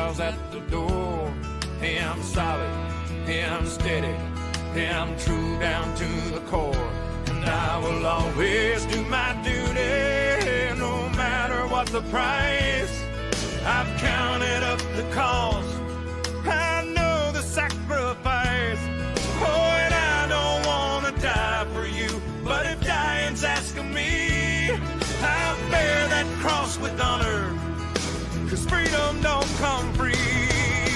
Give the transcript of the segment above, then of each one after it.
smiles at the door. Hey, I'm solid, hey, I'm steady, hey, I'm true down to the core. And I will always do my duty, no matter what the price. I've counted up the cost, I know the sacrifice. Oh, and I don't want to die for you, but if dying's asking me, I'll bear that cross with honor, 'cause freedom don't come free.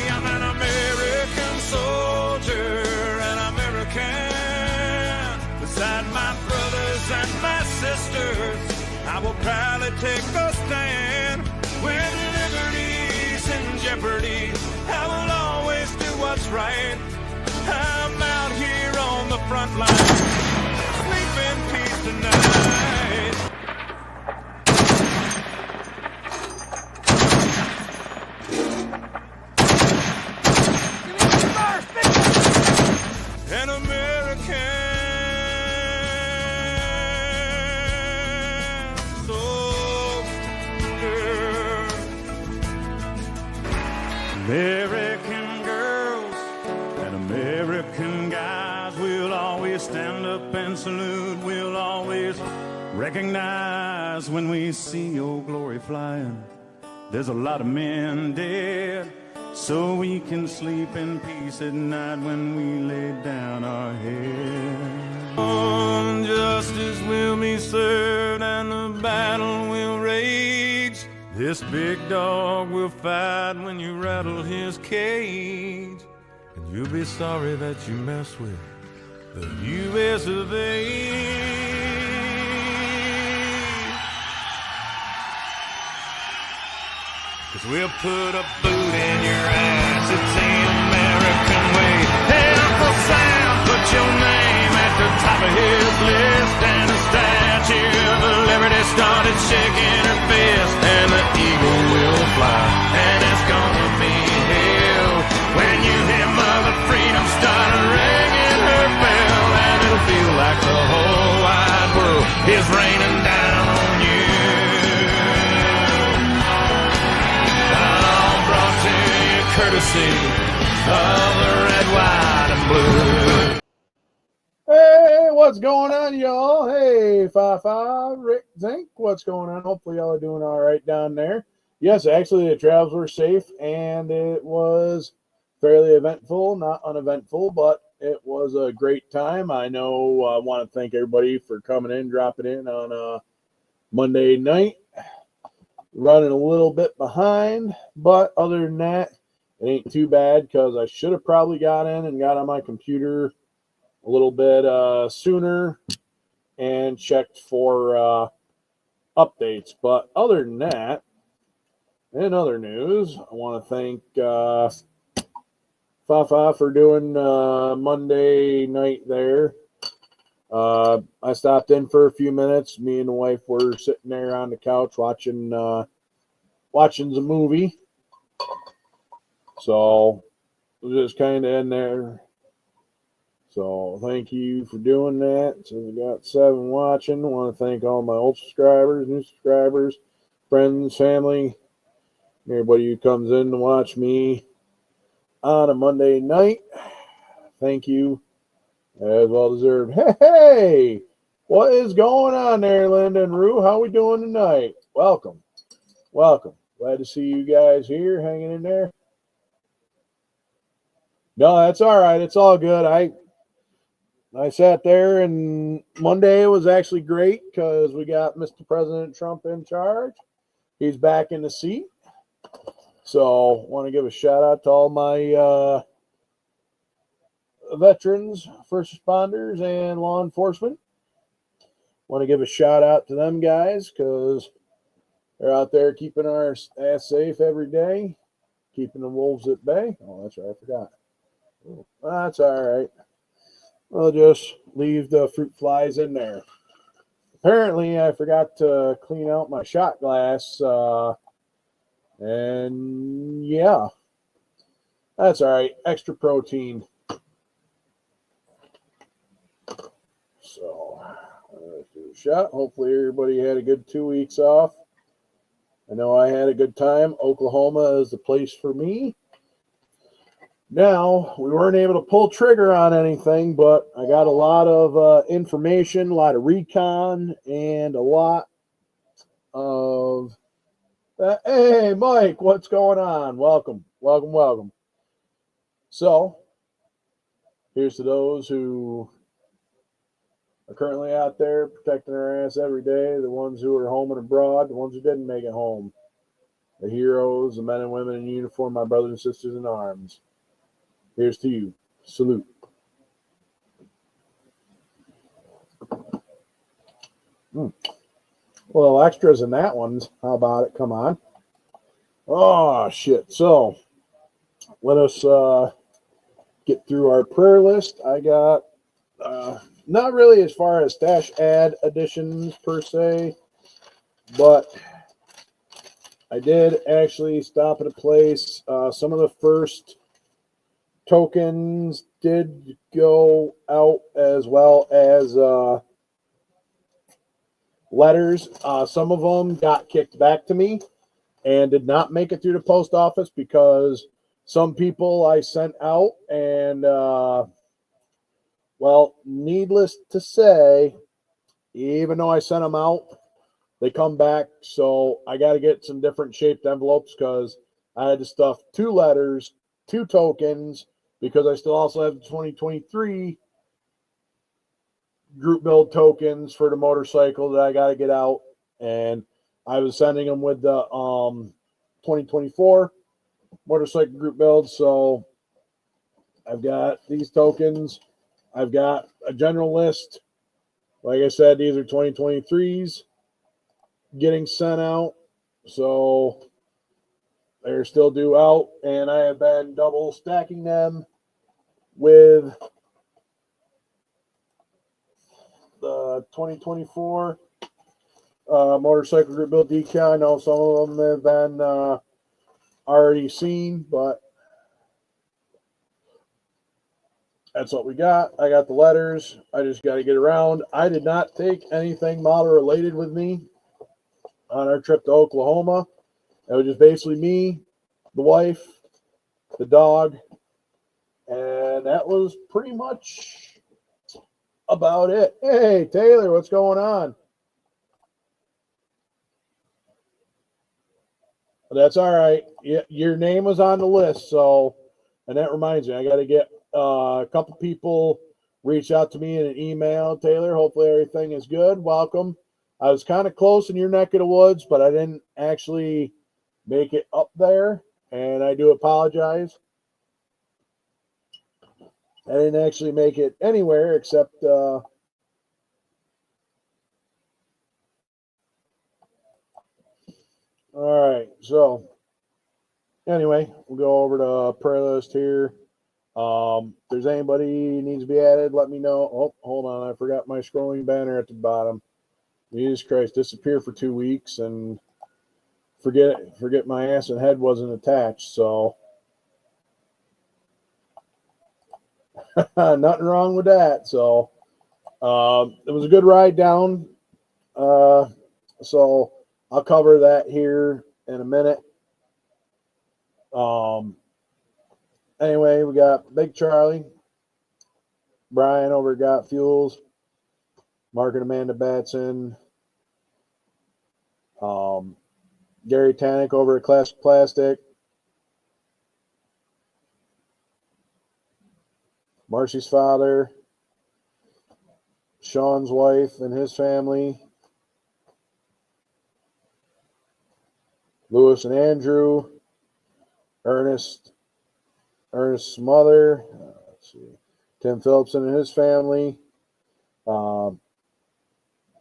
I'm an American soldier, an American. Beside my brothers and my sisters, I will proudly take a stand. When liberty's in jeopardy, I will always do what's right. I'm out here on the front line, sleep in peace tonight. An American soldier. American girls and American guys, we'll always stand up and salute. We'll always recognize when we see your glory flying. There's a lot of men dead, so we can sleep in peace at night when we lay down our head. Justice will be served and the battle will rage. This big dog will fight when you rattle his cage. And you'll be sorry that you mess with the U.S. of A. 'Cause we'll put a boot in your ass, it's the American way. Hey, Uncle Sam, put your name at the top of his list. And the Statue of Liberty started shaking her fist. And the eagle will fly, and it's gonna be hell when you hear Mother Freedom start ringing her bell. And it'll feel like the whole wide world is raining down on you. Courtesy of the red, white, and blue. Hey, what's going on, y'all? Hey, 5-5, Rick Zink, what's going on? Hopefully y'all are doing all right down there. Yes, actually, the travels were safe, and it was fairly eventful, not uneventful, but it was a great time. I know I want to thank everybody for coming in, dropping in on Monday night. Running a little bit behind, but other than that, it ain't too bad, because I should have probably got in and got on my computer a little bit sooner and checked for updates. But other than that, in other news, I want to thank Fafa for doing Monday night there. I stopped in for a few minutes. Me and the wife were sitting there on the couch watching the movie. So we're just kind of in there. So thank you for doing that. So we got 7 watching. I want to thank all my old subscribers, new subscribers, friends, family, everybody who comes in to watch me on a Monday night. Thank you. As well deserved. Hey, what is going on there, Linda and Rue? How we doing tonight? Welcome. Glad to see you guys here hanging in there. No, that's all right. It's all good. I sat there, and Monday was actually great because we got Mr. President Trump in charge. He's back in the seat. So want to give a shout out to all my veterans, first responders, and law enforcement. Want to give a shout out to them guys because they're out there keeping our ass safe every day, keeping the wolves at bay. Oh, that's right, I forgot. That's all right. I'll just leave the fruit flies in there. Apparently, I forgot to clean out my shot glass, and yeah, that's all right. Extra protein. So, let's do a shot. Hopefully, everybody had a good 2 weeks off. I know I had a good time. Oklahoma is the place for me. Now, we weren't able to pull trigger on anything, but I got a lot of information, a lot of recon, and a lot of... hey, Mike, what's going on? Welcome, welcome, welcome. So, here's to those who are currently out there protecting our ass every day, the ones who are home and abroad, the ones who didn't make it home, the heroes, the men and women in uniform, my brothers and sisters in arms. Here's to you. Salute. Well, extras in that one. How about it? Come on. Oh, shit. So, let us get through our prayer list. I got not really as far as stash ad additions per se, but I did actually stop at a place. Some of the first tokens did go out, as well as letters. Some of them got kicked back to me and did not make it through the post office because some people I sent out, and well, needless to say, even though I sent them out, they come back. So I got to get some different shaped envelopes because I had to stuff 2 letters, 2 tokens, because I still also have the 2023 group build tokens for the motorcycle that I got to get out. And I was sending them with the 2024 motorcycle group build. So I've got these tokens. I've got a general list. Like I said, these are 2023s getting sent out. So they're still due out. And I have been double stacking them with the 2024 motorcycle group build decal. I know some of them have been already seen, but that's what we got. I got the letters. I just got to get around. I did not take anything model related with me on our trip to Oklahoma. It was just basically me, the wife, the dog, and that was pretty much about it. Hey, Taylor, what's going on? That's all right. Your name was on the list, so, and that reminds me, I got to get a couple people reach out to me in an email. Taylor, hopefully everything is good. Welcome. I was kind of close in your neck of the woods, but I didn't actually make it up there, and I do apologize. I didn't actually make it anywhere except all right. So anyway, we'll go over to prayer list here. If there's anybody needs to be added, let me know. Oh, hold on, I forgot my scrolling banner at the bottom. Jesus Christ, disappear for 2 weeks and forget my ass and head wasn't attached. So nothing wrong with that. So it was a good ride down. So I'll cover that here in a minute. Anyway, we got Big Charlie, Brian over at Got Fuels, Mark and Amanda Batson, Gary Tannick over at Classic Plastic, Marcy's father, Sean's wife and his family, Lewis and Andrew, Ernest's mother, let's see, Tim Phillipson and his family, my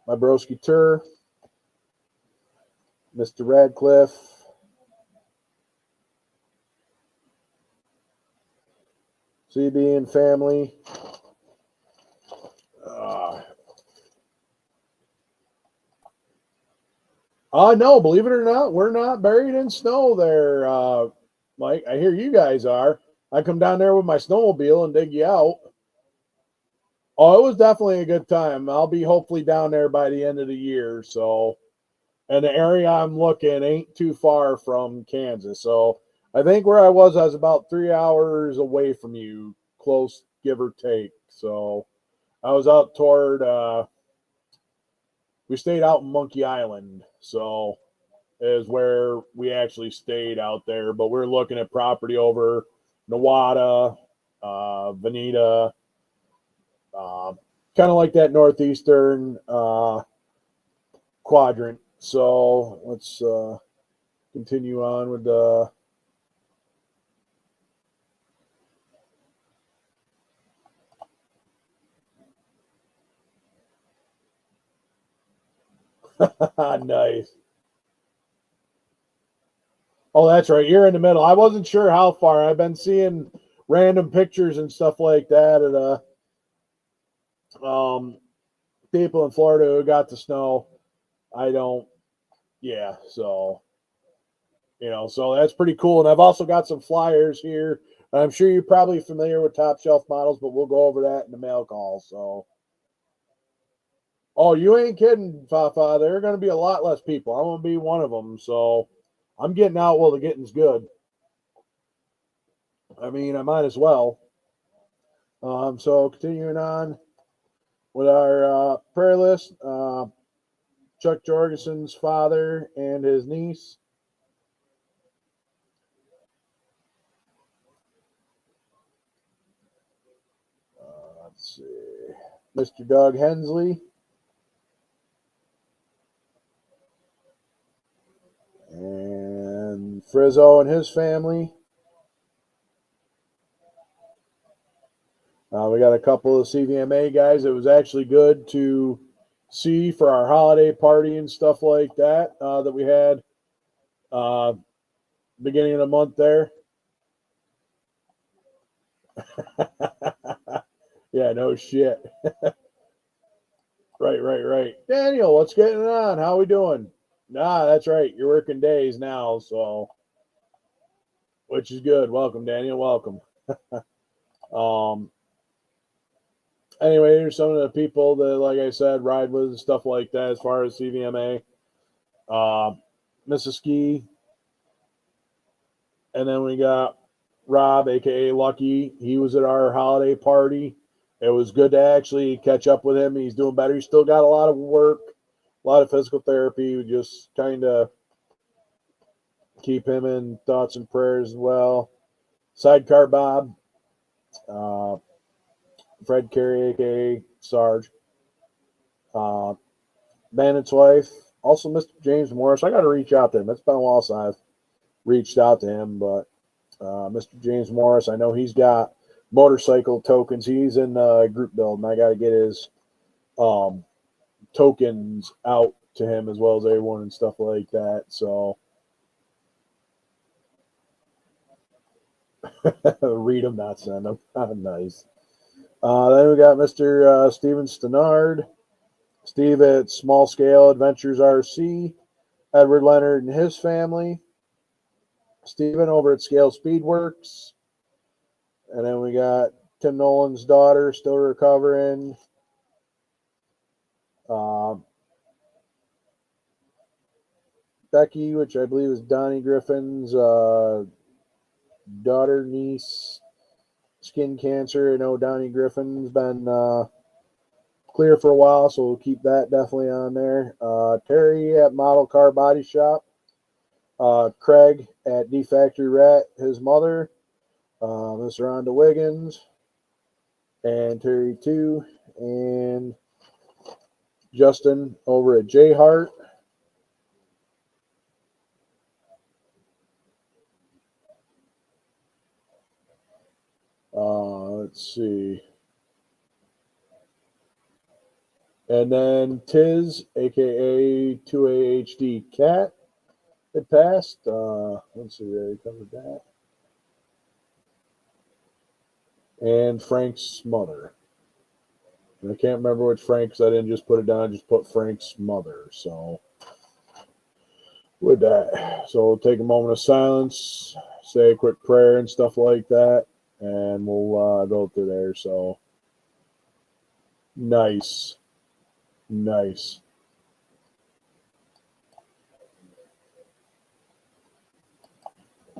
broski Tur, Mr. Radcliffe, CB and family. No, believe it or not, we're not buried in snow there, Mike. I hear you guys are. I come down there with my snowmobile and dig you out. Oh, it was definitely a good time. I'll be hopefully down there by the end of the year. So And the area I'm looking ain't too far from Kansas. So I think where I was about 3 hours away from you, close, give or take. So I was out toward, we stayed out in Monkey Island. So is where we actually stayed out there. But we're looking at property over Nowata, Veneta, kind of like that northeastern quadrant. So let's continue on with the. Nice. Oh, that's right. You're in the middle. I wasn't sure how far. I've been seeing random pictures and stuff like that of the people in Florida who got the snow. I don't. Yeah. So so that's pretty cool. And I've also got some flyers here. I'm sure you're probably familiar with Top Shelf Models, but we'll go over that in the mail call. So. Oh, you ain't kidding, Fafa. There are going to be a lot less people. I'm going to be one of them. So I'm getting out while the getting's good. I mean, I might as well. So continuing on with our prayer list, Chuck Jorgensen's father and his niece. Let's see. Mr. Doug Hensley. And Frizzo and his family. We got a couple of CVMA guys. It was actually good to see for our holiday party and stuff like that that we had beginning of the month there. Yeah, no shit. Right. Daniel, what's getting on? How we doing? Nah, that's right. You're working days now, so which is good. Welcome, Daniel. Welcome. Anyway, here's some of the people that, like I said, ride with and stuff like that as far as CVMA. Mrs. Ski. And then we got Rob, aka Lucky. He was at our holiday party. It was good to actually catch up with him. He's doing better. He's still got a lot of work, a lot of physical therapy. We just kind of keep him in thoughts and prayers as well. Sidecar Bob, Fred Carey, aka Sarge, Bandit's wife, also Mr. James Morris. I got to reach out to him. It's been a while since I've reached out to him, but Mr. James Morris, I know he's got motorcycle tokens. He's in group build, and I got to get his tokens out to him as well as everyone and stuff like that. So read them, not send them. Nice. Then we got Mr. Steven Stenard, Steve at Small Scale Adventures RC, Edward Leonard and his family, Steven over at Scale Speedworks, and then we got Tim Nolan's daughter still recovering. Becky, which I believe is Donnie Griffin's daughter, niece, skin cancer. I know Donnie Griffin's been clear for a while, so we'll keep that definitely on there. Terry at Model Car Body Shop. Craig at D Factory Rat, his mother. Miss Rhonda Wiggins. And Terry too. And Justin over at J Hart. Let's see. And then Tiz, aka 2AHD Cat, it passed. Let's see, I covered that. And Frank's mother. And I can't remember which Frank, because I didn't just put it down, I just put Frank's mother. So, with that, so we'll take a moment of silence, say a quick prayer and stuff like that, and we'll go through there. So, nice.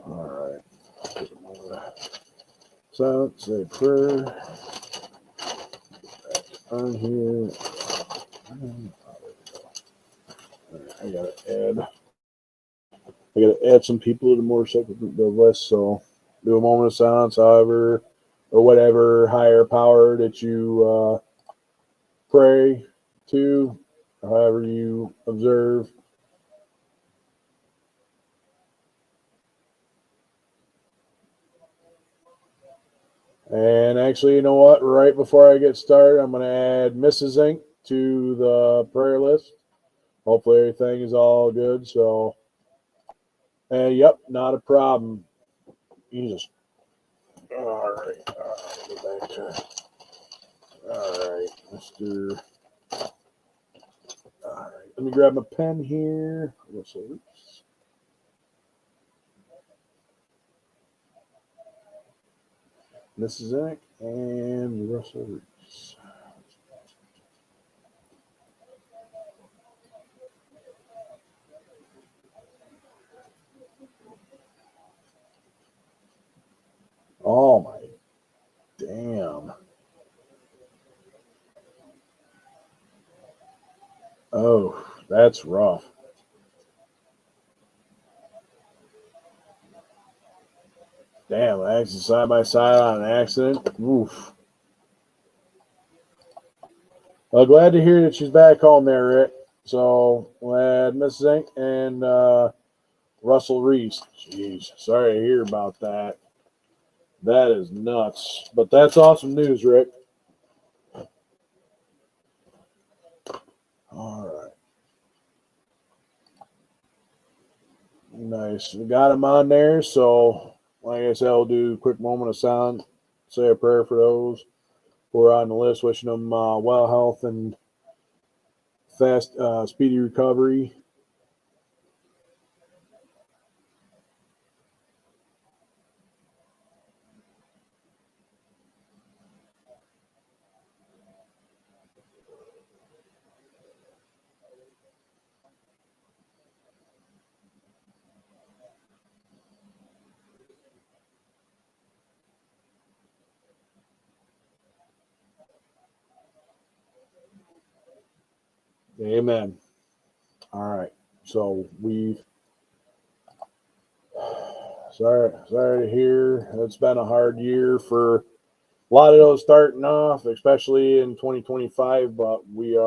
All right. So, say prayer. On here. I gotta add some people to the motorcycle the list. So do a moment of silence, however, or whatever higher power that you pray to, or however you observe. And actually, you know what? Right before I get started, I'm going to add Mrs. Inc. to the prayer list. Hopefully, everything is all good. So, yep, not a problem. Jesus. All right. Go back to it. All right, Mr. All right, let me grab my pen here. Mrs. Inc. and Russell Reese. Oh my damn. Oh, that's rough. Damn, actually side by side on an accident. Oof. Well, glad to hear that she's back home there, Rick. So glad Mrs. Inc. and Russell Reese. Jeez, sorry to hear about that. That is nuts. But that's awesome news, Rick. All right. Nice. We got him on there. So, like I said, I'll do a quick moment of silence, say a prayer for those who are on the list, wishing them well health and fast, speedy recovery. Amen. All right. So we've sorry to hear. It's been a hard year for a lot of those starting off, especially in 2025. But we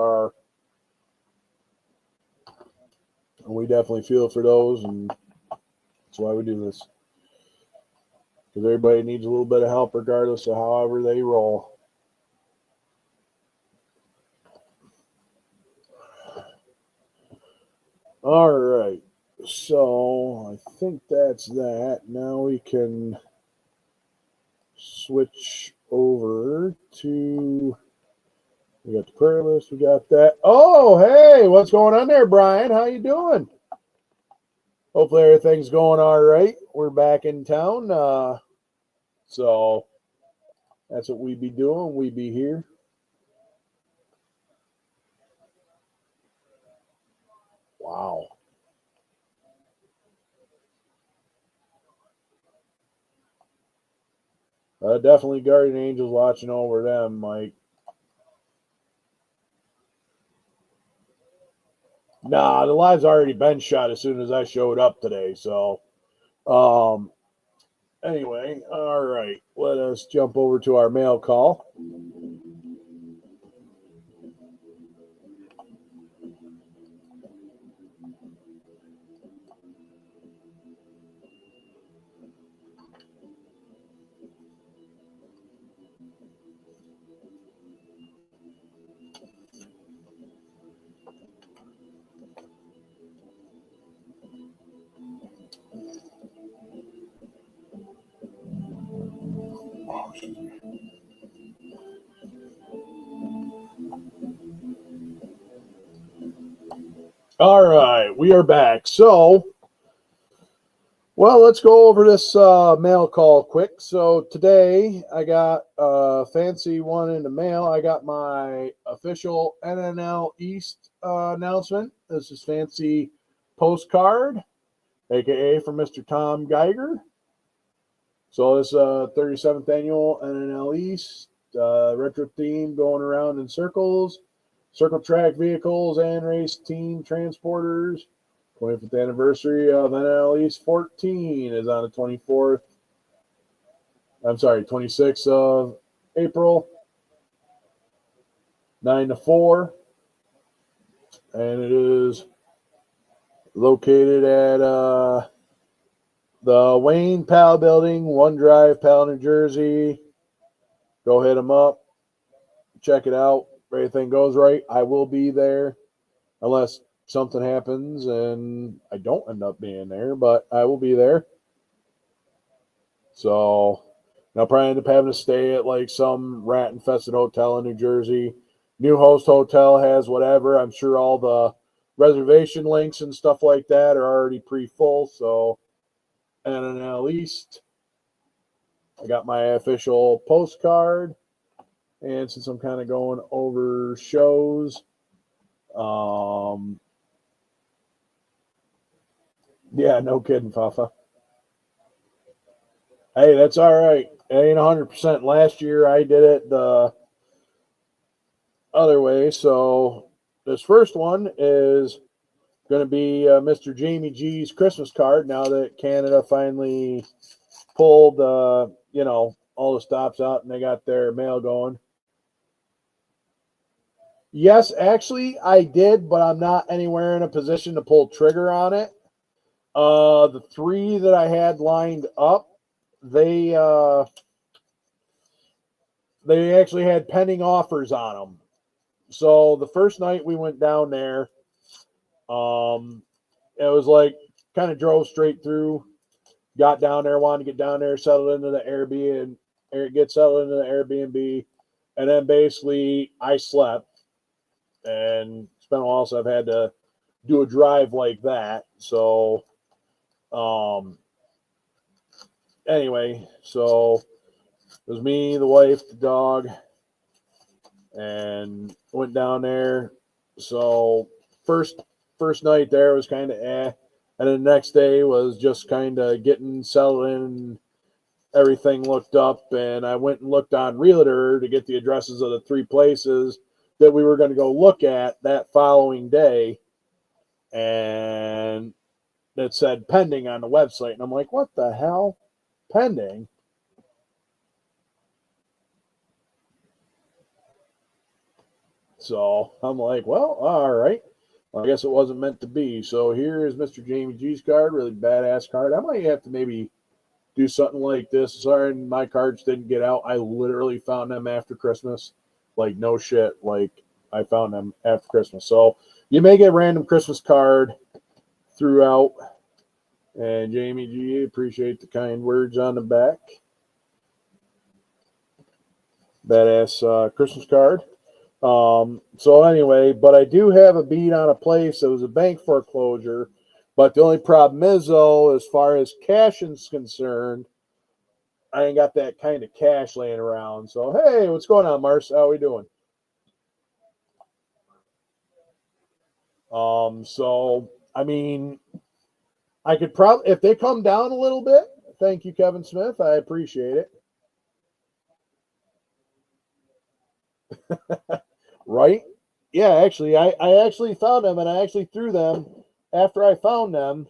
definitely feel for those, and that's why we do this. Because everybody needs a little bit of help, regardless of however they roll. All right. So I think that's that. Now we can switch over to. We got the prayer list. We got that. Oh, hey, what's going on there, Brian? How you doing? Hopefully everything's going all right. We're back in town. So that's what we be doing. We be here. Wow. Definitely guardian angels watching over them, Mike. Nah, the live's already been shot as soon as I showed up today. So, um, anyway, all right. Let us jump over to our mail call. All right, we are back. So, well, let's go over this mail call quick. So today I got a fancy one in the mail. I got my official NNL East announcement. This is fancy postcard. aka from Mr. Tom Geiger. So this 37th annual NNL East retro theme going around in circles, circle track vehicles and race team transporters. 25th anniversary of NNL East 14 is on the 24th. I'm sorry, 26th of April, 9 to 4. And it is located at the Wayne Powell Building, One Drive, Powell, New Jersey. Go hit them up. Check it out. If everything goes right, I will be there. Unless something happens and I don't end up being there, but I will be there. So I'll probably end up having to stay at like some rat-infested hotel in New Jersey. New Host Hotel has whatever. I'm sure all the reservation links and stuff like that are already pre-full. So, and at least I got my official postcard. And since I'm kind of going over shows, yeah, no kidding, Fafa. Hey, that's all right. It ain't 100%. Last year I did it the other way. So this first one is going to be Mr. Jamie G's Christmas card. Now that Canada finally pulled, all the stops out and they got their mail going. Yes, actually I did, but I'm not anywhere in a position to pull trigger on it. The 3 that I had lined up, they actually had pending offers on them. So the first night we went down there, it was like kind of drove straight through, got down there, wanted to get down there, settled into the Airbnb, and then basically I slept and it's been a while since I've had to do a drive like that. So anyway, so it was me, the wife, the dog, and went down there. So first night there was kind of and then the next day was just kind of getting settled in. Everything looked up, and I went and looked on Realtor to get the addresses of the 3 places that we were going to go look at that following day, and it said pending on the website, and I'm like, what the hell? Pending? So I'm like, well, all right. Well, I guess it wasn't meant to be. So here is Mr. Jamie G's card, really badass card. I might have to maybe do something like this. Sorry, my cards didn't get out. I literally found them after Christmas. Like, no shit. Like, I found them after Christmas. So you may get a random Christmas card throughout. And Jamie G, appreciate the kind words on the back. Badass Christmas card. So anyway, but I do have a beat on a place that was a bank foreclosure. But the only problem is, though, as far as cash is concerned, I ain't got that kind of cash laying around. So, hey, what's going on, Mars? How we doing? So, I mean, I could probably, if they come down a little bit, thank you, Kevin Smith. I appreciate it. Right? Yeah, actually, I actually found them, and I actually threw them after I found them,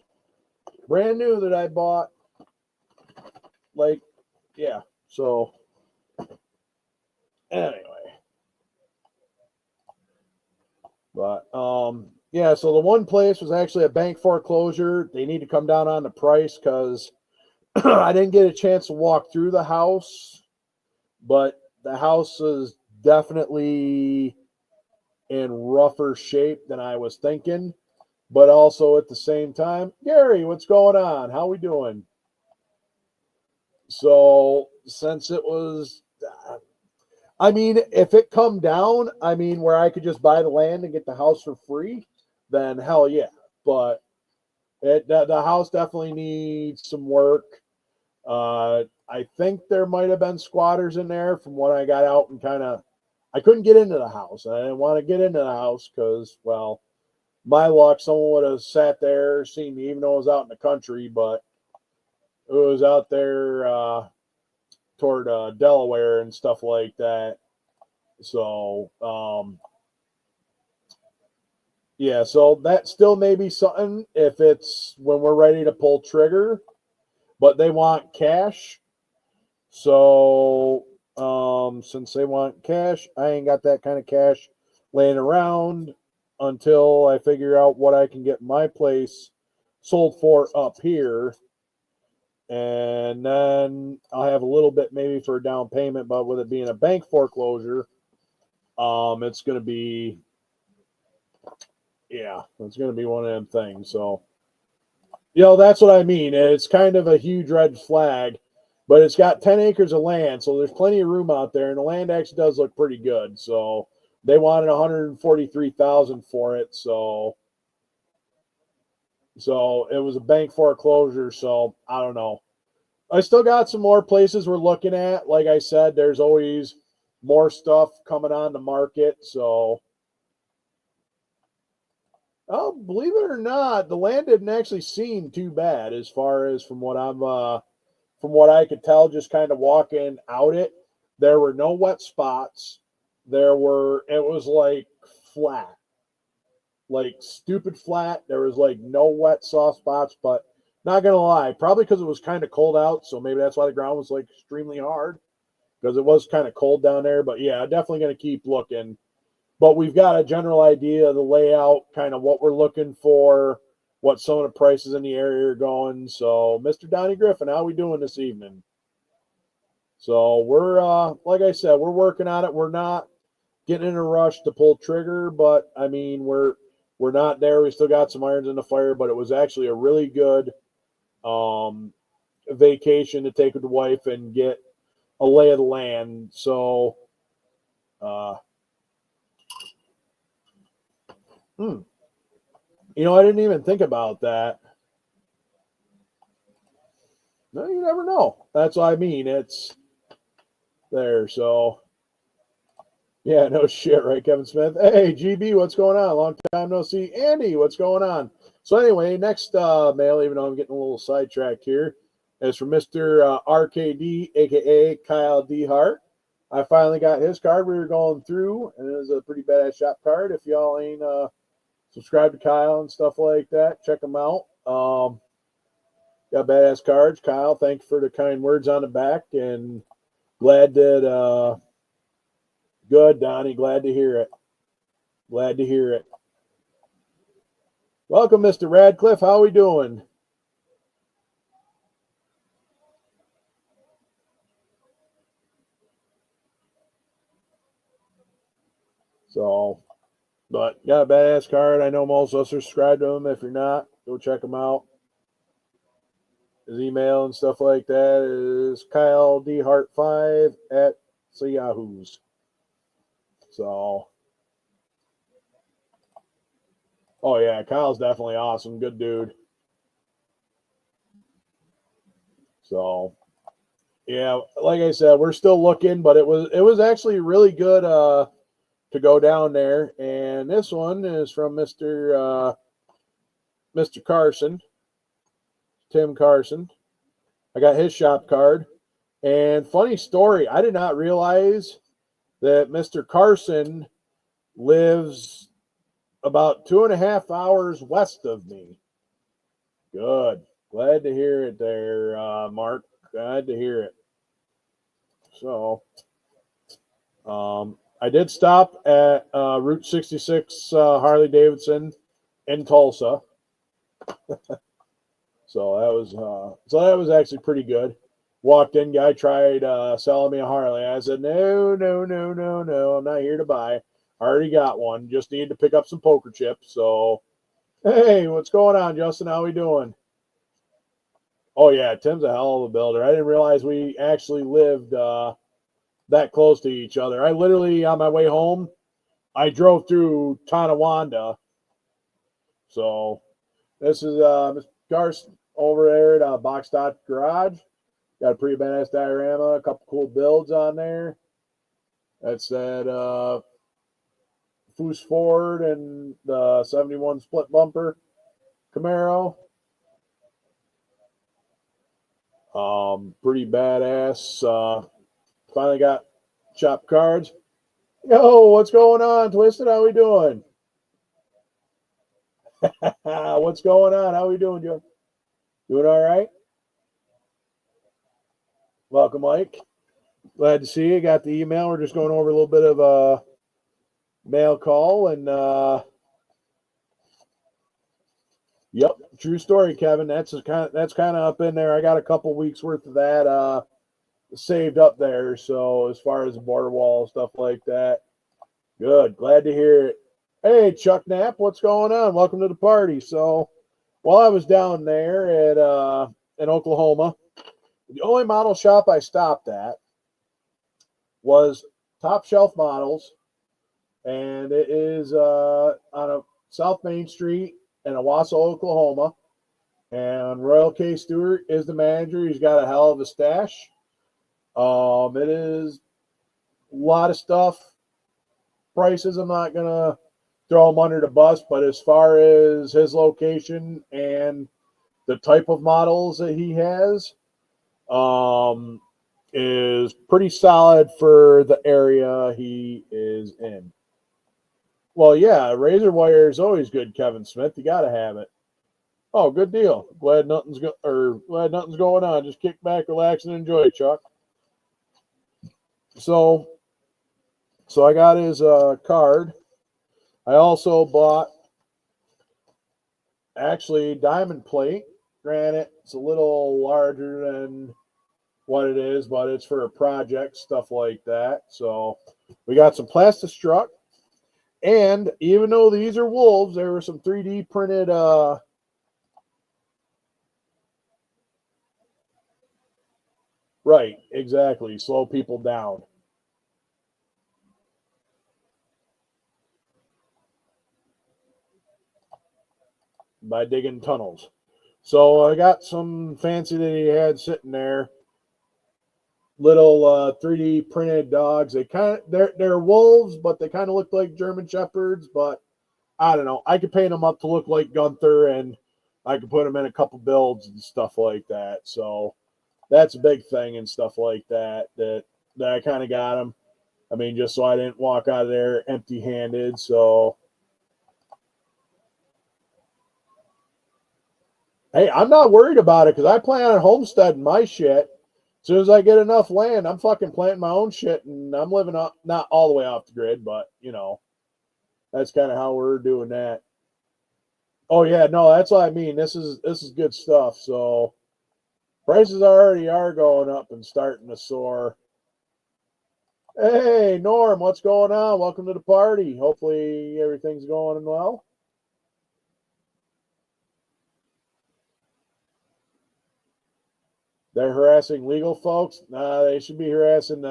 brand new that I bought. Like, yeah. So, anyway. But, yeah, so the one place was actually a bank foreclosure. They need to come down on the price because I didn't get a chance to walk through the house, but the house is definitely in rougher shape than I was thinking. But also at the same time, Gary, what's going on? How we doing? So since it was, I mean, if it come down, I mean, where I could just buy the land and get the house for free, then hell yeah. But the house definitely needs some work. I think there might have been squatters in there from what I got out and kind of, I couldn't get into the house. I didn't want to get into the house because, well, my luck, someone would have sat there, seen me, even though I was out in the country, but it was out there toward Delaware and stuff like that. So, yeah, so that still may be something if it's when we're ready to pull trigger, but they want cash. So, since they want cash, I ain't got that kind of cash laying around until I figure out what I can get my place sold for up here. And then I'll have a little bit maybe for a down payment, but with it being a bank foreclosure, it's going to be, yeah, it's going to be one of them things. So, that's what I mean. It's kind of a huge red flag, but it's got 10 acres of land, so there's plenty of room out there, and the land actually does look pretty good. So they wanted $143,000 for it. So it was a bank foreclosure. So I don't know. I still got some more places we're looking at. Like I said, there's always more stuff coming on the market. So, oh, believe it or not, the land didn't actually seem too bad as far as from what I could tell, just kind of walking out it. There were no wet spots. It was like flat, like stupid flat. There was like no wet soft spots, but not gonna lie, probably because it was kind of cold out, so maybe that's why the ground was like extremely hard, because it was kind of cold down there. But yeah, definitely gonna keep looking. But we've got a general idea of the layout, kind of what we're looking for, what some of the prices in the area are going. So, Mr. Donnie Griffin, how are we doing this evening? So we're like I said, we're working on it. We're not getting in a rush to pull trigger, but I mean we're not there. We still got some irons in the fire, but it was actually a really good vacation to take with the wife and get a lay of the land. So I didn't even think about that. No, you never know. That's what I mean. It's there. So yeah, no shit, right, Kevin Smith? Hey, GB, what's going on? Long time no see. Andy, what's going on? So anyway, next mail, even though I'm getting a little sidetracked here, is from Mr. RKD, a.k.a. Kyle D. Hart. I finally got his card. We were going through, and it was a pretty badass shop card. If y'all ain't subscribed to Kyle and stuff like that, check him out. Got badass cards. Kyle, thank you for the kind words on the back, and glad that good, Donnie. Glad to hear it. Glad to hear it. Welcome, Mr. Radcliffe. How are we doing? So, but got a badass card. I know most of us are subscribed to him. If you're not, go check him out. His email and stuff like that is KyleDHart5@Yahoo's. So, oh yeah, Kyle's definitely awesome. Good dude. So, yeah, like I said, we're still looking, but it was actually really good to go down there. And this one is from Mr. Carson, Tim Carson. I got his shop card. And funny story, I did not realize that Mr. Carson lives about 2.5 hours west of me. Good. Glad to hear it there, Mark. Glad to hear it. So, I did stop at Route 66 Harley Davidson in Tulsa. So that was actually pretty good. Walked in, guy tried selling me a Harley. I said, no, I'm not here to buy. I already got one. Just need to pick up some poker chips. So, hey, what's going on, Justin? How we doing? Oh yeah, Tim's a hell of a builder. I didn't realize we actually lived that close to each other. I literally, on my way home, I drove through Tonawanda. So this is Mr. Carson over there at Box Dot Garage. Got a pretty badass diorama, a couple cool builds on there. That's that Foose Ford and the 71 split bumper Camaro. Pretty badass. Finally got shop cards. Yo, what's going on, Twisted? How we doing? What's going on? How we doing, Joe? Doing all right? Welcome, Mike. Glad to see you. Got the email. We're just going over a little bit of a mail call and yep, true story, Kevin. That's kind of up in there. I got a couple weeks worth of that saved up there. So as far as the border wall stuff like that, good. Glad to hear it. Hey, Chuck Knapp, what's going on? Welcome to the party. So while I was down there at in Oklahoma, the only model shop I stopped at was Top Shelf Models, and it is on a South Main Street in Owasso, Oklahoma. And Royal K. Stewart is the manager. He's got a hell of a stash. It is a lot of stuff. Prices, I'm not gonna throw him under the bus, but as far as his location and the type of models that he has, is pretty solid for the area he is in. Well, yeah, razor wire is always good, Kevin Smith. You got to have it. Oh, good deal. Glad nothing's going on. Just kick back, relax, and enjoy, Chuck. So I got his card. I also bought actually diamond plate. Granted, it's a little larger than what it is, but it's for a project, stuff like that. So we got some Plastistruck. And even though these are wolves, there were some 3D printed right, exactly. Slow people down. By digging tunnels. So I got some fancy that he had sitting there. Little 3D printed dogs. They're wolves, but they kind of look like German shepherds. But I don't know. I could paint them up to look like Gunther, and I could put them in a couple builds and stuff like that. So that's a big thing and stuff like that. That I kind of got them. I mean, just so I didn't walk out of there empty-handed. So hey, I'm not worried about it because I plan on homesteading my shit. As soon as I get enough land, I'm fucking planting my own shit, and I'm living up, not all the way off the grid, but you know, that's kind of how we're doing that. Oh yeah, no, that's what I mean. This is good stuff. So prices already are going up and starting to soar. Hey Norm, what's going on? Welcome to the party. Hopefully everything's going well. They're harassing legal folks. Nah, they should be harassing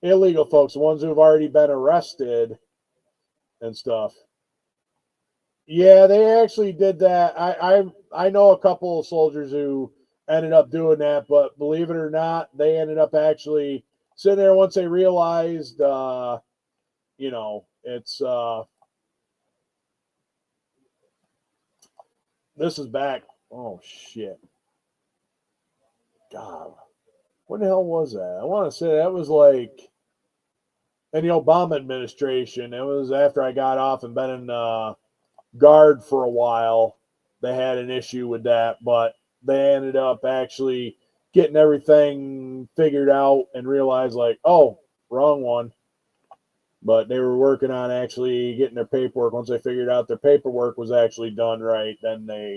illegal folks, the ones who have already been arrested and stuff. Yeah, they actually did that. I know a couple of soldiers who ended up doing that, but believe it or not, they ended up actually sitting there once they realized, you know, it's this is back. Oh shit. God, when the hell was that? I want to say that was like in the Obama administration. It was after I got off and been in guard for a while. They had an issue with that, but they ended up actually getting everything figured out and realized like, oh, wrong one. But they were working on actually getting their paperwork. Once they figured out their paperwork was actually done right, then they,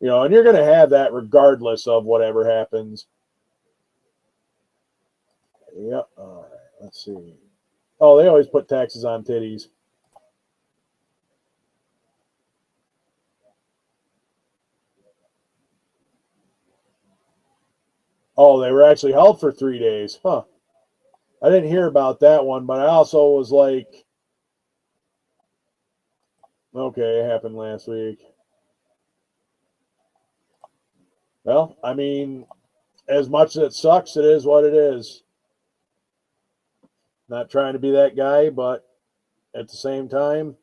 you know, and you're going to have that regardless of whatever happens. Yep. All right. Let's see. Oh, they always put taxes on titties. Oh, they were actually held for 3 days. Huh. I didn't hear about that one, but I also was like, okay, it happened last week. Well, I mean, as much as it sucks, it is what it is. Not trying to be that guy, but at the same time.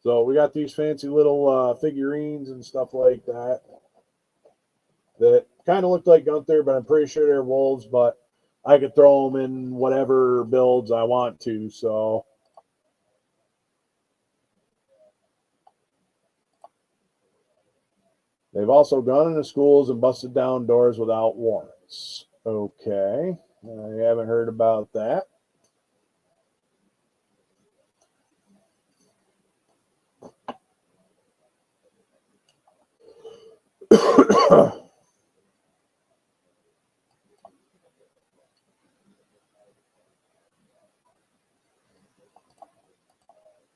So we got these fancy little figurines and stuff like that that kind of look like Gunther, but I'm pretty sure they're wolves, but I could throw them in whatever builds I want to. So they've also gone into schools and busted down doors without warrants. Okay. I haven't heard about that.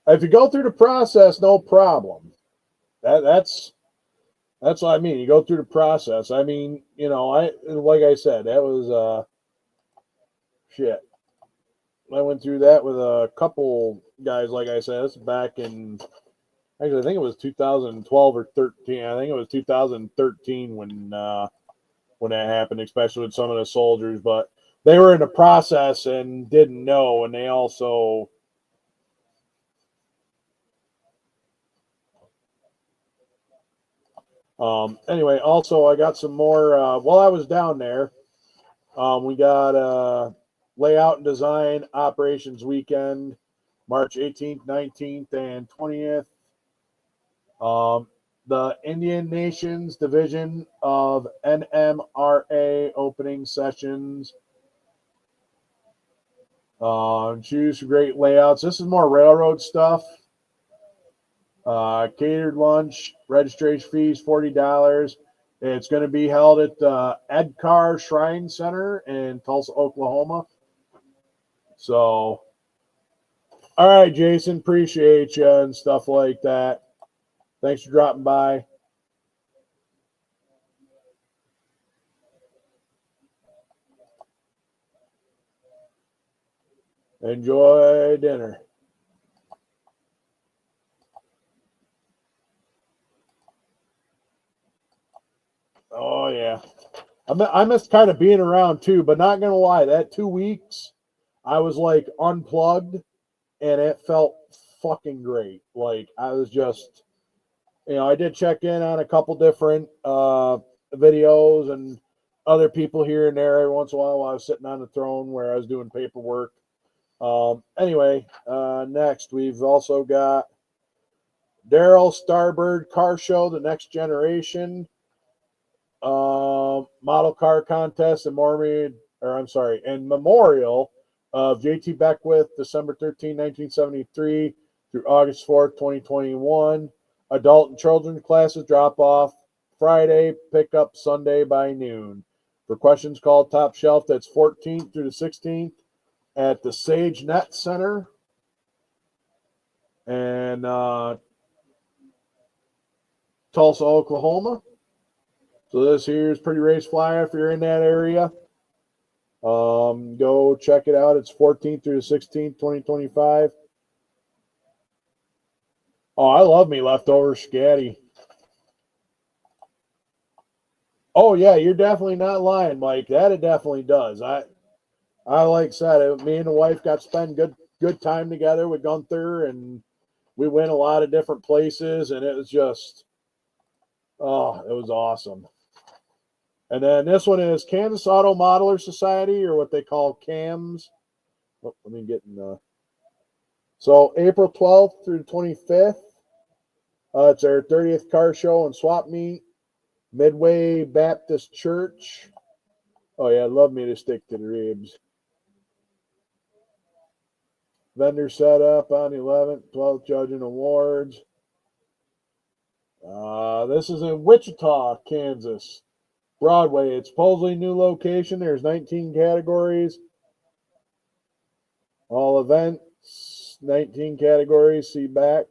If you go through the process, no problem. That's what I mean. You go through the process. I mean, you know, like I said, that was shit. I went through that with a couple guys, like I said, back in actually I think it was 2012 or 13. I think it was 2013 when that happened, especially with some of the soldiers. But they were in the process and didn't know, and they also anyway, also I got some more while I was down there. We got layout and design operations weekend, March 18th, 19th, and 20th. The Indian Nations Division of NMRA opening sessions. Choose great layouts. This is more railroad stuff. Catered lunch, registration fees $40. It's going to be held at the Edcar Shrine Center in Tulsa, Oklahoma. So, all right, Jason, appreciate you and stuff like that. Thanks for dropping by. Enjoy dinner. Oh, yeah. I missed kind of being around too, but not going to lie, that 2 weeks, I was like unplugged and it felt fucking great. Like I was just, you know, I did check in on a couple different videos and other people here and there every once in a while I was sitting on the throne where I was doing paperwork. Anyway, next we've also got Daryl Starbird Car Show, the Next Generation. Model car contest and memorial of JT Beckwith, December 13, 1973 through August 4th, 2021. Adult and children's classes drop off Friday, pick up Sunday by noon. For questions, call Top Shelf. That's 14th through the 16th at the Sage Net Center. And Tulsa, Oklahoma. So this here is Pretty Race Flyer if you're in that area. Go check it out. It's 14th through the 16th, 2025. Oh, I love me leftover scatty. Oh yeah, you're definitely not lying, Mike. That it definitely does. I like said, me and the wife got to spend good time together with Gunther, and we went a lot of different places, and it was just, oh, it was awesome. And then this one is Kansas Auto Modeler Society, or what they call CAMS. Oh, let me get in the. So April 12th through the 25th. It's our 30th car show and swap meet. Midway Baptist Church. Oh yeah, I'd love me to stick to the ribs. Vendor setup on the 11th, 12th judging awards. This is in Wichita, Kansas. Broadway. It's supposedly new location. There's 19 categories. All events, 19 categories. See back.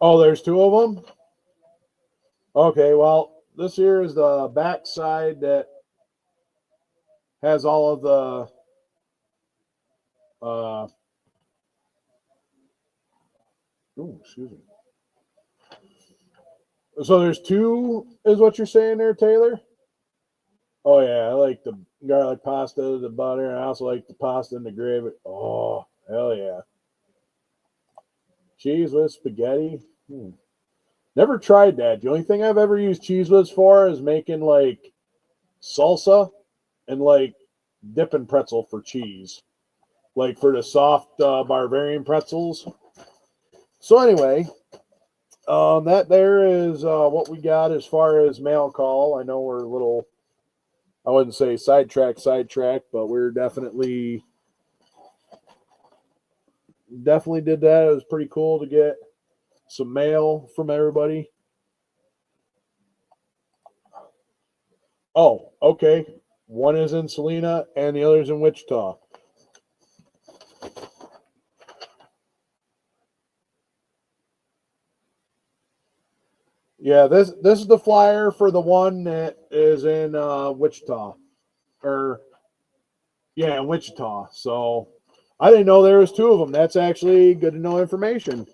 Oh, there's two of them? Okay, well, this here is the back side that has all of the excuse me. So there's two, is what you're saying there, Taylor? Oh yeah, I like the garlic pasta, the butter, and I also like the pasta and the gravy. Oh, hell yeah. Cheese with spaghetti. Never tried that. The only thing I've ever used cheese whiz for is making like salsa and like dipping pretzel for cheese, like for the soft Bavarian pretzels. So anyway, that there is what we got as far as mail call. I know we're a little, I wouldn't say sidetrack, but we're definitely did that. It was pretty cool to get some mail from everybody. Oh, okay. One is in Salina and the other's in Wichita. Yeah, this is the flyer for the one that is in Wichita, or yeah, in Wichita. So I didn't know there was two of them. That's actually good to know information.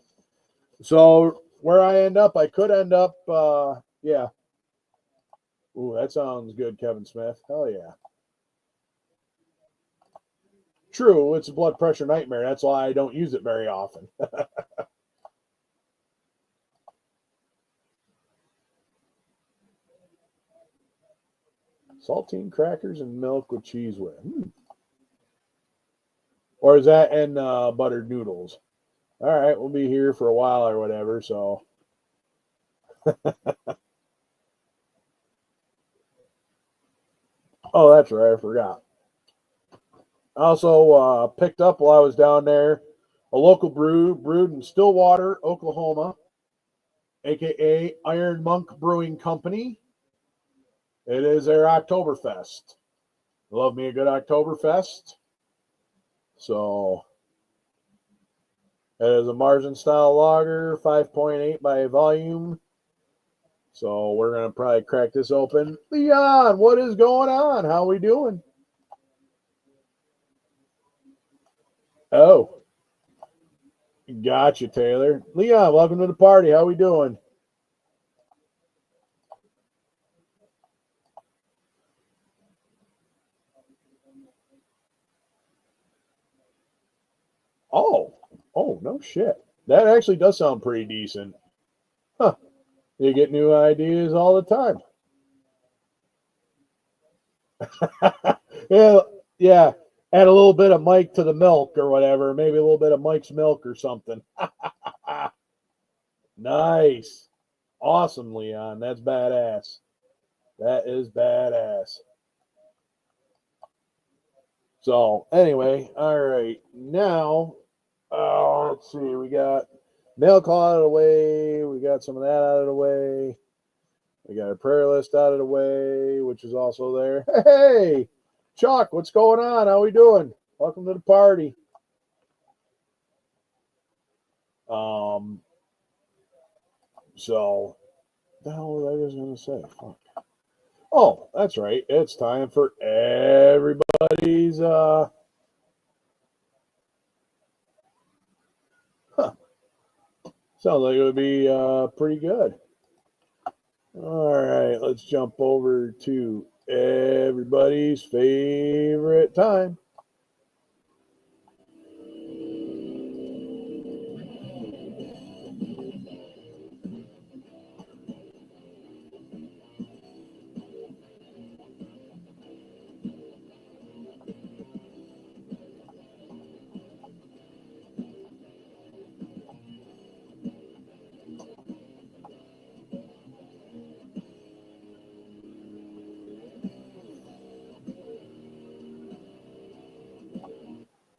So where I end up, I could end up, yeah. Ooh, that sounds good, Kevin Smith. Hell yeah. True, it's a blood pressure nightmare. That's why I don't use it very often. Saltine crackers and milk with cheese with. Or is that in buttered noodles? All right, we'll be here for a while or whatever. So, oh, that's right, I forgot. I also picked up while I was down there a local brew brewed in Stillwater, Oklahoma, aka Iron Monk Brewing Company. It is their Oktoberfest. Love me a good Oktoberfest. So it is a Marzen style lager, 5.8 by volume. So we're gonna probably crack this open. Leon, what is going on? How we doing? Oh, gotcha, Taylor. Leon, welcome to the party. How we doing? Oh, oh, no shit. That actually does sound pretty decent. Huh. You get new ideas all the time. Yeah, yeah. Add a little bit of Mike to the milk or whatever. Maybe a little bit of Mike's milk or something. Nice. Awesome, Leon. That's badass. That is badass. So, anyway, all right. Now, let's see. We got mail call out of the way. We got some of that out of the way. We got a prayer list out of the way, which is also there. Hey, Chuck, what's going on? How we doing? Welcome to the party. So, the hell was I just going to say? Fuck. Oh, that's right. It's time for everybody's huh. Sounds like it would be pretty good. All right, let's jump over to everybody's favorite time.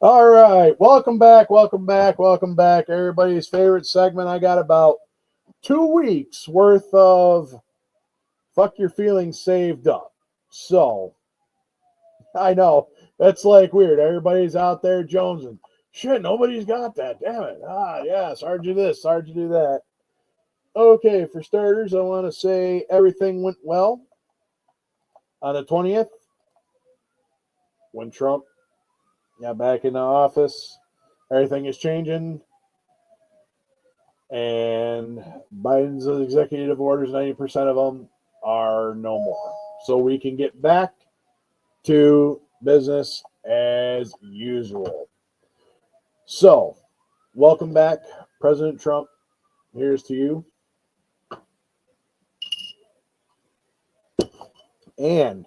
All right, welcome back, welcome back, welcome back. Everybody's favorite segment. I got about 2 weeks worth of fuck your feelings saved up. So I know that's like weird. Everybody's out there jonesing. Shit, nobody's got that. Damn it. Yeah, it's hard to do this, it's hard to do that. Okay, for starters, I want to say everything went well on the 20th when Trump got back in the office. Everything is changing. And Biden's executive orders, 90% of them are no more. So we can get back to business as usual. So, welcome back, President Trump. Here's to you. And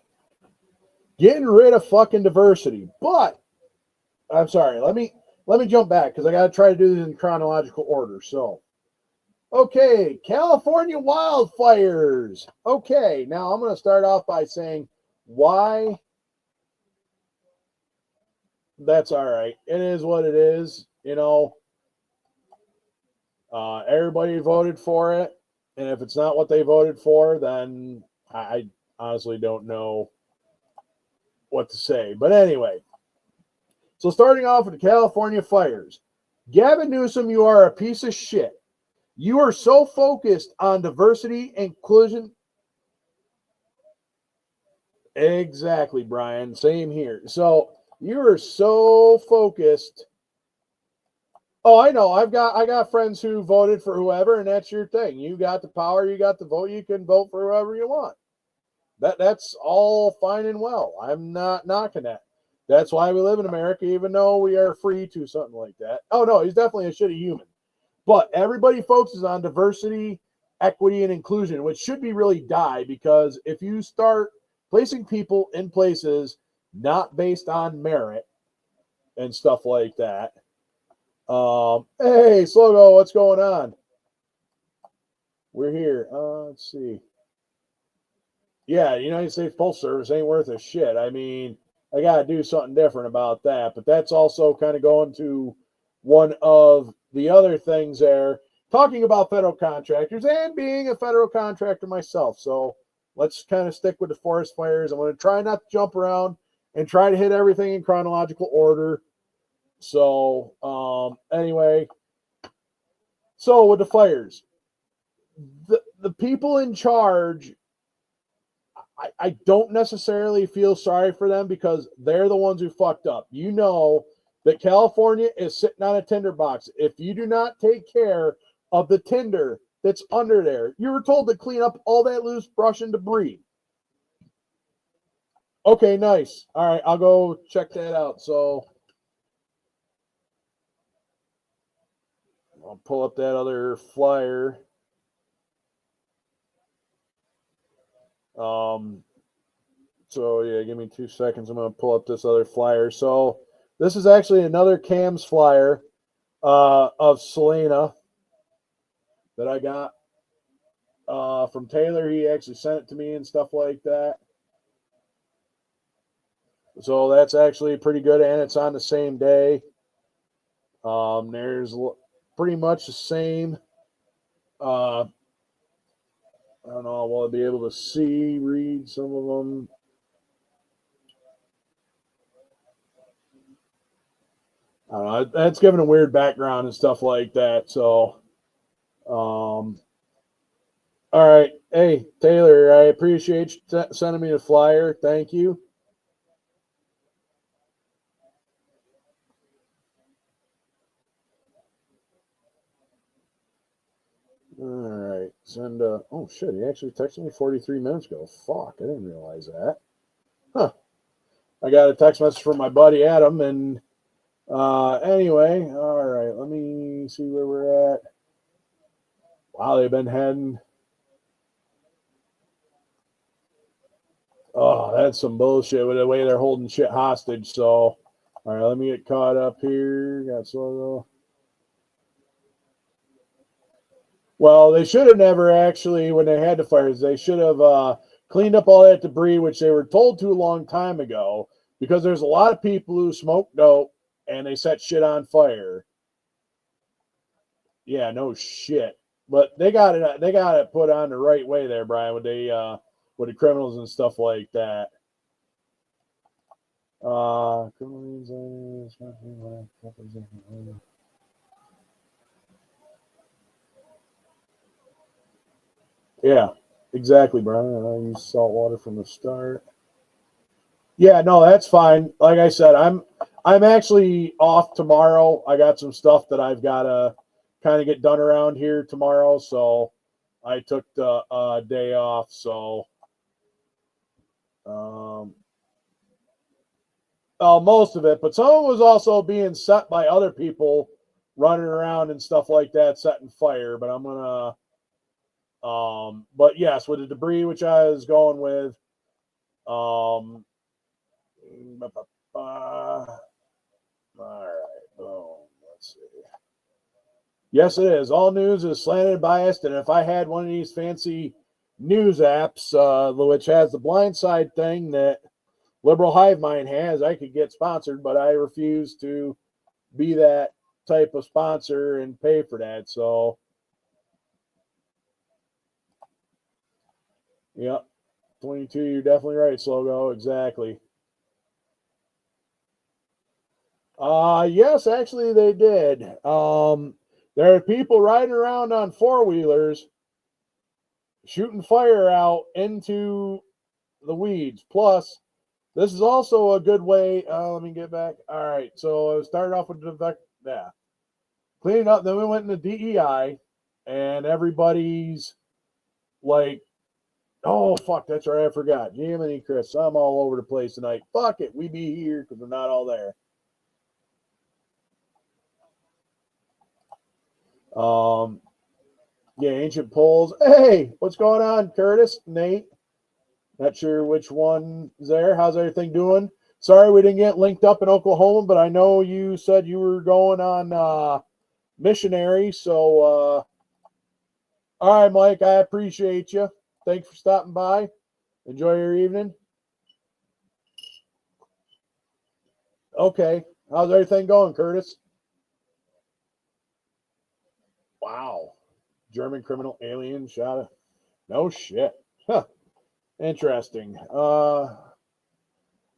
getting rid of fucking diversity. But I'm sorry, let me jump back because I got to try to do this in chronological order. So, okay, California wildfires. Okay, now I'm going to start off by saying why. That's all right. It is what it is. You know, everybody voted for it. And if it's not what they voted for, then I honestly don't know what to say. But anyway, so starting off with the California fires. Gavin Newsom, you are a piece of shit. You are so focused on diversity and inclusion. Exactly, Brian. Same here. So you are so focused. Oh, I know. I got friends who voted for whoever, and that's your thing. You got the power, you got the vote, you can vote for whoever you want. That's all fine and well. I'm not knocking that. That's why we live in America, even though we are free to something like that. Oh no, he's definitely a shitty human. But everybody focuses on diversity, equity, and inclusion, which should be really die, because if you start placing people in places not based on merit and stuff like that. Hey, Slogo, what's going on? We're here. Let's see. Yeah, the United States Postal Service ain't worth a shit. I mean, I got to do something different about that. But that's also kind of going to one of the other things there, talking about federal contractors and being a federal contractor myself. So let's kind of stick with the forest fires. I'm going to try not to jump around and try to hit everything in chronological order. So, anyway, so with the fires, the people in charge, I don't necessarily feel sorry for them because they're the ones who fucked up. You know that California is sitting on a tinderbox. If you do not take care of the tinder that's under there, you were told to clean up all that loose brush and debris. Okay, nice. All right, I'll go check that out. So I'll pull up that other flyer. So yeah, give me 2 seconds. I'm going to pull up this other flyer. So this is actually another CAMS flyer of Selena that I got from Taylor. He actually sent it to me and stuff like that. So that's actually pretty good, and it's on the same day. There's pretty much the same. I don't know. Will I be able to read some of them? I don't know. That's giving a weird background and stuff like that. So, all right. Hey, Taylor, I appreciate you sending me the flyer. Thank you. All right. Send oh shit, he actually texted me 43 minutes ago. Fuck, I didn't realize that. Huh. I got a text message from my buddy Adam, and anyway, all right, let me see where we're at. Wow, they've been heading. Oh, that's some bullshit with the way they're holding shit hostage. So, all right, let me get caught up here. Got Slogo. Well, they should have never actually, when they had the fires, they should have cleaned up all that debris, which they were told to a long time ago, because there's a lot of people who smoke dope and they set shit on fire. Yeah, no shit. But they got it put on the right way there, Brian, with the criminals and stuff like that. Yeah, exactly, Brian. I use salt water from the start. Yeah, no, that's fine. Like I said, I'm actually off tomorrow. I got some stuff that I've got to kind of get done around here tomorrow, so I took the day off. So, most of it, but some of it was also being set by other people running around and stuff like that, setting fire. But I'm gonna, but yes, with the debris, which I was going with, all right, boom. Let's see. Yes, it is. All news is slanted, biased, and if I had one of these fancy news apps, which has the blind side thing that Liberal Hive Mind has, I could get sponsored, but I refuse to be that type of sponsor and pay for that. So, yeah, 22, you're definitely right, Slogo. Exactly. Yes, actually they did. There are people riding around on four-wheelers shooting fire out into the weeds. Plus, this is also a good way. Let me get back. All right, so I started off with cleaning up. Then we went into DEI, and everybody's like, "Oh fuck, that's right, I forgot." Jiminy Chris, I'm all over the place tonight. Fuck it, we be here because we're not all there. Yeah, ancient polls. Hey, what's going on, Curtis? Nate? Not sure which one's there. How's everything doing? Sorry we didn't get linked up in Oklahoma, but I know you said you were going on missionary. So, all right, Mike, I appreciate you. Thanks for stopping by. Enjoy your evening. Okay. How's everything going, Curtis? Wow. German criminal alien shot a... No shit. Huh. Interesting.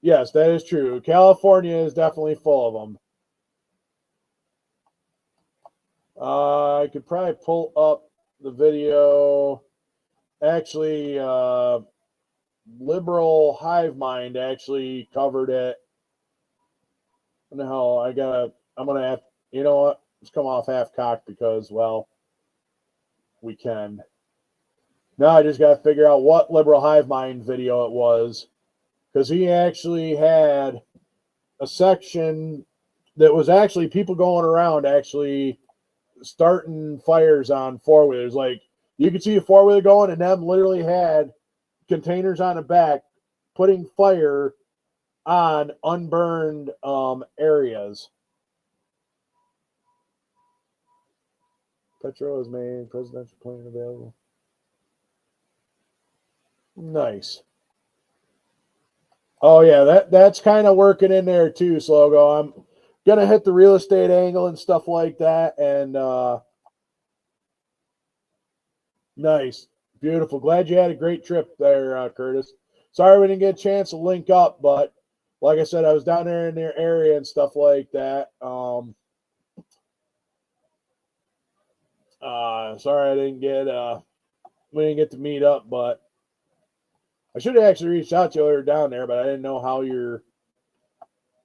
Yes, that is true. California is definitely full of them. I could probably pull up the video. Actually, Liberal Hive Mind actually covered it. No, I'm gonna have, you know what? Let's come off half cocked because, well, we can. Now I just got to figure out what Liberal Hive Mind video it was, because he actually had a section that was actually people going around actually starting fires on four-wheelers. Like, you could see a four-wheeler going, and them literally had containers on the back putting fire on unburned areas. Petro has made presidential plane available. Nice. Oh yeah, that's kind of working in there too, Slogo. I'm gonna hit the real estate angle and stuff like that, and nice, beautiful. Glad you had a great trip there, Curtis. Sorry we didn't get a chance to link up, but like I said, I was down there in their area and stuff like that. Sorry I didn't get we didn't get to meet up, but I should have actually reached out to you earlier down there, but I didn't know how your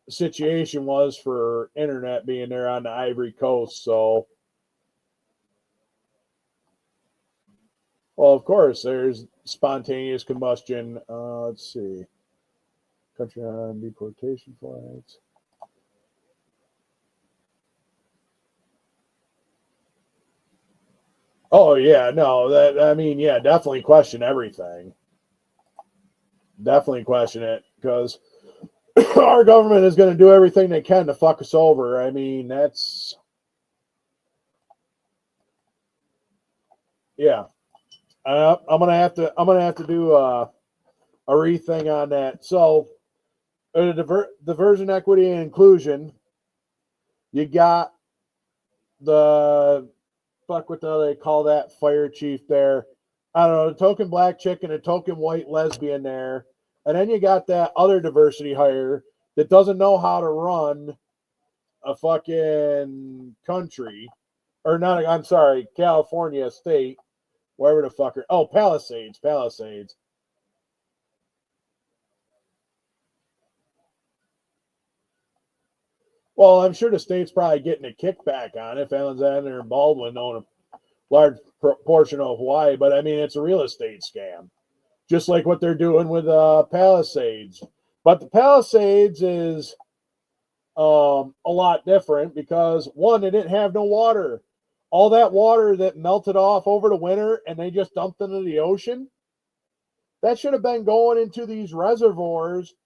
situation was for internet being there on the Ivory Coast. So, well, of course, there's spontaneous combustion. Let's see. Country on deportation flights. Oh, yeah, no, yeah, definitely question everything. Definitely question it, because our government is going to do everything they can to fuck us over. I mean, that's, yeah. I'm gonna have to do a rethink on that. So, diversion, equity, and inclusion. You got the fuck, what the hell they call that fire chief there? I don't know, a token black chick and a token white lesbian there, and then you got that other diversity hire that doesn't know how to run a fucking country, or not. I'm sorry, California state, wherever the fucker. Oh, Palisades. Well, I'm sure the state's probably getting a kickback on it. If Alexander and Baldwin own a large portion of Hawaii, but I mean, it's a real estate scam, just like what they're doing with Palisades. But the Palisades is a lot different because, one, they didn't have no water. All that water that melted off over the winter and they just dumped into the ocean, that should have been going into these reservoirs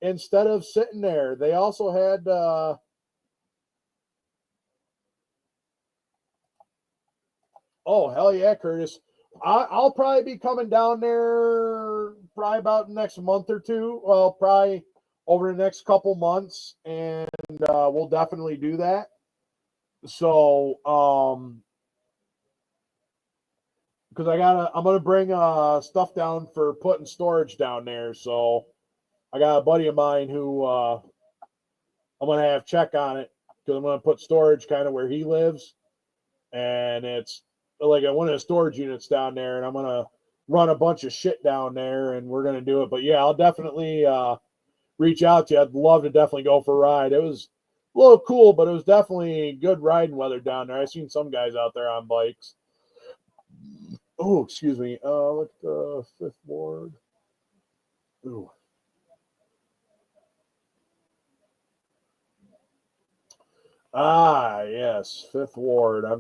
instead of sitting there. They also had oh, hell yeah, Curtis. I'll probably be coming down there probably about the next month or two. Well, probably over the next couple months, and we'll definitely do that. So, because I'm gonna bring stuff down for putting storage down there. So, I got a buddy of mine who I'm gonna have check on it because I'm gonna put storage kind of where he lives, and it's like one of the storage units down there, and I'm gonna run a bunch of shit down there, and we're gonna do it. But yeah, I'll definitely reach out to you. I'd love to definitely go for a ride. It was a little cool, but it was definitely good riding weather down there. I've seen some guys out there on bikes. Oh, excuse me. Look at the Fifth Ward. Ooh. Ah, yes, Fifth Ward. I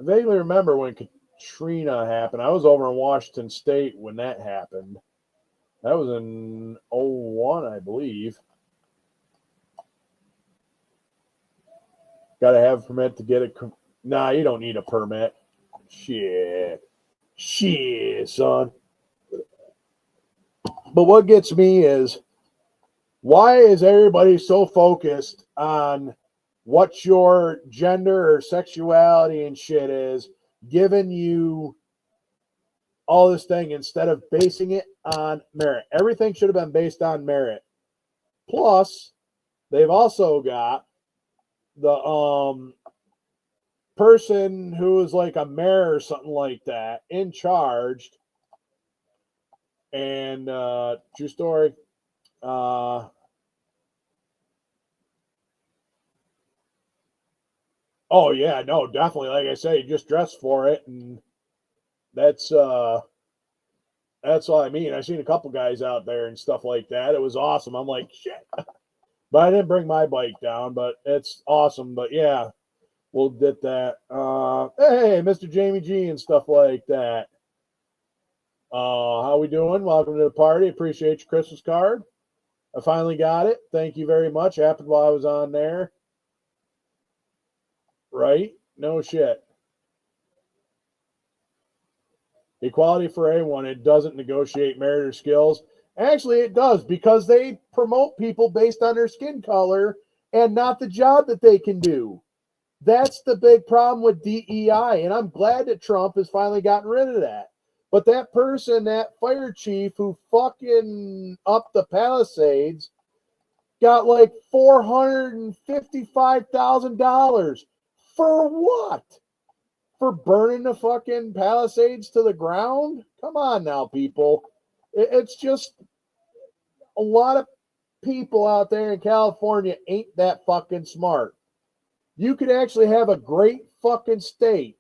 vaguely remember when Katrina happened. I was over in Washington State when that happened. That was in 01, I believe. Got to have a permit to get it. Nah, you don't need a permit. Shit, son. But what gets me is, why is everybody so focused on what your gender or sexuality and shit is, giving you all this thing instead of basing it on merit? Everything should have been based on merit. Plus, they've also got the person who is like a mayor or something like that in charge. And true story. Oh yeah, no, definitely. Like I say, just dress for it, and that's all I mean. I've seen a couple guys out there and stuff like that. It was awesome. I'm like, shit. But I didn't bring my bike down, but it's awesome. But yeah, we'll get that. Hey, Mr. Jamie G and stuff like that. How we doing? Welcome to the party. Appreciate your Christmas card. I finally got it. Thank you very much. Happened while I was on there. Right? No shit. Equality for everyone. It doesn't negotiate merit or skills. Actually, it does, because they promote people based on their skin color and not the job that they can do. That's the big problem with DEI, and I'm glad that Trump has finally gotten rid of that. But that person, that fire chief who fucking upped the Palisades, got like $455,000. For what? For burning the fucking Palisades to the ground? Come on now, people. It's just a lot of people out there in California ain't that fucking smart. You could actually have a great fucking state.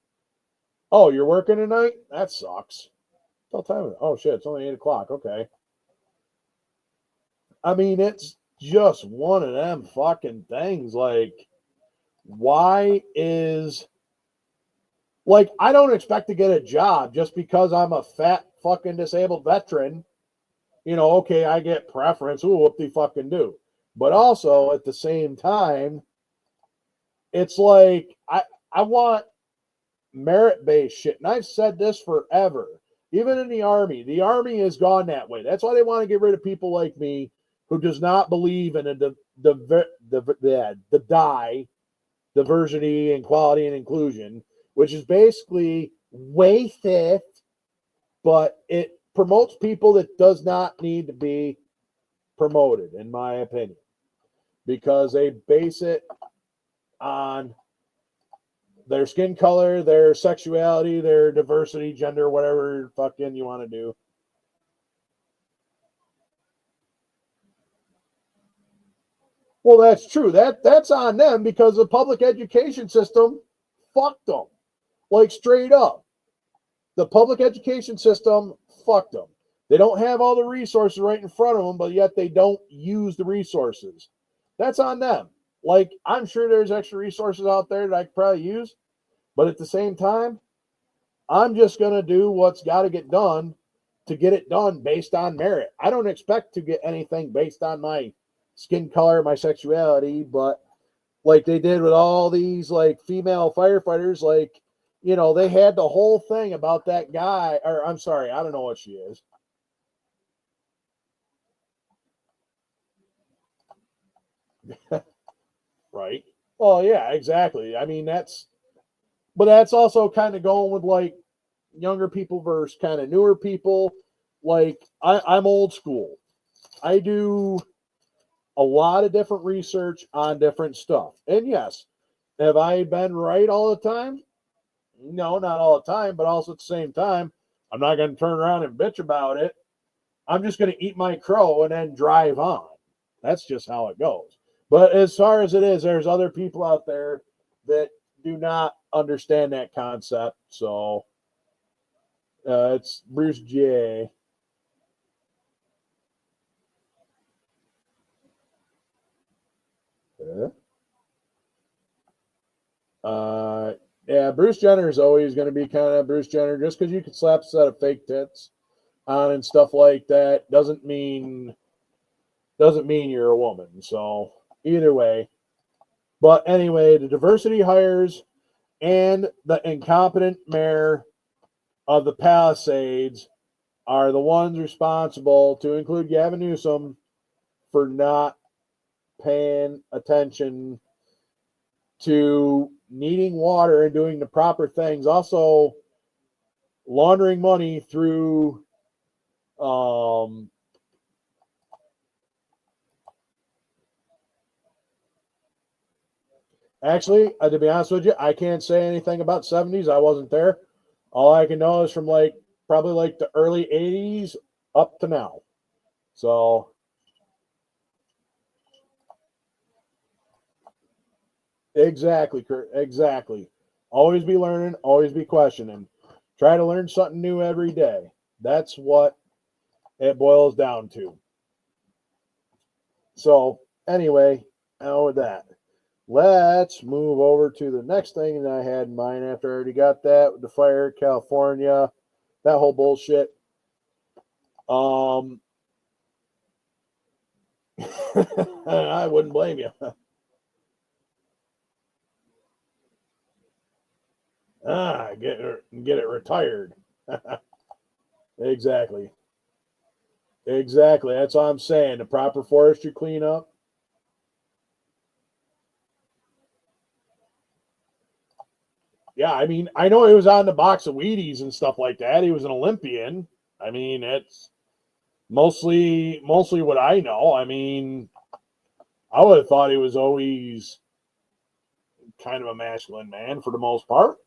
Oh, you're working tonight? That sucks. What time is it? Oh shit, it's only 8 o'clock. Okay. I mean, it's just one of them fucking things. Like, why is, like, I don't expect to get a job just because I'm a fat fucking disabled veteran. You know, okay, I get preference. Ooh, what they fucking do. But also at the same time, it's like I want merit-based shit. And I've said this forever. Even in the Army has gone that way. That's why they want to get rid of people like me who does not believe in the DIE, diversity, equality, and inclusion, which is basically racist, but it promotes people that does not need to be promoted, in my opinion, because they base it on their skin color, their sexuality, their diversity, gender, whatever fucking you want to do. Well, that's true. That's on them because the public education system fucked them. Like straight up. The public education system fucked them. They don't have all the resources right in front of them, but yet they don't use the resources. That's on them. Like, I'm sure there's extra resources out there that I could probably use, but at the same time, I'm just going to do what's got to get done to get it done based on merit. I don't expect to get anything based on my skin color, my sexuality, but like they did with all these like female firefighters, like, you know, they had the whole thing about that guy, or I'm sorry, I don't know what she is. Right. Well, yeah, exactly. I mean, but that's also kind of going with like younger people versus kind of newer people. Like, I'm old school. I do a lot of different research on different stuff. And yes, have I been right all the time? No, not all the time, but also at the same time, I'm not going to turn around and bitch about it. I'm just going to eat my crow and then drive on. That's just how it goes. But as far as it is, there's other people out there that do not understand that concept. So it's Bruce J. Yeah, Bruce Jenner is always going to be kind of Bruce Jenner. Just because you can slap a set of fake tits on and stuff like that doesn't mean you're a woman. So either way. But anyway, the diversity hires and the incompetent mayor of the Palisades are the ones responsible, to include Gavin Newsom, for not paying attention to needing water and doing the proper things. Also, laundering money through actually, to be honest with you, I can't say anything about 70s. I wasn't there. All I can know is from like probably like the early 80s up to now. So exactly, Kurt. Exactly. Always be learning, always be questioning. Try to learn something new every day. That's what it boils down to. So, anyway, now with that, let's move over to the next thing that I had in mind after I already got that with the fire, California, that whole bullshit. I wouldn't blame you. Get it retired. Exactly. Exactly. That's all I'm saying. The proper forestry cleanup. Yeah, I mean, I know he was on the box of Wheaties and stuff like that. He was an Olympian. I mean, it's mostly what I know. I mean, I would have thought he was always kind of a masculine man for the most part.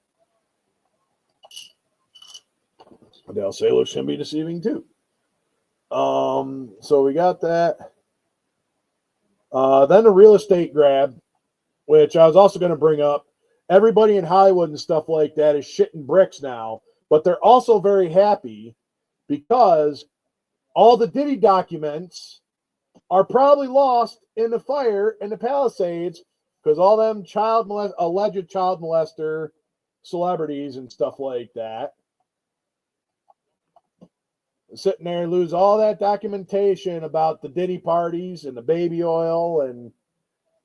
They'll say looks can be deceiving too. So we got that. Then the real estate grab, which I was also going to bring up. Everybody in Hollywood and stuff like that is shitting bricks now, but they're also very happy because all the Diddy documents are probably lost in the fire in the Palisades because all them alleged child molester celebrities and stuff like that sitting there and lose all that documentation about the Diddy parties and the baby oil and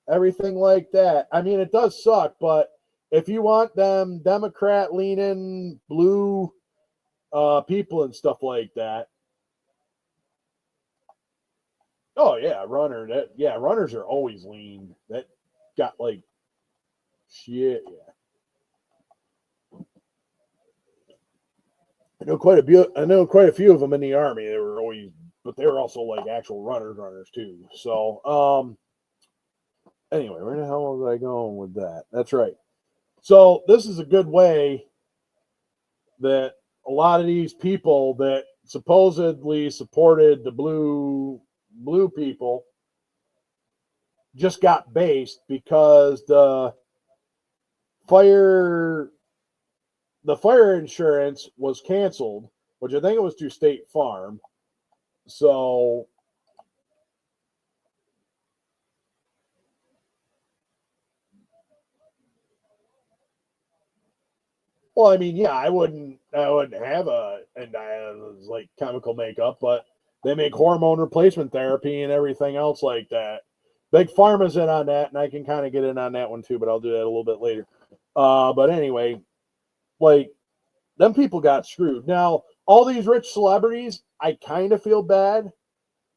everything like that. I mean, it does suck, but if you want them Democrat leaning blue people and stuff like that, oh yeah, runners are always lean. That got like shit. Yeah, I know quite a few of them in the army. They were always, but they were also like actual runners too. So, anyway, where the hell was I going with that? That's right. So this is a good way that a lot of these people that supposedly supported the blue people just got based because the fire insurance was canceled, which I think it was through State Farm. So well, I mean, yeah, I wouldn't have like chemical makeup, but they make hormone replacement therapy and everything else like that. Big Pharma's in on that, and I can kind of get in on that one too, but I'll do that a little bit later. But anyway, like them people got screwed. Now, all these rich celebrities, I kind of feel bad,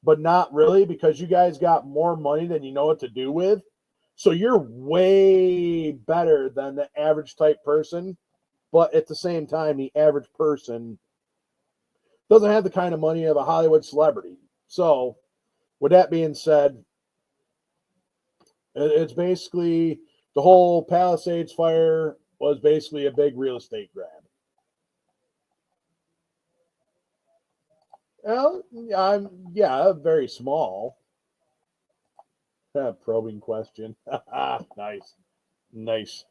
but not really, because you guys got more money than you know what to do with. So you're way better than the average type person. But at the same time, the average person doesn't have the kind of money of a Hollywood celebrity. So, with that being said, it's basically the whole Palisades fire was basically a big real estate grab. Well, yeah, very small. Probing question. Nice.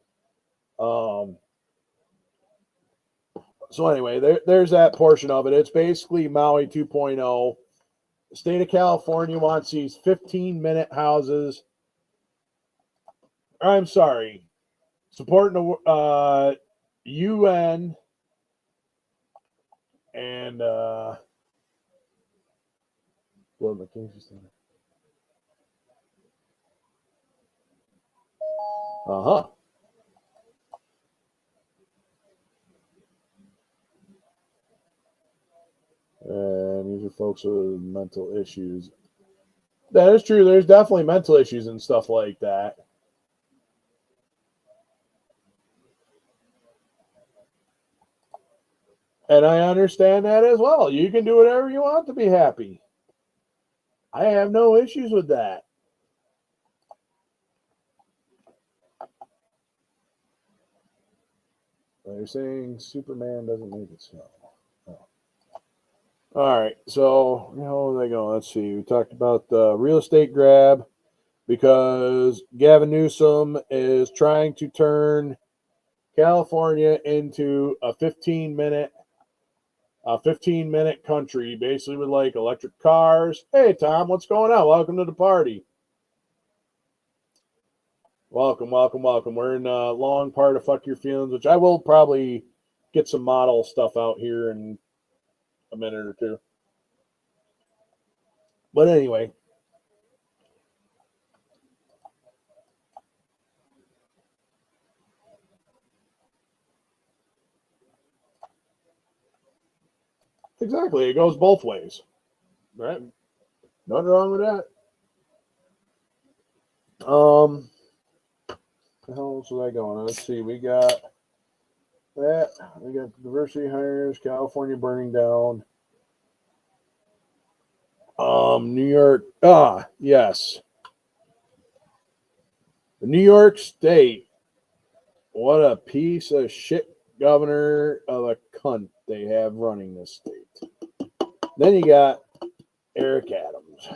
So anyway, there's that portion of it. It's basically Maui 2.0. The state of California wants these 15-minute houses. I'm sorry, supporting the UN and World McKinsey Center. Uh-huh. And these are folks with mental issues. That is true. There's definitely mental issues and stuff like that. And I understand that as well. You can do whatever you want to be happy. I have no issues with that. They're saying Superman doesn't make it snow. Oh. All right, so how they go? Let's see. We talked about the real estate grab because Gavin Newsom is trying to turn California into a 15-minute country, basically with like electric cars. Hey, Tom, what's going on? Welcome to the party. Welcome. We're in a long part of Fuck Your Feelings, which I will probably get some model stuff out here in a minute or two. But anyway. Exactly. It goes both ways. Right? Nothing wrong with that. How else was I going? Let's see. We got that. We got diversity hires, California burning down. New York. Yes. The New York State. What a piece of shit governor of a cunt they have running this state. Then you got Eric Adams.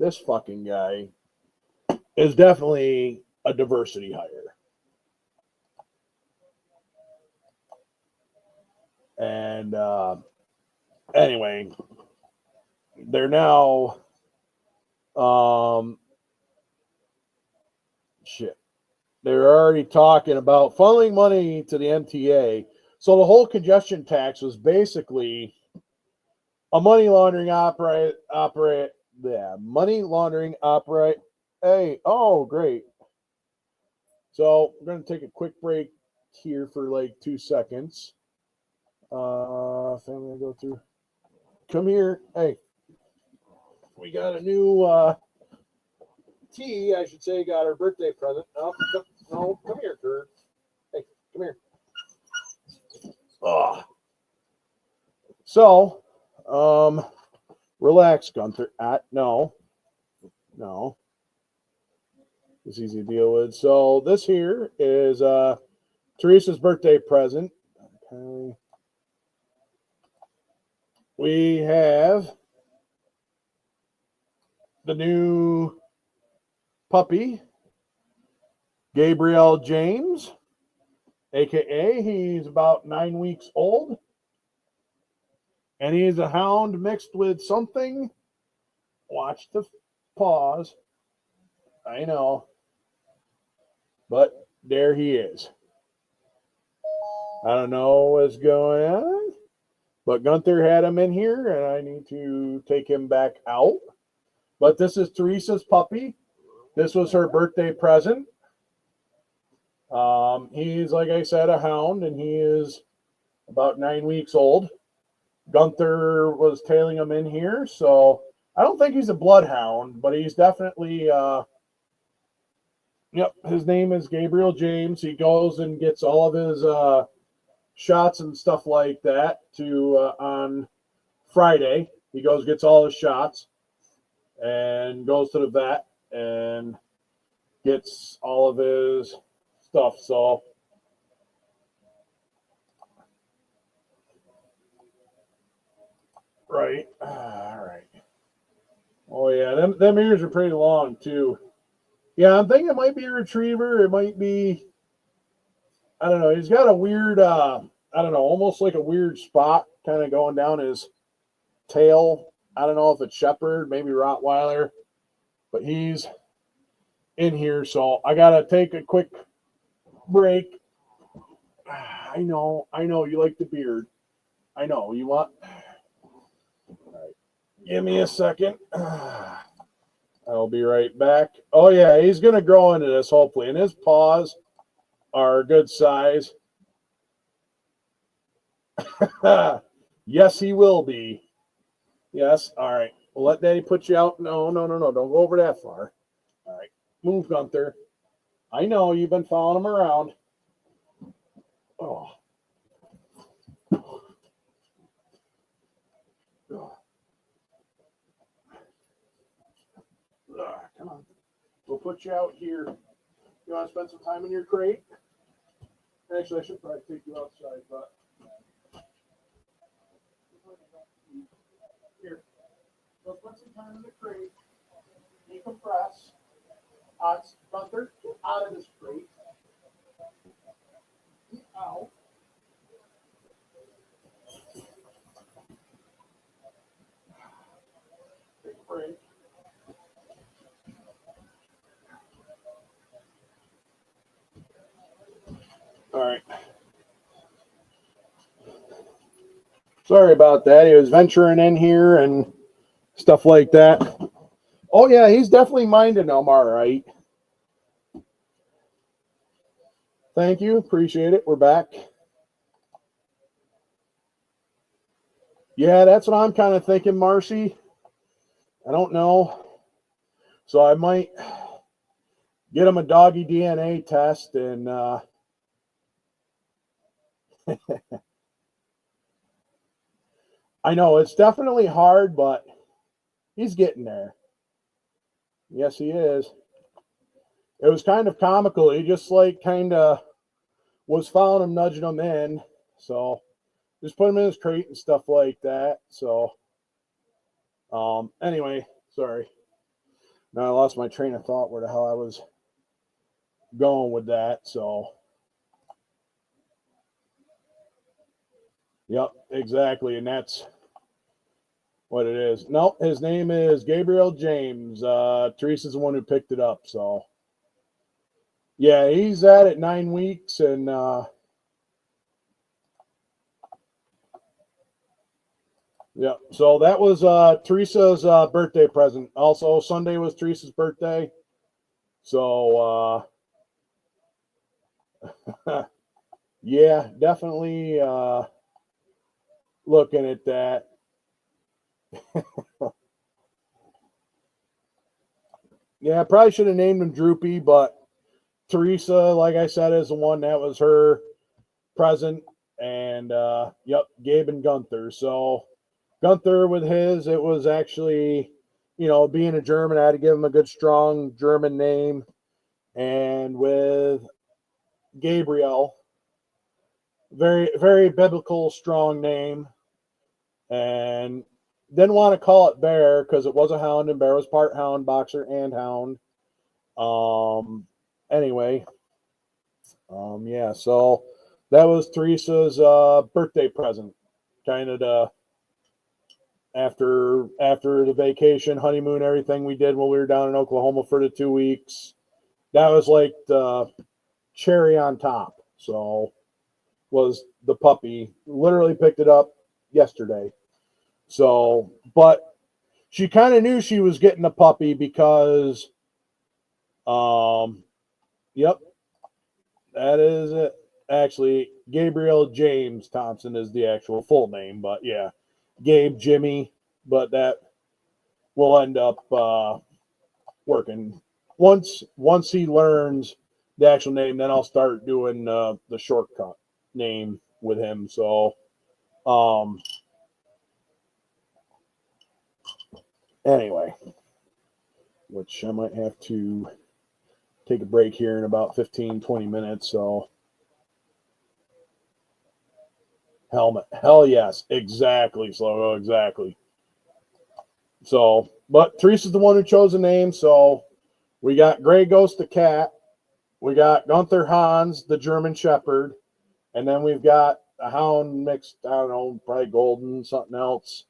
This fucking guy is definitely a diversity hire. And anyway, they're now they're already talking about funneling money to the MTA. So the whole congestion tax was basically a money laundering Hey, oh great. So we're gonna take a quick break here for like 2 seconds. Family go through. Come here. Hey. We got a new I should say, got her birthday present. No, come here, Kurt. Hey, come here. So, relax, Gunther. No. It's easy to deal with. So this here is Teresa's birthday present. Okay. We have the new puppy, Gabriel James, aka he's about 9 weeks old, and he's a hound mixed with something. Watch the paws. I know, but there he is. I don't know what's going on, but Gunther had him in here, and I need to take him back out. But this is Teresa's puppy. This was her birthday present. He's, like I said, a hound, and he is about 9 weeks old. Gunther was tailing him in here, so I don't think he's a bloodhound, but he's definitely, yep, his name is Gabriel James. He goes and gets all of his shots and stuff like that on Friday. He gets all his shots and goes to the vet and gets all of his stuff. So right. All right. Oh yeah, them ears are pretty long too. Yeah, I'm thinking it might be a retriever. It might be, I don't know. He's got a weird, I don't know, almost like a weird spot kind of going down his tail. I don't know if it's Shepherd, maybe Rottweiler, but he's in here. So I got to take a quick break. I know you like the beard. I know you want. All right. Give me a second. I'll be right back. Oh, yeah, he's going to grow into this, hopefully. And his paws are a good size. Yes, he will be. Yes, all right. Well, let Daddy put you out. No. Don't go over that far. All right. Move, Gunther. I know you've been following him around. Oh. Come on. We'll put you out here. You want to spend some time in your crate? Actually, I should probably take you outside, but here. Let's spend some time in the crate. Decompress. Gunther, get out of this crate. Get out. Take a break. All right. Sorry about that. He was venturing in here and stuff like that. Oh, yeah, he's definitely minding them. All right. Thank you. Appreciate it. We're back. Yeah, that's what I'm kind of thinking, Marcy. I don't know. So I might get him a doggy DNA test and I know it's definitely hard, but he's getting there. Yes, he is. It was kind of comical. He just like kind of was following him, nudging him in. So just put him in his crate and stuff like that. So anyway, sorry. Now I lost my train of thought where the hell I was going with that. So yep, exactly. And that's what it is. Nope, his name is Gabriel James. Teresa's the one who picked it up. So yeah, he's at it 9 weeks, and yeah. So that was Teresa's birthday present. Also, Sunday was Teresa's birthday. So yeah, definitely looking at that. Yeah, I probably should have named him Droopy, but Teresa, like I said, is the one that was her present. And yep, Gabe and Gunther. So Gunther with his, it was actually, being a German, I had to give him a good, strong German name. And with Gabriel, very, very biblical, strong name. And didn't want to call it Bear because it was a hound, and Bear was part hound, boxer, and hound. Anyway, yeah, so that was Teresa's birthday present. Kind of after the vacation, honeymoon, everything we did when we were down in Oklahoma for the 2 weeks. That was like the cherry on top. So was the puppy. Literally picked it up yesterday. So, but she kind of knew she was getting a puppy because, yep, that is it. Actually, Gabriel James Thompson is the actual full name, but yeah, Gabe Jimmy, but that will end up working once he learns the actual name. Then I'll start doing the shortcut name with him. So, anyway, which I might have to take a break here in about 15-20 minutes. So. Helmet. Hell yes. Exactly, Slogo. Exactly. So, but Teresa's the one who chose the name. So we got Grey Ghost the cat. We got Gunther Hans, the German Shepherd. And then we've got a hound mixed, I don't know, probably golden, something else.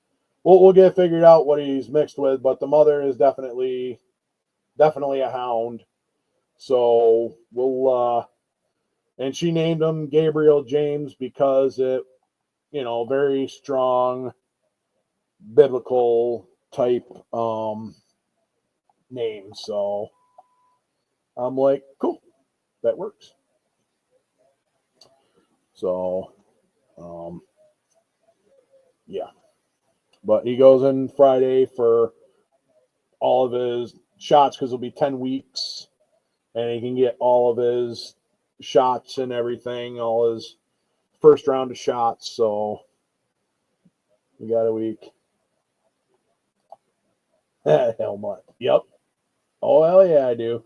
We'll get figured out what he's mixed with, but the mother is definitely a hound. So we'll and she named him Gabriel James because it, very strong biblical type name. So I'm like, cool, that works. So yeah. But he goes in Friday for all of his shots because it'll be 10 weeks and he can get all of his shots and everything, all his first round of shots. So we got a week. Helmet. Yep. Oh, hell yeah, I do.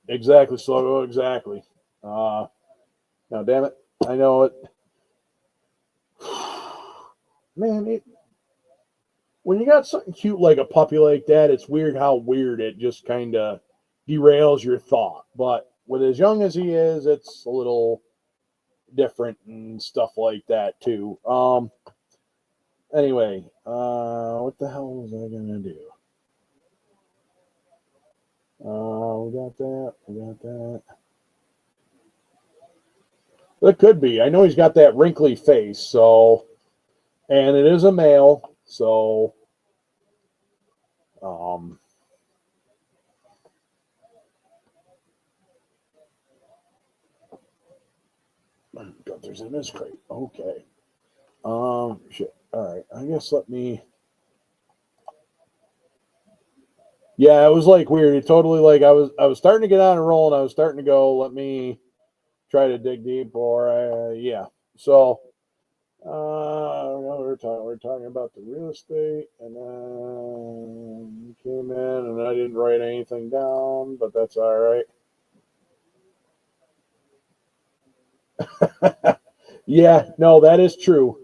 Exactly, Slogo. Exactly. Now, damn it. I know it. Man, when you got something cute like a puppy like that, it's weird how weird it just kind of derails your thought. But with as young as he is, it's a little different and stuff like that too. Anyway, what the hell was I gonna do? We got that. We got that. It could be. I know he's got that wrinkly face, so, and it is a male, so, Gunther's in his crate. Okay. Shit. All right. I guess let me. Yeah, it was like weird. It totally like I was starting to get on a roll, and I was starting to go. Let me try to dig deep, or yeah. So, we're talking about the real estate, and then came in, and I didn't write anything down, but that's all right. Yeah, no, that is true.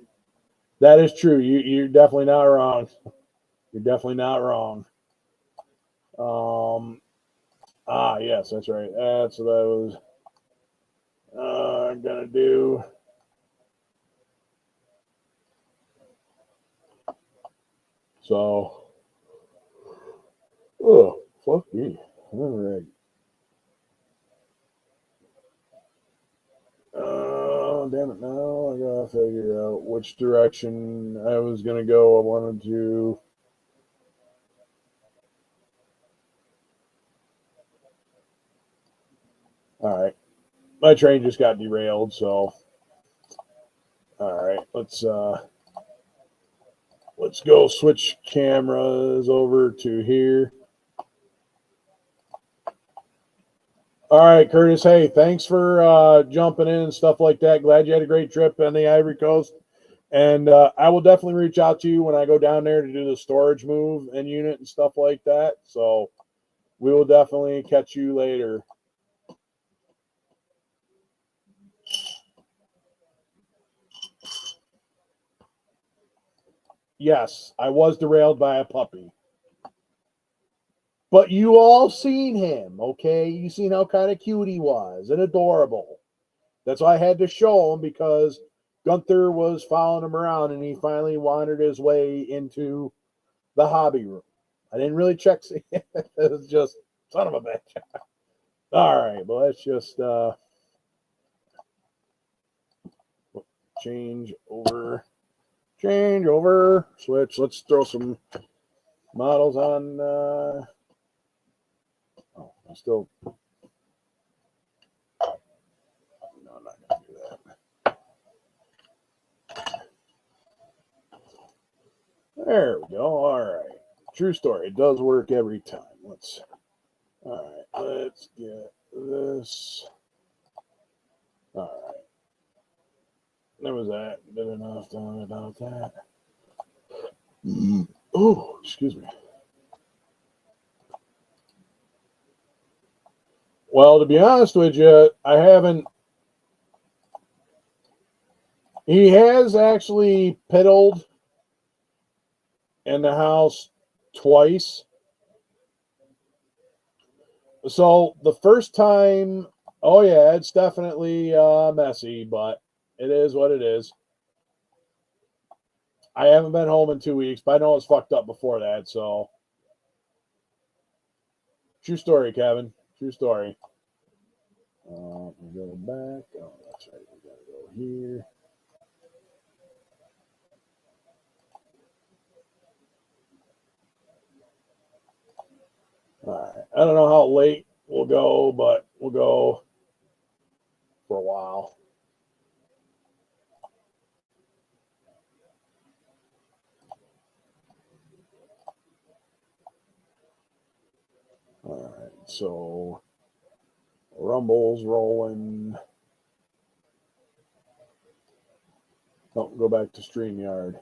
That is true. You're definitely not wrong. You're definitely not wrong. Yes, that's right. That's what I was gonna do. So, oh, fuck me. All right. Oh, damn it. Now I gotta figure out which direction I was gonna go. I wanted to. All right. My train just got derailed, so. All right. Let's go switch cameras over to here. All right, Curtis. Hey, thanks for jumping in and stuff like that. Glad you had a great trip on the Ivory Coast. And I will definitely reach out to you when I go down there to do the storage move and unit and stuff like that. So we will definitely catch you later. Yes, I was derailed by a puppy. But you all seen him, okay? You seen how kind of cute he was and adorable. That's why I had to show him, because Gunther was following him around and he finally wandered his way into the hobby room. I didn't really check. It was just son of a bitch. All right, well, let's just change over, switch. Let's throw some models on. Oh, I still. No, I'm not going to do that. There we go. All right. True story. It does work every time. All right. Let's get this. All right. There was that. Did enough talking about that. Oh, excuse me. Well, to be honest with you, I haven't. He has actually piddled in the house twice. So the first time, oh yeah, it's definitely messy, but it is what it is. I haven't been home in 2 weeks, but I know it's fucked up before that. So, true story, Kevin. True story. We go back. Oh, that's right. We gotta go here. All right. I don't know how late we'll go, but we'll go for a while. All right. So, Rumble's rolling. Oh, go back to StreamYard.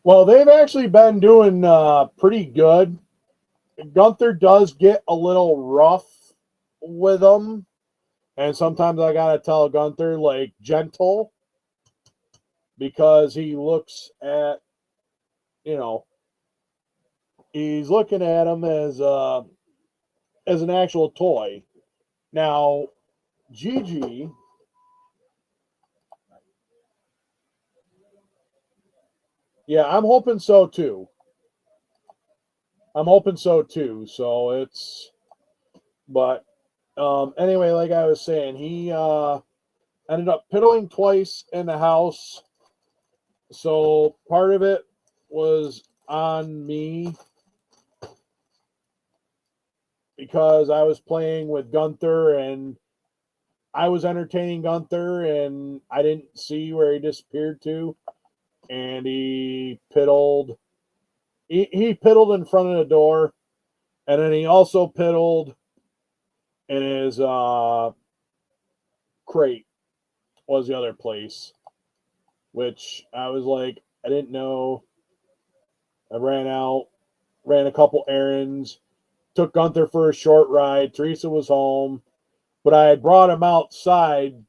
Well, they've actually been doing pretty good. Gunther does get a little rough with them. And sometimes I got to tell Gunther, like, gentle, because he looks at, he's looking at him as an actual toy. Now, Gigi, yeah, I'm hoping so too. So but anyway, like I was saying, he ended up piddling twice in the house. So part of it was on me, because I was playing with Gunther and I was entertaining Gunther and I didn't see where he disappeared to. And he piddled. He piddled in front of the door. And then he also piddled in his crate, was the other place. Which I was like, I didn't know. I ran out, ran a couple errands, took Gunther for a short ride. Teresa was home, but I had brought him outside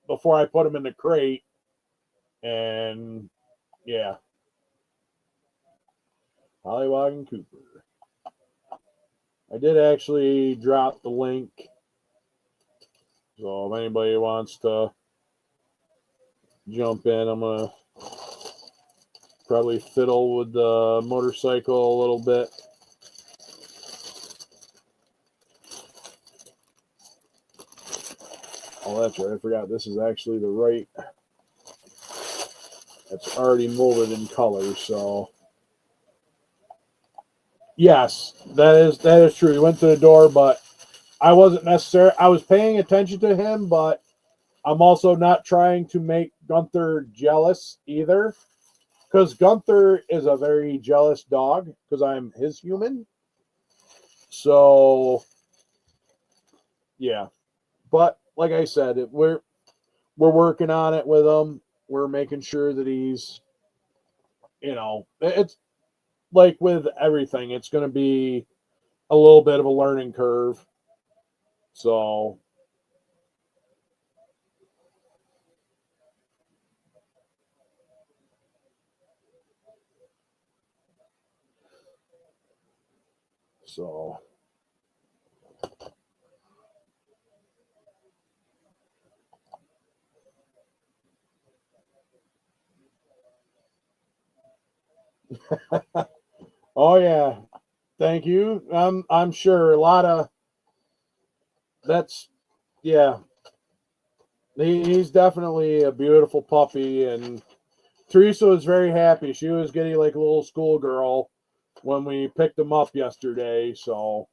before I put him in the crate. And yeah, Hollywog and Cooper. I did actually drop the link. So if anybody wants to jump in, I'm going to probably fiddle with the motorcycle a little bit. Oh, that's right. I forgot this is actually the right. It's already molded in color, so yes, that is true. He went to the door, but I wasn't necessarily. I was paying attention to him, but I'm also not trying to make Gunther jealous either, because Gunther is a very jealous dog because I'm his human. So yeah, but like I said, we're working on it with him. We're making sure that he's, it's like with everything, it's going to be a little bit of a learning curve. So So. Oh yeah, thank you. I'm sure a lot of that's yeah. He's definitely a beautiful puppy, and Teresa was very happy. She was getting like a little schoolgirl when we picked him up yesterday. So.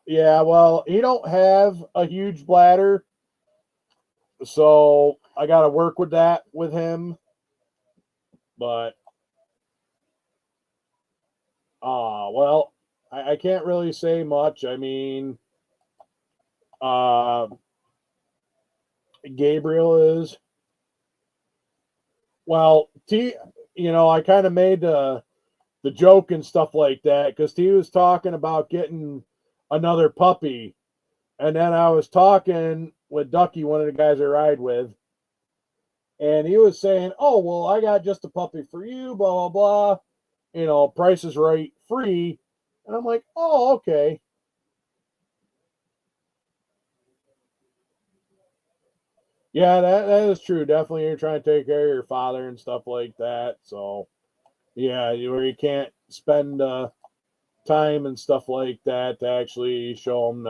Yeah, well, he don't have a huge bladder, so I got to work with that with him. But, well, I can't really say much. I mean, Gabriel is well. I kind of made the joke and stuff like that because he was talking about getting another puppy, and then I was talking with Ducky, one of the guys I ride with. And he was saying, "Oh, well, I got just a puppy for you, blah, blah, blah. Price is right, free." And I'm like, "Oh, okay." Yeah, that is true. Definitely, you're trying to take care of your father and stuff like that. So, yeah, where you can't spend time and stuff like that to actually show them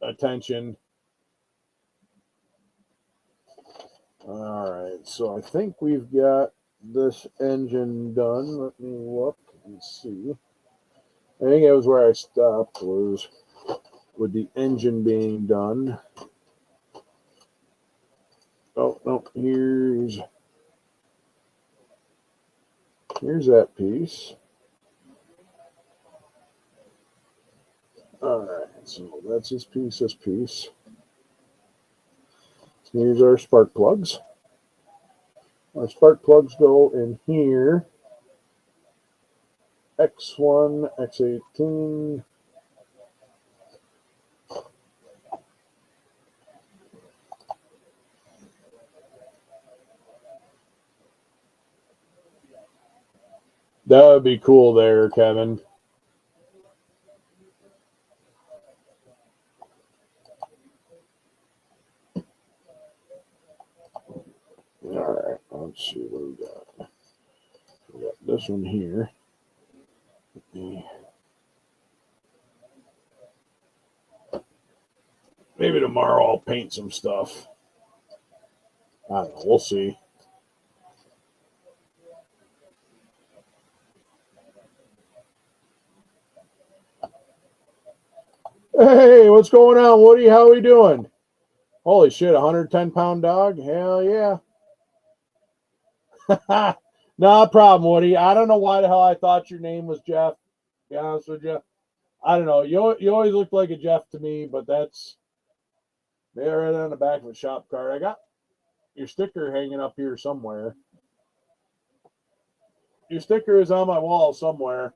attention. All right, so I think we've got this engine done. Let me look and see. I think it was where I stopped was with the engine being done. Oh no, here's that piece. All right, so that's this piece. Here's our spark plugs. Our spark plugs go in here. X1, X18. That would be cool there, Kevin. All right, let's see what we got. We got this one here. Maybe tomorrow I'll paint some stuff. I don't know. We'll see. Hey, what's going on, Woody? How we doing? Holy shit, 110-pound dog? Hell yeah. No problem, Woody. I don't know why the hell I thought your name was Jeff. To be honest with you. I don't know. You always look like a Jeff to me, but that's they're right on the back of a shop cart. I got your sticker hanging up here somewhere. Your sticker is on my wall somewhere.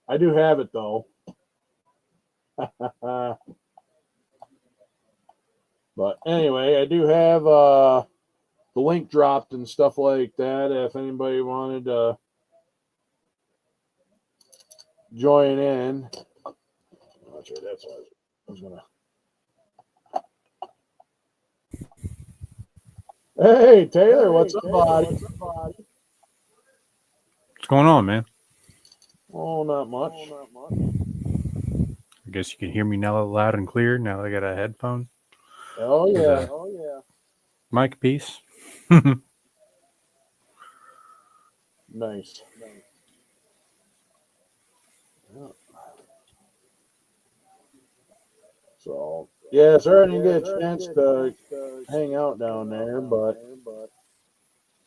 I do have it though. But anyway, I do have the link dropped and stuff like that. If anybody wanted to join in. That's right, that's what I was gonna. Hey Taylor, what's up, buddy? What's going on, man? Oh, not much. I guess you can hear me now loud and clear. Now I got a headphone. Oh yeah. Mic piece. Nice. Yeah. So yeah, sorry I didn't get a chance to hang out down there, but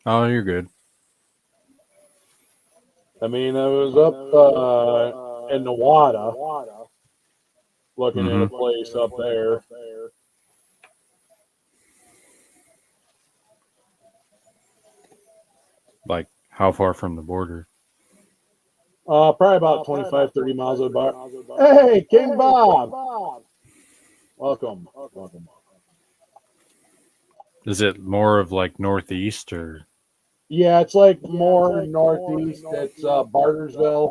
Oh, you're good. I mean I was up in Nevada looking at a place up there. Like, how far from the border? Probably about 25, 30 miles apart. Hey, King Bob. Welcome. Is it more of like northeast or? Yeah, it's like more northeast. It's Bartersville,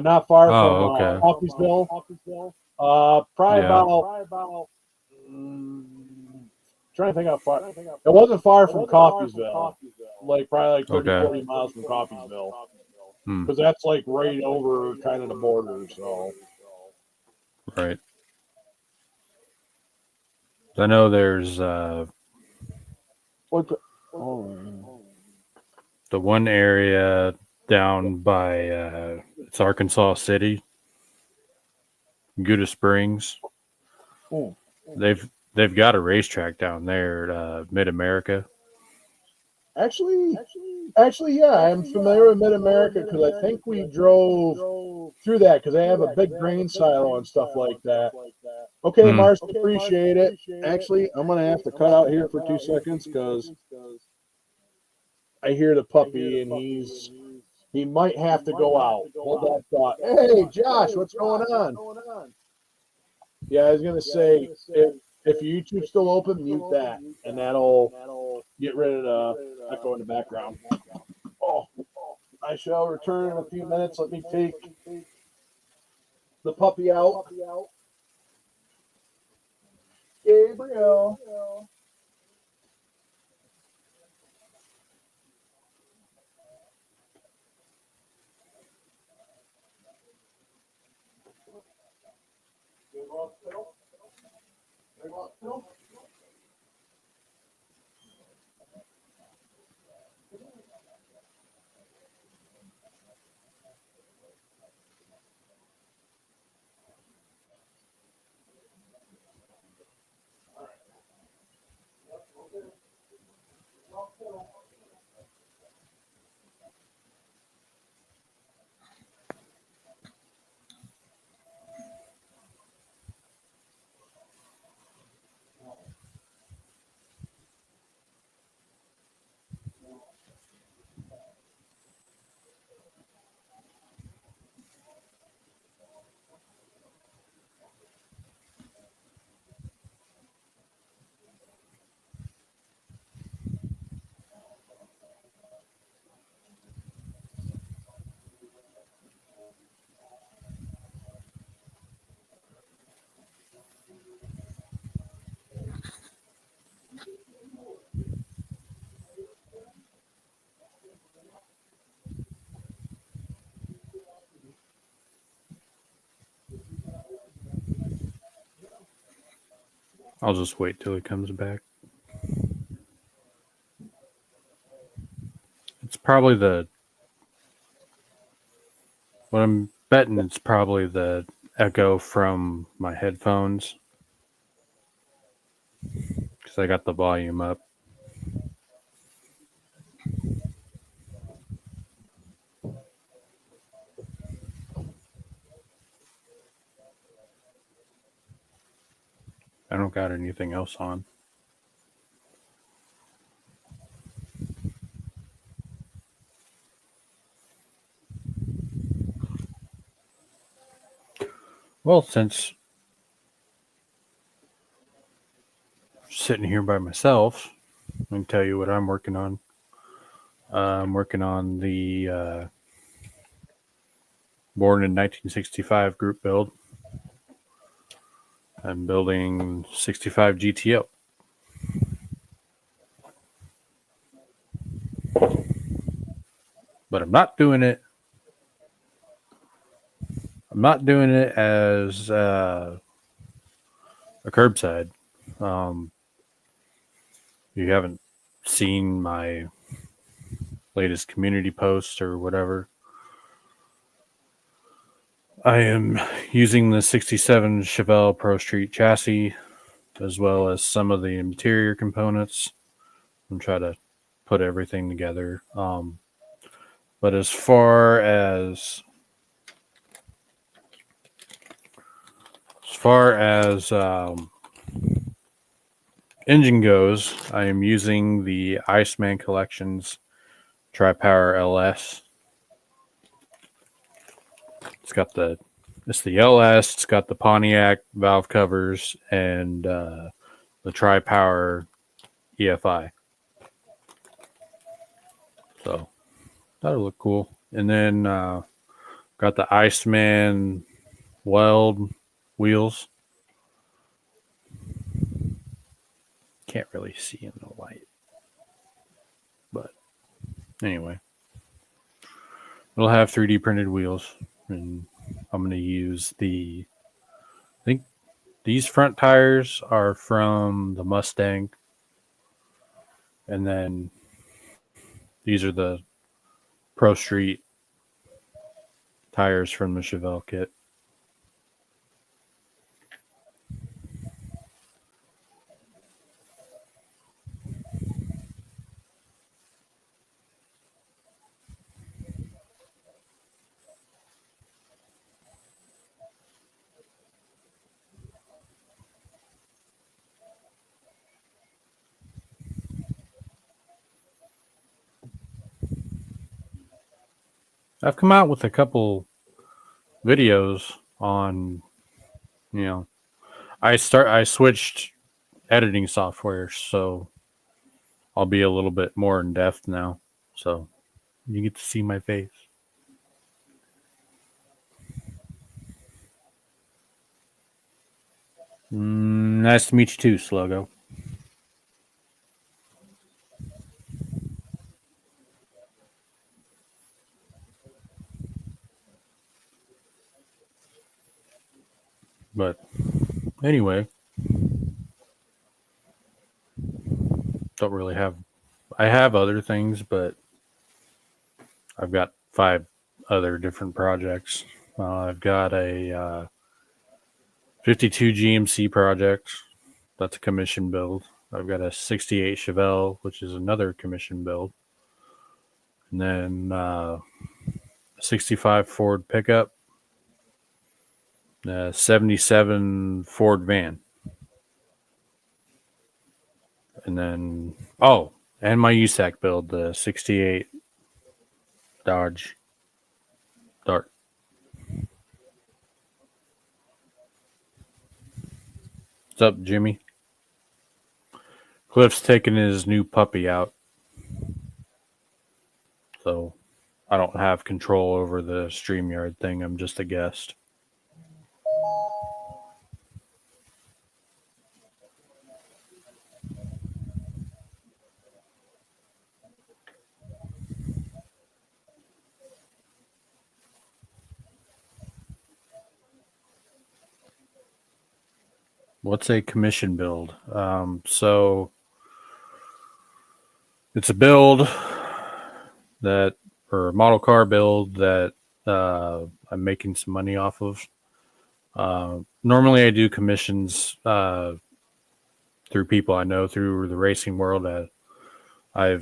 not far from Oh, okay. Coffeesville. Probably Yeah. about. Trying to think how far. It wasn't far from Coffeesville. Like probably like 30, Okay. 40 miles from Coffeesville, Hmm. because that's like right over kind of the border. So Right. I know there's what's oh, the one area down by it's Arkansas City, Gouda Springs. oh. They've got a racetrack down there, Mid America. Actually, yeah, I'm familiar with Mid America because I think we drove through that because they have a big grain silo and stuff like that. Okay, Hmm. Mars, appreciate it. Actually, I'm gonna have to cut out here for 2 seconds because I hear the puppy and he might have to go out. Hold that thought. Hey, Josh, what's going on? Yeah, I was gonna say if YouTube's still open, mute that, and that'll get rid of the echo in the background. Oh, I shall return in a few minutes. Let me take the puppy out. Gabriel. I'll just wait till he comes back. It's probably what I'm betting it's probably the echo from my headphones because I got the volume up. I don't got anything else on. Well, since I'm sitting here by myself, I can tell you what I'm working on. I'm working on the born in 1965 group build. I'm building 65 GTO. But I'm not doing it as a curbside. You haven't seen my latest community post or whatever. I am using the 67 Chevelle Pro Street chassis as well as some of the interior components and try to put everything together. But as far as engine goes, I am using the Iceman Collections Tri-Power LS. It's got the It's the LS. It's got the Pontiac valve covers and the tri-power EFI. So that'll look cool. And then got the Iceman weld wheels. Can't really see in the light. But anyway, it'll have 3D printed wheels. And I'm going to use I think these front tires are from the Mustang. And then these are the Pro Street tires from the Chevelle kit. I've come out with a couple videos on, I switched editing software, so I'll be a little bit more in depth now. So you get to see my face. Nice to meet you too, Slogo. But anyway, don't really have. I have other things, but I've got 5 other different projects. I've got a 52 GMC project. That's a commission build. I've got a 68 Chevelle, which is another commission build. And then 65 Ford pickup. 77 Ford van. And then, and my USAC build, the 68 Dodge Dart. What's up, Jimmy? Cliff's taking his new puppy out. So I don't have control over the StreamYard thing. I'm just a guest. What's a commission build? So it's a build or a model car build that I'm making some money off of. Normally I do commissions through people I know through the racing world. I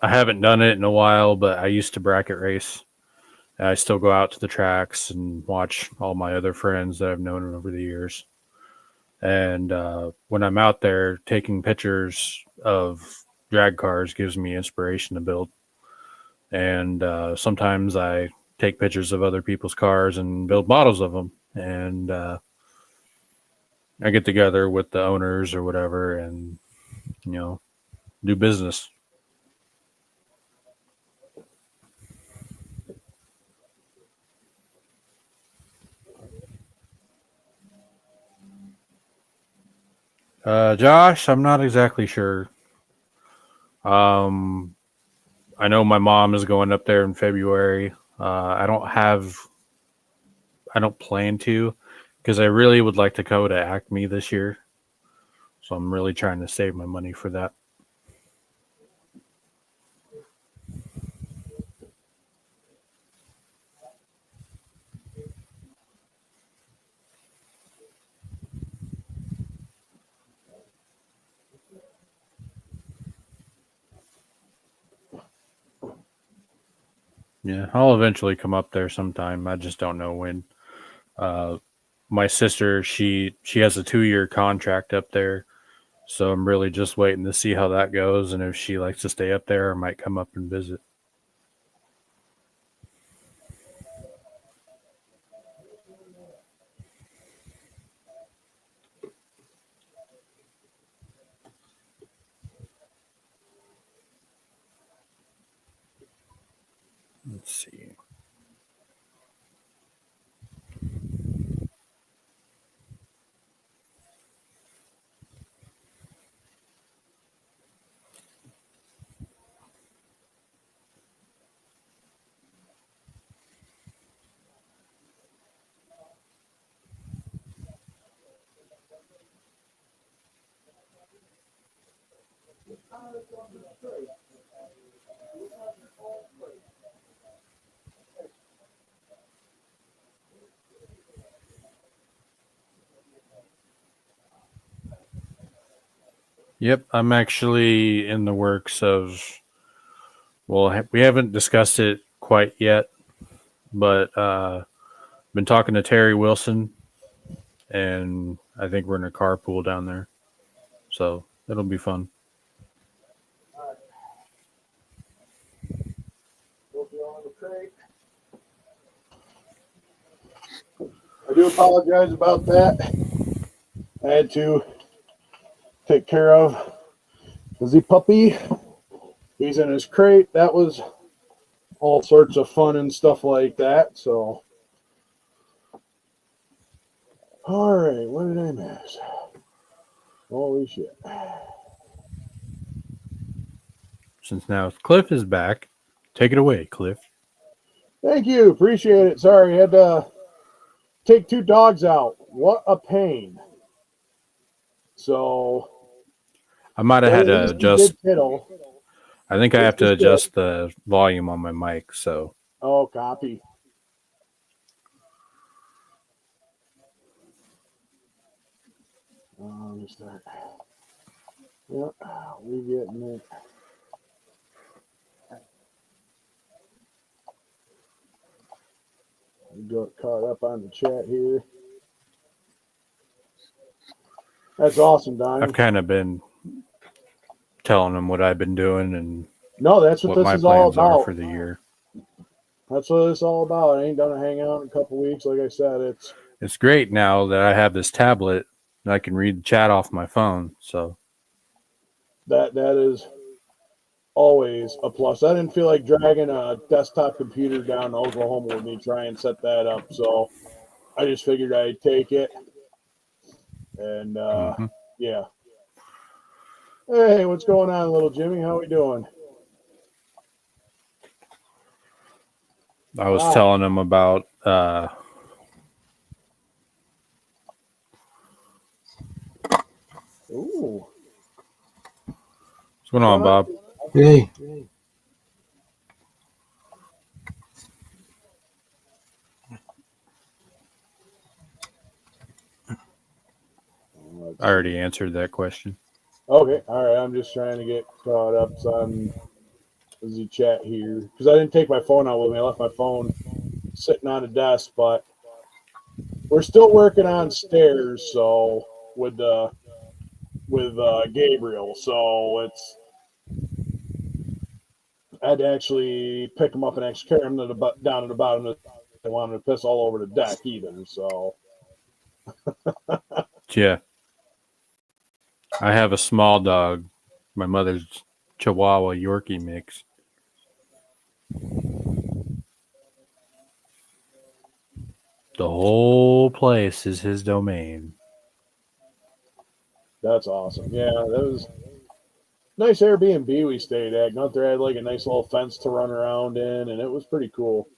haven't done it in a while, but I used to bracket race. I still go out to the tracks and watch all my other friends that I've known over the years. And when I'm out there, taking pictures of drag cars gives me inspiration to build. And sometimes I take pictures of other people's cars and build models of them. And I get together with the owners or whatever and, do business. Josh, I'm not exactly sure. I know my mom is going up there in February. I don't plan to, because I really would like to go to Acme this year. So I'm really trying to save my money for that. Yeah, I'll eventually come up there sometime. I just don't know when. My sister, she has a 2-year contract up there, so I'm really just waiting to see how that goes, and if she likes to stay up there, I might come up and visit. Let's see. Yep, I'm actually in the works of. Well, we haven't discussed it quite yet, but been talking to Terry Wilson, and I think we're in a carpool down there, so it'll be fun. I do apologize about that. I had to take care of the puppy. He's in his crate. That was all sorts of fun and stuff like that. So, all right, what did I miss? Holy shit. Since now Cliff is back, take it away, Cliff. Thank you. Appreciate it. Sorry, I had to take 2 dogs out. What a pain. So, I might have had to adjust. I think I have to adjust the volume on my mic. So. Oh, copy. Let me start. Yep, we getting it. We got caught up on the chat here. That's awesome, Donnie. I've kind of been telling them what I've been doing and no, that's what this my is all plans are about for the year. That's what it's all about. I ain't gonna hang out in a couple weeks. Like I said, it's great now that I have this tablet and I can read the chat off my phone. So that is always a plus. I didn't feel like dragging a desktop computer down to Oklahoma with me, try and set that up. So I just figured I'd take it. And yeah. Hey, what's going on, little Jimmy? How we doing? I was telling him about ooh. What's going on, Bob? Hey. I already answered that question. Okay, all right. I'm just trying to get caught up on the chat here because I didn't take my phone out with me. I left my phone sitting on a desk, but we're still working on stairs. So with Gabriel, so I had to actually pick him up and actually carry him down to the bottom. They wanted to piss all over the deck either. So yeah. I have a small dog, my mother's Chihuahua Yorkie mix. The whole place is his domain. That's awesome. Yeah, that was nice Airbnb we stayed at. Gunther had like a nice little fence to run around in, and it was pretty cool.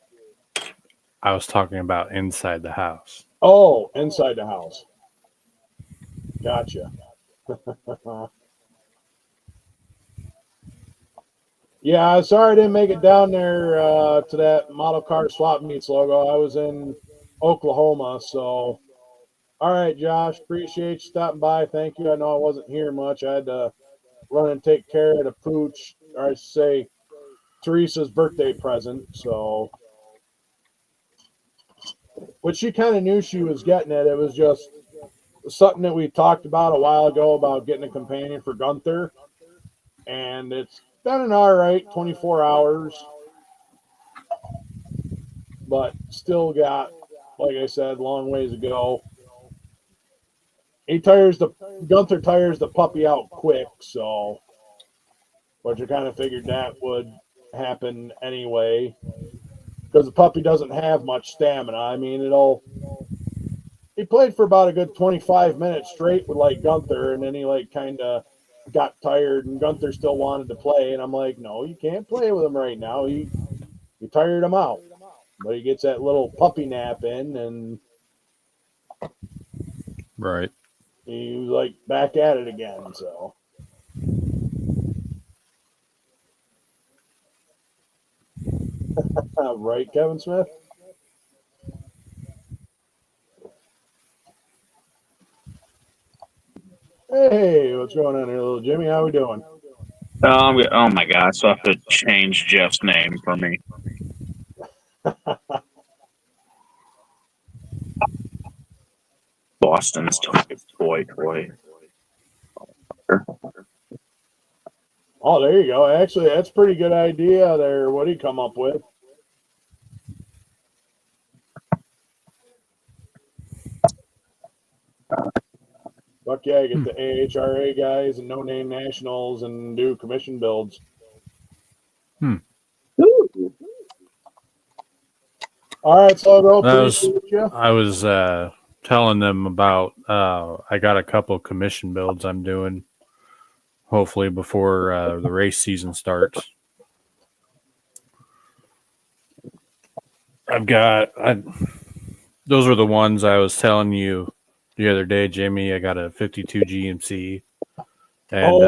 I was talking about inside the house. Oh, inside the house. Gotcha. Yeah, sorry I didn't make it down there to that model car swap meets logo. I was in Oklahoma, so all right, Josh, appreciate you stopping by. Thank you. I know I wasn't here much. I had to run and take care of the pooch, or I should say Teresa's birthday present, so which she kind of knew she was getting it. It was just something that we talked about a while ago about getting a companion for Gunther, and it's been an all right 24 hours, but still got, like I said, long ways to go. Gunther tires the puppy out quick, so but you kind of figured that would happen anyway. because the puppy doesn't have much stamina. I mean, he played for about a good 25 minutes straight with like Gunther, and then he like kind of got tired, and Gunther still wanted to play, and I'm like, no, you can't play with him right now. You tired him out, but he gets that little puppy nap in, and Right. he was like back at it again. So. Right, Kevin Smith? Hey, what's going on here, little Jimmy? How we doing? Oh my God! So I have to change Jeff's name for me. Boston's toy. Oh, there you go. Actually, that's a pretty good idea there. What did he come up with? Fuck yeah, get the AHRA guys and no-name nationals and do commission builds. All right, so I was telling them about I got a couple commission builds I'm doing, hopefully before the race season starts. Those were the ones I was telling you the other day, Jimmy. I got a 52 GMC. And,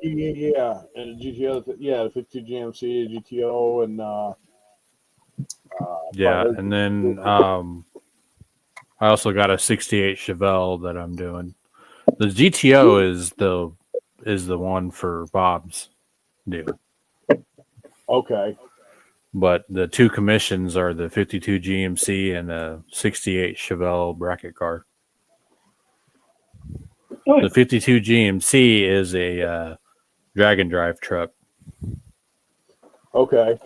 yeah, and GTO, yeah, the 52 GMC, GTO, and yeah, and then I also got a 68 Chevelle that I'm doing. The GTO is the one for Bob's deal. Okay. But the two commissions are the 52 GMC and the 68 Chevelle bracket car. The 52 GMC is a Dragon Drive truck. Okay.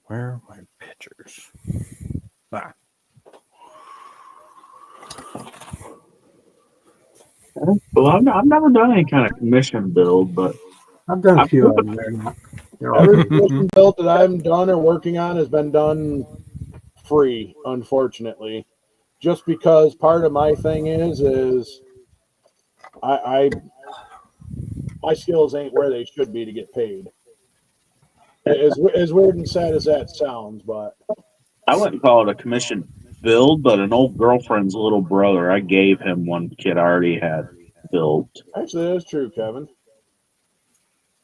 Where are my pictures? Well, I've never done any kind of commission build, but I've done a few of them. Every commission build that I've done or working on has been done free, unfortunately. Just because part of my thing is I my skills ain't where they should be to get paid. As weird and sad as that sounds, but I wouldn't call it a commission build, but an old girlfriend's little brother, I gave him one kid I already had built. Actually, that is true, Kevin.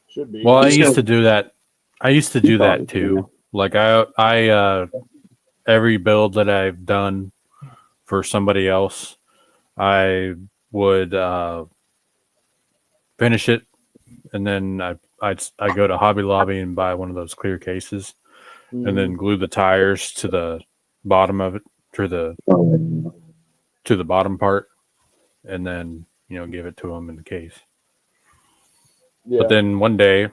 Should be. Well, I used to do that. I used to do that too. Like I every build that I've done for somebody else, I would finish it, and then I go to Hobby Lobby and buy one of those clear cases, and then glue the tires to the bottom of it, to the bottom part, and then give it to them in the case. Yeah. But then one day,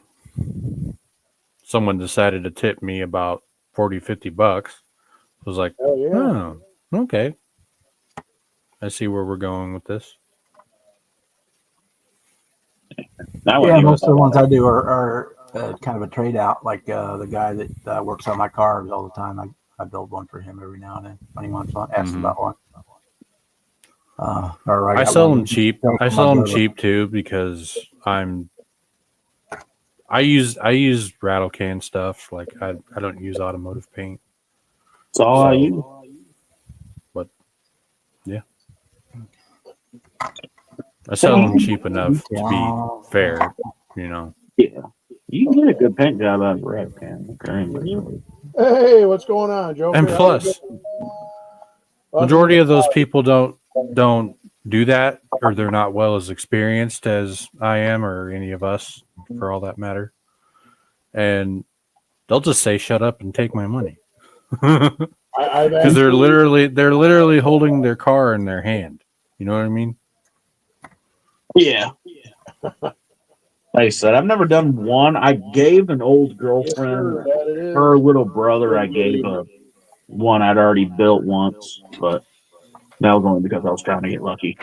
someone decided to tip me about $40-50. I was like, oh, okay. I see where we're going with this. Yeah, most of the ones I do are kind of a trade out. Like the guy that works on my cars all the time, I build one for him every now and then when he wants one. Asks about one. I sell them cheap. I sell them cheap too because I use rattle can stuff. Like I don't use automotive paint. That's all I use. But yeah, I sell them cheap enough to be fair. Yeah, you can get a good paint job out of a rattle can. Hey, what's going on, Joe? And plus, majority of those people don't do that, or they're not well as experienced as I am or any of us for all that matter. And they'll just say shut up and take my money. Because they're literally holding their car in their hand. You know what I mean? Yeah. Like I said, I've never done one. I gave an old girlfriend, her little brother, I gave one I'd already built once, but That was only because I was trying to get lucky.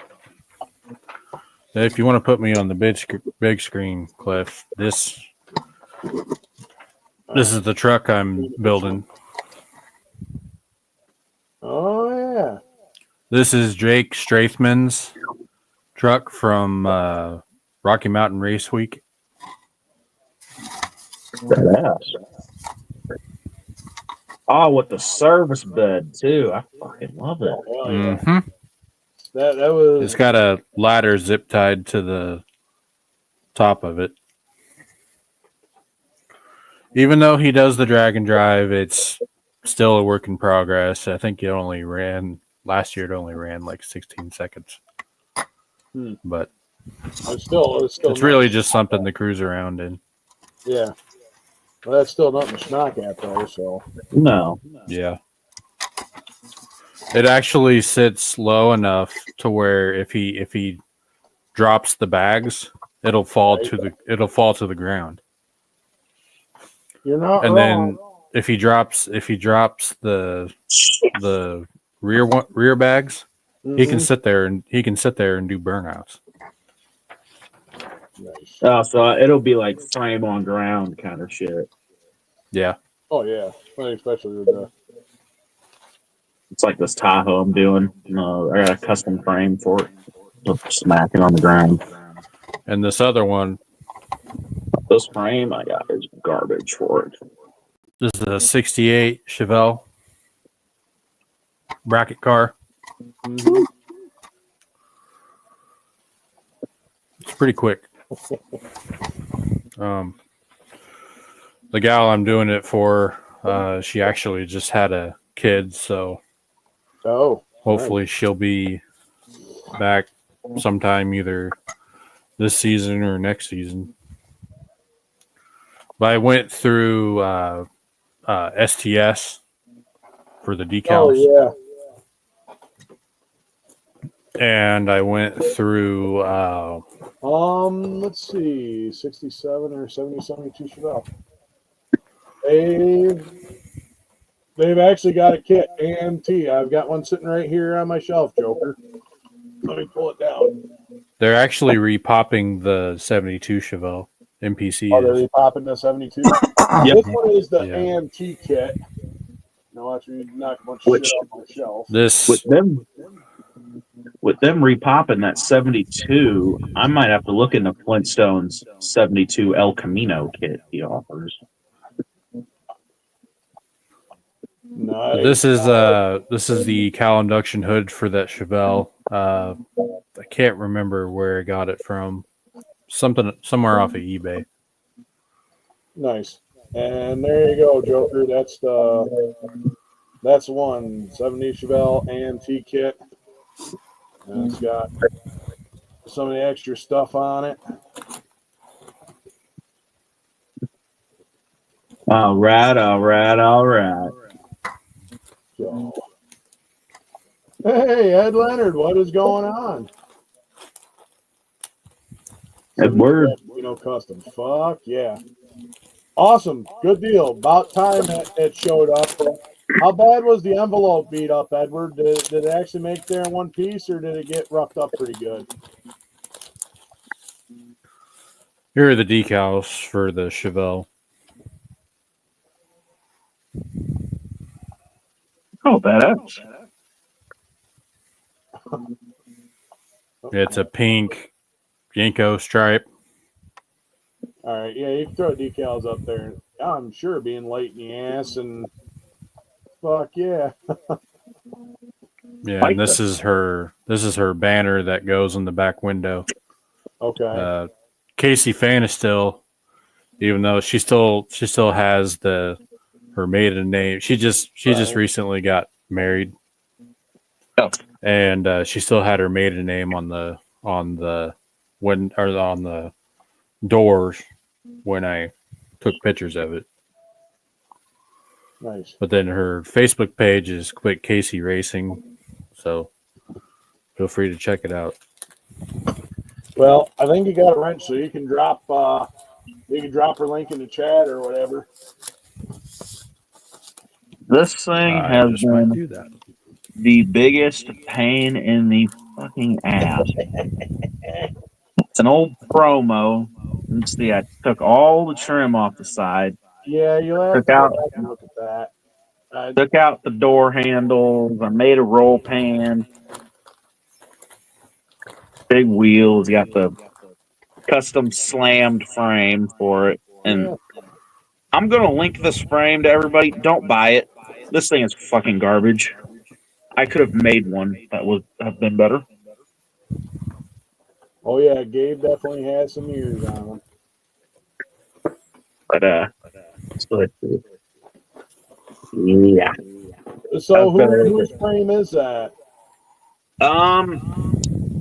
If you want to put me on the big screen, Cliff, this is the truck I'm building. Oh yeah. This is Jake Strathman's truck from Rocky Mountain Race Week. Badass. Oh, with the service bed too. I fucking love that. Oh, yeah. Mm-hmm. That was. It's got a ladder zip tied to the top of it. Even though he does the drag and drive, it's still a work in progress. I think last year it only ran like 16 seconds. But it's still it's really just something to cruise around in. Yeah. Well, that's still nothing to schnock at though, so. No. Yeah. It actually sits low enough to where if he drops the bags, it'll fall to the ground. You're not and wrong. then if he drops the rear bags, he can sit there and do burnouts. Nice. Oh, so it'll be like frame on ground kind of shit. Yeah. Oh yeah, especially with the. It's like this Tahoe I'm doing. I got a custom frame for it. Just smacking on the ground. And this other one, this frame I got is garbage for it. this is a '68 Chevelle bracket car. Mm-hmm. It's pretty quick. The gal I'm doing it for, she actually just had a kid, so hopefully she'll be back sometime either this season or next season. But I went through STS for the decals. Oh yeah. And I went through let's see, 67 or 72 Chevelle. They've actually got a kit, AMT. I've got one sitting right here on my shelf, Joker. Let me pull it down. They're actually repopping the 72 Chevelle MPC. Oh, they're repopping the 72? Yep. This one is the AMT kit. Now watch me knock a bunch of shit off my shelf. With them repopping that 72, I might have to look into Flintstone's 72 El Camino kit he offers. Nice. This is the cowl induction hood for that Chevelle. I can't remember where I got it from. Somewhere off of eBay. Nice. And there you go, Joker. That's one 70 Chevelle AMT kit. And it's got some of the extra stuff on it. All right. So. Hey, Ed Leonard, what is going on? Edward. Custom. Fuck yeah. Awesome. Good deal. About time it showed up. How bad was the envelope beat up, Edward? Did it actually make there in one piece, or did it get roughed up pretty good? Here are the decals for the Chevelle. Oh, badass. It's a pink Yenko stripe. All right, yeah, you can throw decals up there. I'm sure being late in the ass and fuck yeah. Yeah, and this is her banner that goes in the back window. Okay. Casey Fan is still, even though she still has her maiden name. She just recently got married. Oh. And she still had her maiden name on the doors when I took pictures of it. Nice. But then her Facebook page is Quick Casey Racing, so feel free to check it out. Well, I think you got a wrench, so you can drop her link in the chat or whatever. This thing has might been do that. the biggest pain in the fucking ass. It's an old promo. Let's see, I took all the trim off the side. Yeah, you'll have Took to go out back and look at that. took out the door handles. I made a roll pan. Big wheels. Got the custom slammed frame for it. And Yeah. I'm gonna link this frame to everybody. Don't buy it. This thing is fucking garbage. I could have made one that would have been better. Oh yeah, Gabe definitely has some years on him. But yeah. So whose frame is that?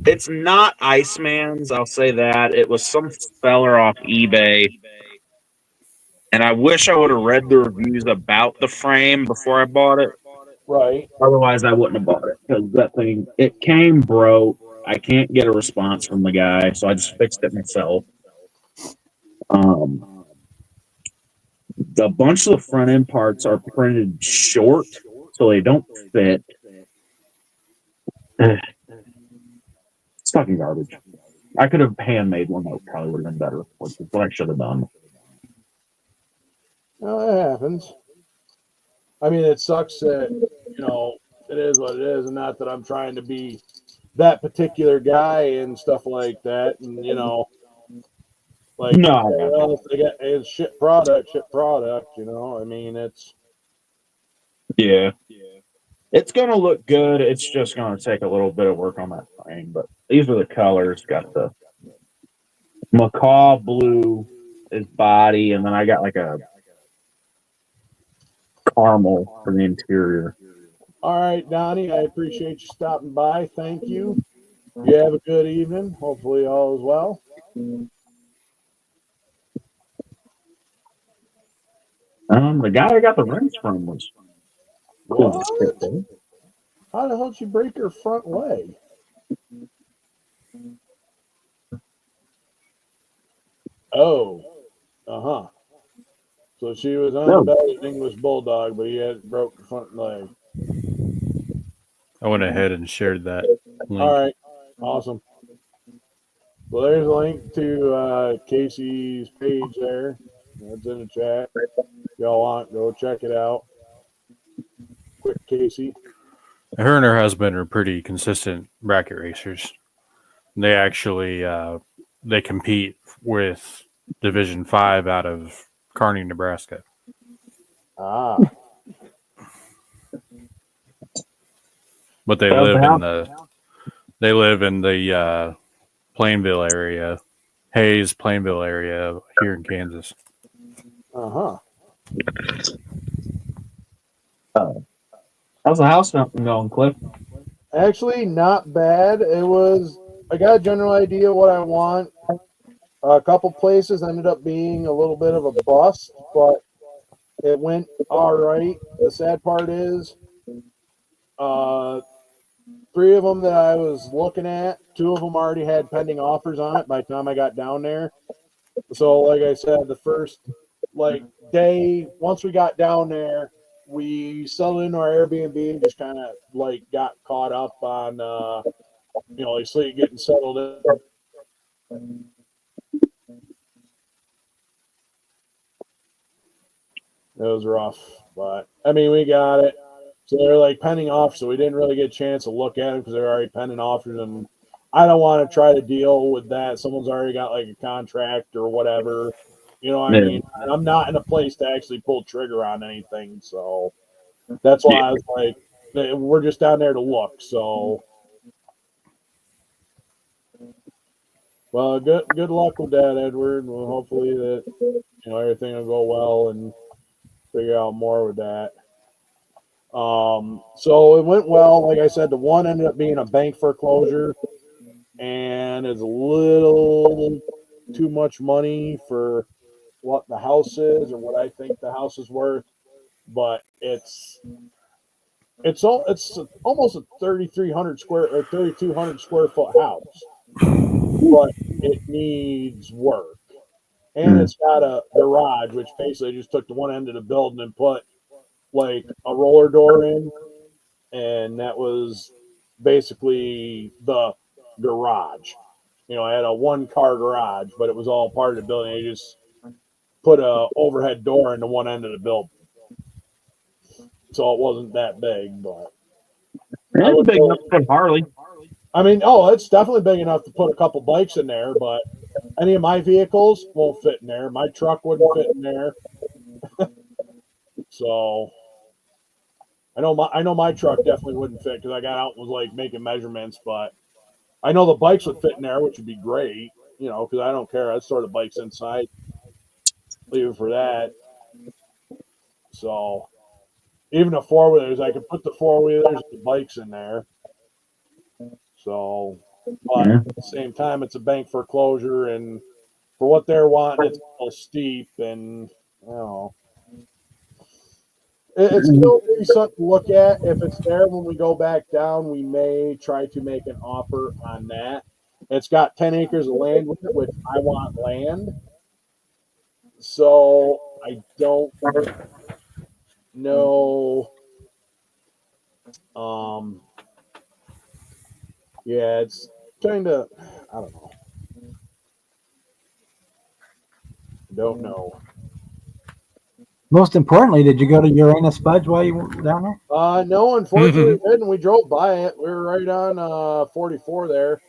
It's not Iceman's, I'll say that. It was some feller off eBay. And I wish I would have read the reviews about the frame before I bought it. Right. Otherwise, I wouldn't have bought it. Because that thing, it came broke. I can't get a response from the guy, so I just fixed it myself. A bunch of the front end parts are printed short, so they don't fit. It's fucking garbage. I could have handmade one that probably would have been better, which is what I should have done. Well, that happens. I mean, it sucks that, it is what it is, and not that I'm trying to be that particular guy and stuff like that. And, like, No. well, if they get it's shit product, I mean, it's. Yeah. It's going to look good. It's just going to take a little bit of work on that frame. But these are the colors. Got the macaw blue is body, and then I got like a caramel for the interior. All right, Donnie, I appreciate you stopping by. Thank you. You have a good evening. Hopefully all is well. The guy I got the rims from was what? How the hell did you break her front leg? Oh, So she was unbelted English bulldog, but he had broke the front leg. I went ahead and shared that link. All right, awesome. Well, there's a link to Casey's page there. That's in the chat. If y'all want, go check it out. Quick, Casey. Her and her husband are pretty consistent bracket racers. They actually they compete with Division 5 out of Kearney, Nebraska. Ah. But they live in the Plainville area, Hayes, Plainville area here in Kansas. How's the house going, Cliff? Actually, not bad. I got a general idea what I want. A couple places ended up being a little bit of a bust, but it went all right. The sad part is, 3 of them that I was looking at, 2 of them already had pending offers on it by the time I got down there. So, like I said, the first day, once we got down there, we settled into our Airbnb and just kind of got caught up on, sleep getting settled in. It was rough, but I mean, we got it. So they're pending offers, so we didn't really get a chance to look at them because they're already pending offers, and I don't want to try to deal with that. Someone's already got a contract or whatever. You know what I mean? I'm not in a place to actually pull trigger on anything, so that's why I was like, we're just down there to look. So, well, good luck with that, Edward. Well, hopefully that everything will go well and figure out more with that. So it went well. Like I said, the one ended up being a bank foreclosure, and it's a little too much money for what the house is or what I think the house is worth. But it's almost a 3,200 square foot house, but it needs work, and it's got a garage, which basically just took the one end of the building and put a roller door in, and that was basically the garage. I had a 1-car garage, but it was all part of the building. They just put a overhead door into one end of the building, so it wasn't that big. But It's big enough for Harley. It's definitely big enough to put a couple bikes in there, but any of my vehicles won't fit in there. My truck wouldn't fit in there. So I know my truck definitely wouldn't fit because I got out and was like making measurements, but I know the bikes would fit in there, which would be great, because I don't care. I'd store the bikes inside, leave it for that. So even the 4-wheelers, I could put the 4-wheelers and the bikes in there. So, but at the same time, it's a bank foreclosure, and for what they're wanting, it's a little steep, and I don't know. It's still maybe something to look at. If it's there when we go back down, we may try to make an offer on that. It's got 10 acres of land with it, which I want land. So I don't know. Yeah, it's kind of, I don't know. Don't know. Most importantly, did you go to Uranus Fudge while you were down there? No, unfortunately, we didn't. We drove by it. We were right on 44 there.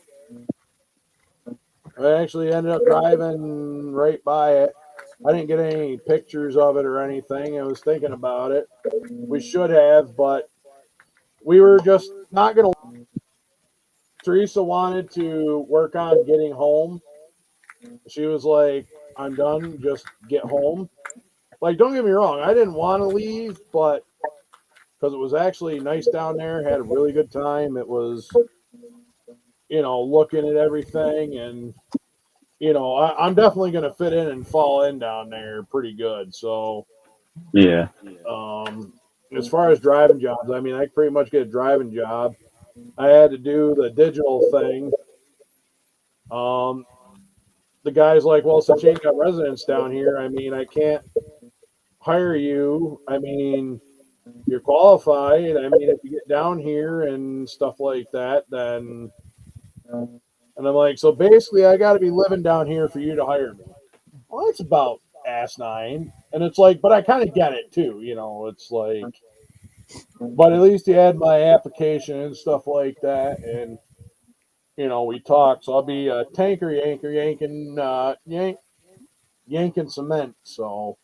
I actually ended up driving right by it. I didn't get any pictures of it or anything. I was thinking about it. We should have, but we were just not going to. Teresa wanted to work on getting home. She was like, I'm done. Just get home. Like, don't get me wrong. I didn't want to leave, but because it was actually nice down there, had a really good time. It was, looking at everything, and, I'm definitely going to fit in and fall in down there pretty good. So, yeah. As far as driving jobs, I could pretty much get a driving job. I had to do the digital thing. The guy's like, well, since you ain't got residents down here, I can't hire you. You're qualified. If you get down here and stuff like that, then. And I'm like, so basically, I got to be living down here for you to hire me. Well, that's about asinine. And it's like, but I kind of get it too. It's like, but at least he had my application and stuff like that. And, we talked. So I'll be a tanker yanking cement. So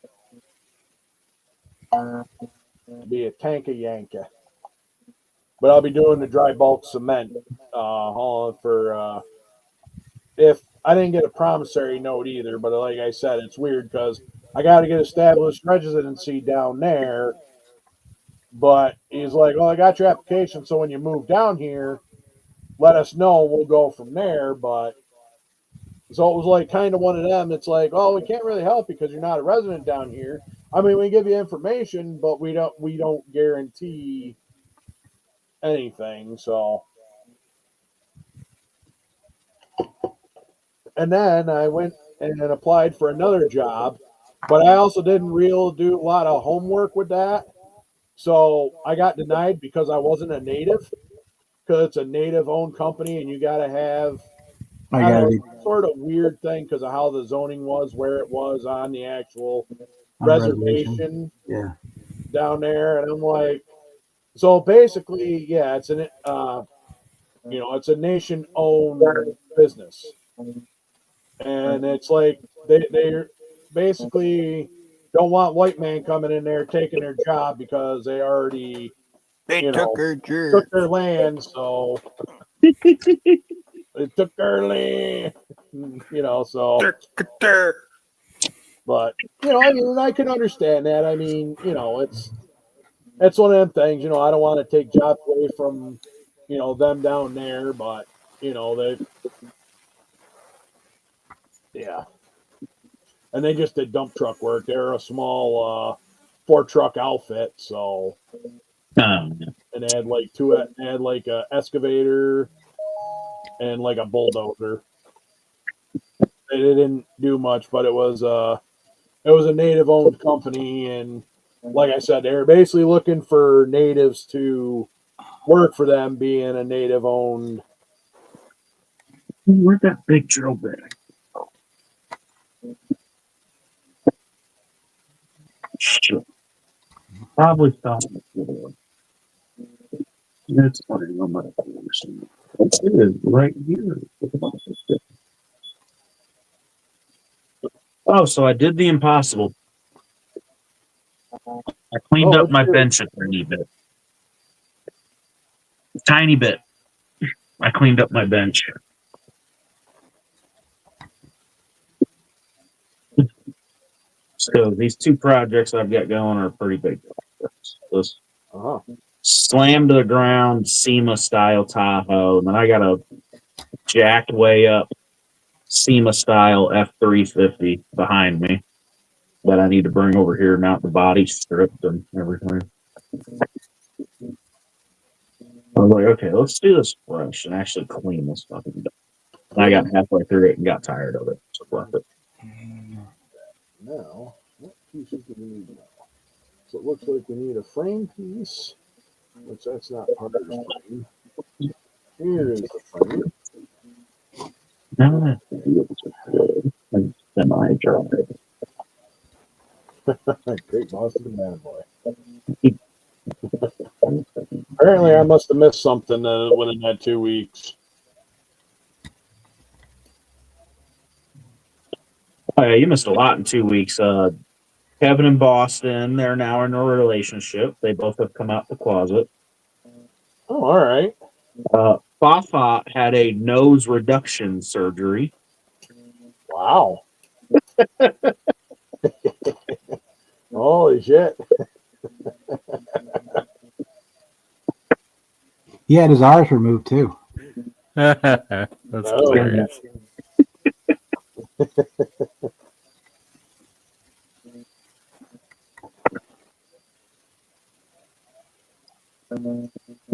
be a tanker yanker. But I'll be doing the dry bulk cement, hauling for, if I didn't get a promissory note either, but like I said, it's weird because I got to get established residency down there. But he's like, well, I got your application, so when you move down here, let us know. We'll go from there. But so it was like kind of one of them. It's like, oh, we can't really help because you're not a resident down here. We give you information, but we don't guarantee anything. So, and then I went and applied for another job, but I also didn't do a lot of homework with that. So I got denied because I wasn't a native, because it's a native-owned company, and you got to have sort of weird thing because of how the zoning was, where it was on the actual reservation down there. And I'm like, so basically, yeah, it's it's a nation-owned business, and it's like they basically don't want white man coming in there taking their job because they already took their land. So they took their land, so. But I can understand that. It's one of them things. I don't want to take jobs away from them down there, but they. Yeah. And they just did dump truck work. They're a small 4-truck outfit, so. And they had like a excavator and like a bulldozer. They didn't do much, but it was a native-owned company, and like I said, they were basically looking for natives to work for them being a native owned. Where'd that big drill bit? Sure. Probably thought it's funny. It is right here. Oh, so I did the impossible. I cleaned up my bench a tiny bit. Tiny bit. I cleaned up my bench. So these two projects I've got going are pretty big projects. This slam to the ground SEMA style Tahoe, and then I got a jacked way up SEMA style F350 behind me that I need to bring over here, mount the body stripped and everything. I was like, okay, let's do this fresh and actually clean this fucking thing. And I got halfway through it and got tired of it, so left it. Now, what pieces do we need now? So it looks like we need a frame piece, which that's not part of the frame. Here is the frame. Now that feels good. Like semi-dry. Great Boston man boy. Apparently, I must have missed something within that 2 weeks. Oh, yeah, you missed a lot in 2 weeks. Kevin and Boston, they're now in a relationship. They both have come out the closet. Oh, all right. Fafa had a nose reduction surgery. Wow. Holy shit. He had his eyes removed too. That's hilarious.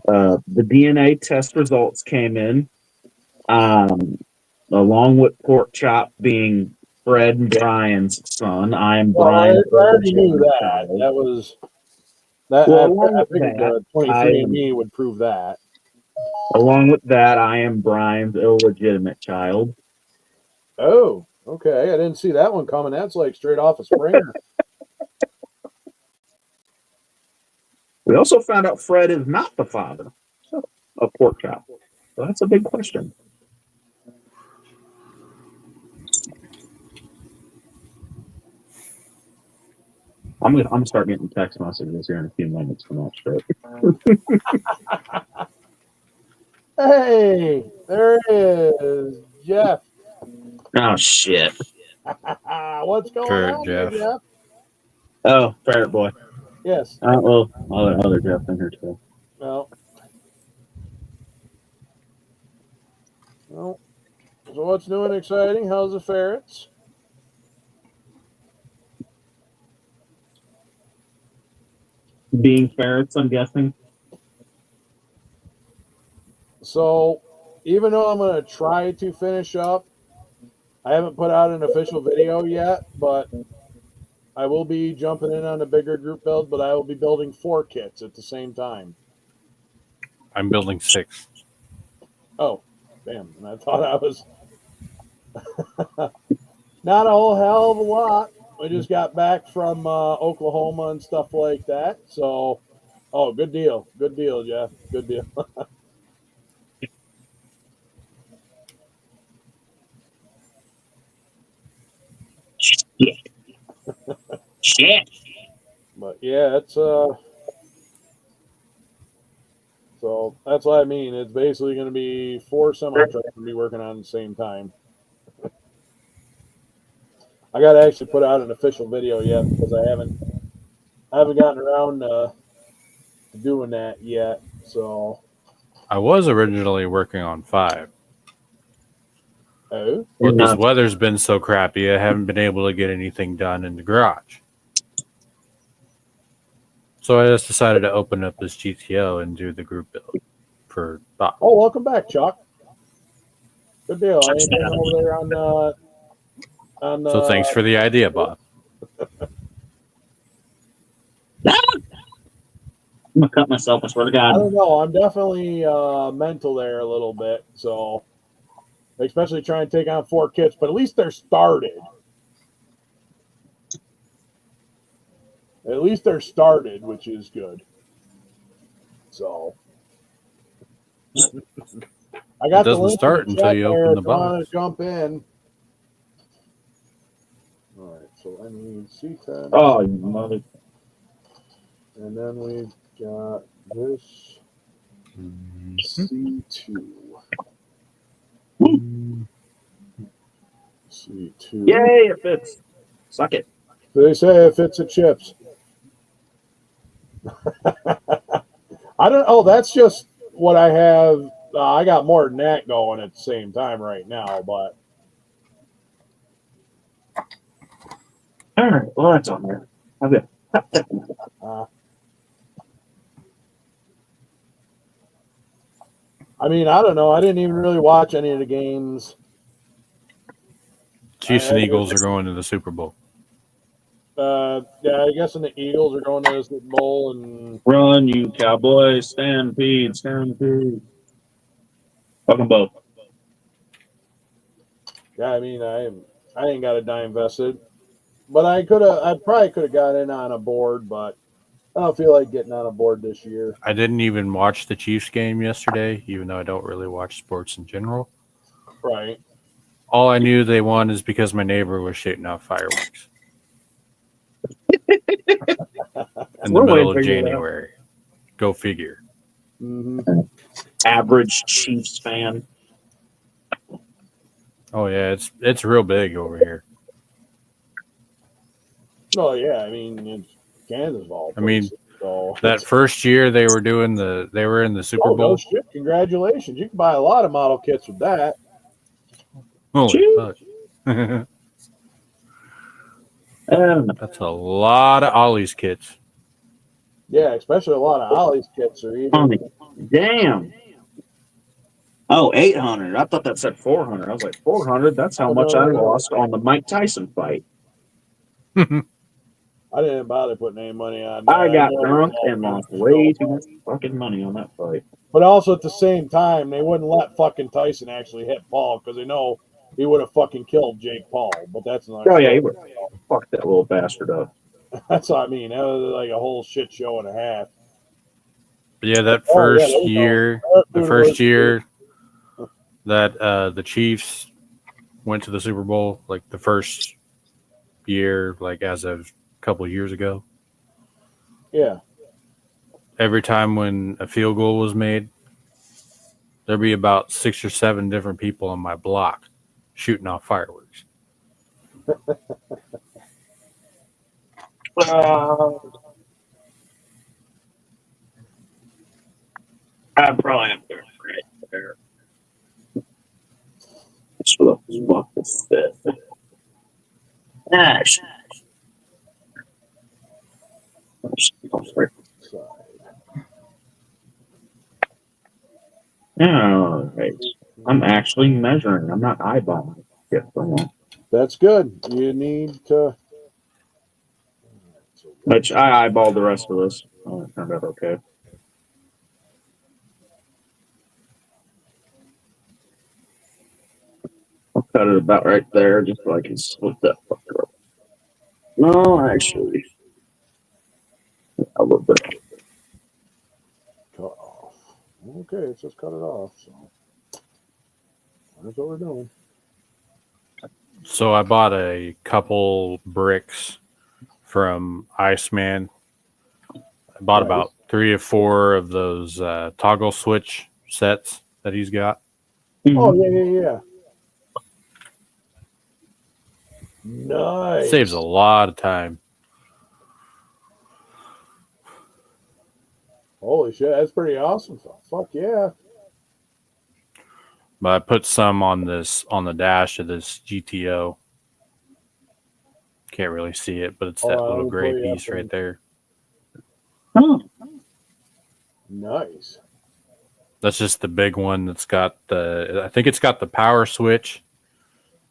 The DNA test results came in, along with Pork Chop being Fred and Brian's son. I am Brian. I already knew that. That was that. Well, I figured the 23andMe would prove that. Along with that, I am Brian's illegitimate child. Oh, okay. I didn't see that one coming. That's like straight off a Springer. We also found out Fred is not the father of Pork Chop. So that's a big question. I'm gonna start getting text messages here in a few minutes from that shit. Hey, there it is, Jeff. Oh shit! What's going on, Jeff? Jeff? Oh, Ferret Boy. Yes. Well, other Jeff in here too. Well. So what's new and exciting? How's the ferrets? Being ferrets, I'm guessing. So, even though I'm going to try to finish up, I haven't put out an official video yet, but I will be jumping in on a bigger group build, but I will be building 4 kits at the same time. I'm building 6. Oh, damn. And I thought I was not a whole hell of a lot. We just got back from Oklahoma and stuff like that. So, good deal. Good deal, Jeff. Good deal. Shit. But yeah, it's so that's what I mean. It's basically going to be 4 semi-trucks going to be working on at the same time. I got to actually put out an official video yet because I haven't gotten around to doing that yet. So I was originally working on 5. Oh, but this weather's been so crappy, I haven't been able to get anything done in the garage. So I just decided to open up this GTO and do the group build for Bob. Oh, welcome back, Chuck. Good deal. Anything over there on so thanks for the idea, Bob. I'm gonna cut myself. I swear to I God. don't know. I'm definitely mental there a little bit. So, especially trying to take on 4 kits, but at least they're started. At least they're started, which is good. So, I got It doesn't the link start in the until chat you there open the if you want box. to jump in. All right, so I need C10. Oh, you mother. And then we've got this C2. C2. Yay, it fits. Suck it. They say it fits the chips. I don't. Oh, that's just what I have. I got more than that going at the same time right now, but All right. Well, that's on there. Okay. I mean, I don't know. I didn't even really watch any of the games. Chiefs and Eagles are going to the Super Bowl. Yeah, I guess the Eagles are going to the Super Bowl, and Run, you Cowboys! Stampede! Stampede! Fuck them both. yeah, I mean, I ain't got a dime vested, but I probably could have got in on a board, but I don't feel like getting on a board this year. I didn't even watch the Chiefs game yesterday, even though I don't really watch sports in general. Right. All I knew they won is because my neighbor was shooting off fireworks in the middle of January. Go figure. Mm-hmm. Average Chiefs fan. Oh yeah, it's real big over here. Oh yeah, I mean it's Kansas ball. I mean, so that first year they were in the Super Bowl. No shit! Congratulations! You can buy a lot of model kits with that. Holy fuck! That's a lot of Ollie's kits. Yeah, especially a lot of Ollie's kits are even. Damn. Oh, 800. I thought that said 400. I was like, 400? That's how much I lost on the Mike Tyson fight. I didn't bother putting any money on that. I got drunk and lost way too much fucking money on that fight. But also at the same time, they wouldn't let fucking Tyson actually hit Paul because they know he would have fucking killed Jake Paul. But that's not. Oh, yeah, he would. Fuck that little bastard up. That's what I mean. That was like a whole shit show and a half. Yeah, that first year, that the Chiefs went to the Super Bowl, like the first year, like as of a couple of years ago. Yeah. Every time when a field goal was made, there'd be about 6 or 7 different people on my block shooting off fireworks. I probably am there right there. What the fuck is that? Ash. All right. I'm actually measuring. I'm not eyeballing. That's good. You need to. Which I eyeballed the rest of this. Oh, it turned out okay. I'll cut it about right there just so I can split that fucker up. No, actually. A little bit. Cut off. Okay, let's just cut it off. So that's what we're doing. So I bought a couple bricks from Iceman. I bought about 3 or 4 of those toggle switch sets that he's got. Oh, yeah. Nice. Saves a lot of time. Holy shit, that's pretty awesome. Fuck yeah. But I put some on the dash of this GTO. Can't really see it, but it's that little gray piece right there. Oh. Nice. That's just the big one that's got I think it's got the power switch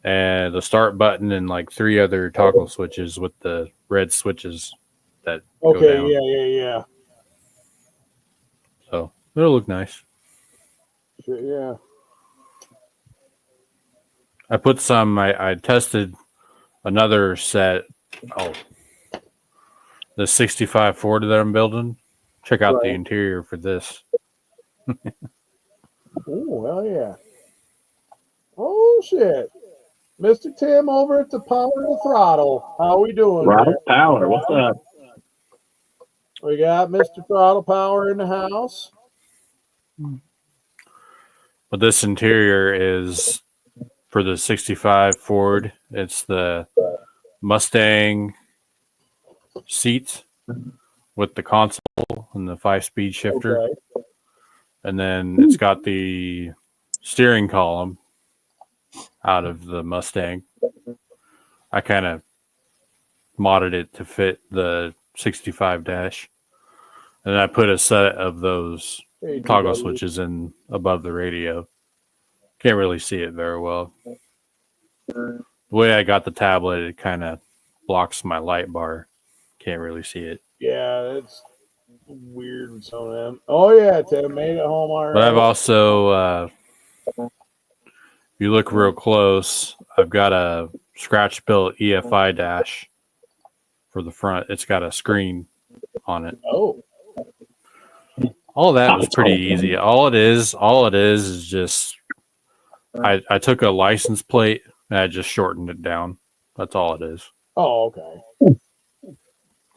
and the start button and like 3 other toggle switches with the red switches that go down. Yeah. It'll look nice. Shit, yeah. I put some. I tested another set. Oh, the 65 Ford that I'm building. Check out the interior for this. Oh, hell yeah. Oh, shit. Mr. Tim over at the Power of the Throttle. How we doing, Right, man? Power. What's up? We got Mr. Throttle Power in the house. But this interior is for the 65 Ford. It's the Mustang seats with the console and the 5-speed shifter. Okay. And then it's got the steering column out of the Mustang. I kind of modded it to fit the 65 dash. And I put a set of those toggle switches in above the radio. Can't really see it very well. The way I got the tablet, it kind of blocks my light bar. Can't really see it. Yeah, it's weird with some of them. Oh, yeah, Tim made it home all right. But I've also, if you look real close, I've got a scratch-built EFI dash for the front. It's got a screen on it. Oh. All that was pretty easy. All it is just I took a license plate and I just shortened it down. That's all it is. Oh, okay.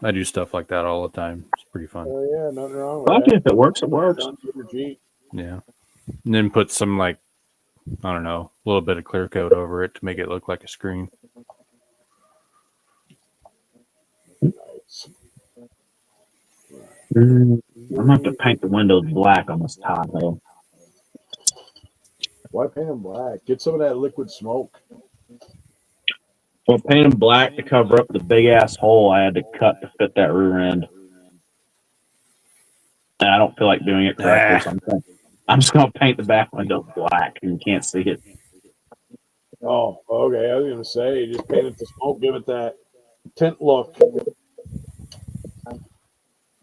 I do stuff like that all the time. It's pretty fun. Oh, yeah, nothing wrong with Well, that. if it works, it works. Yeah. And then put some, like, I don't know, a little bit of clear coat over it to make it look like a screen. Nice. I'm going to have to paint the windows black on this Tahoe. Why paint them black? Get some of that liquid smoke. Well, paint them black to cover up the big-ass hole I had to cut to fit that rear end. And I don't feel like doing it correctly, so I'm just going to paint the back window black and you can't see it. Oh, okay. I was going to say, just paint it to smoke, give it that tint look.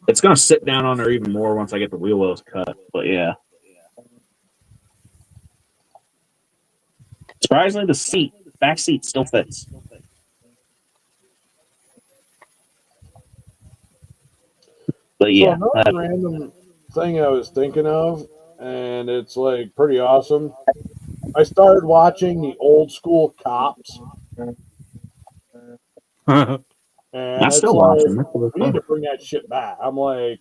It's going to sit down on there even more once I get the wheel wells cut, but yeah. Surprisingly, the back seat still fits. But yeah. So another random thing I was thinking of, and it's like pretty awesome. I started watching the old school Cops. And I still watch them. We need to bring that shit back. I'm like,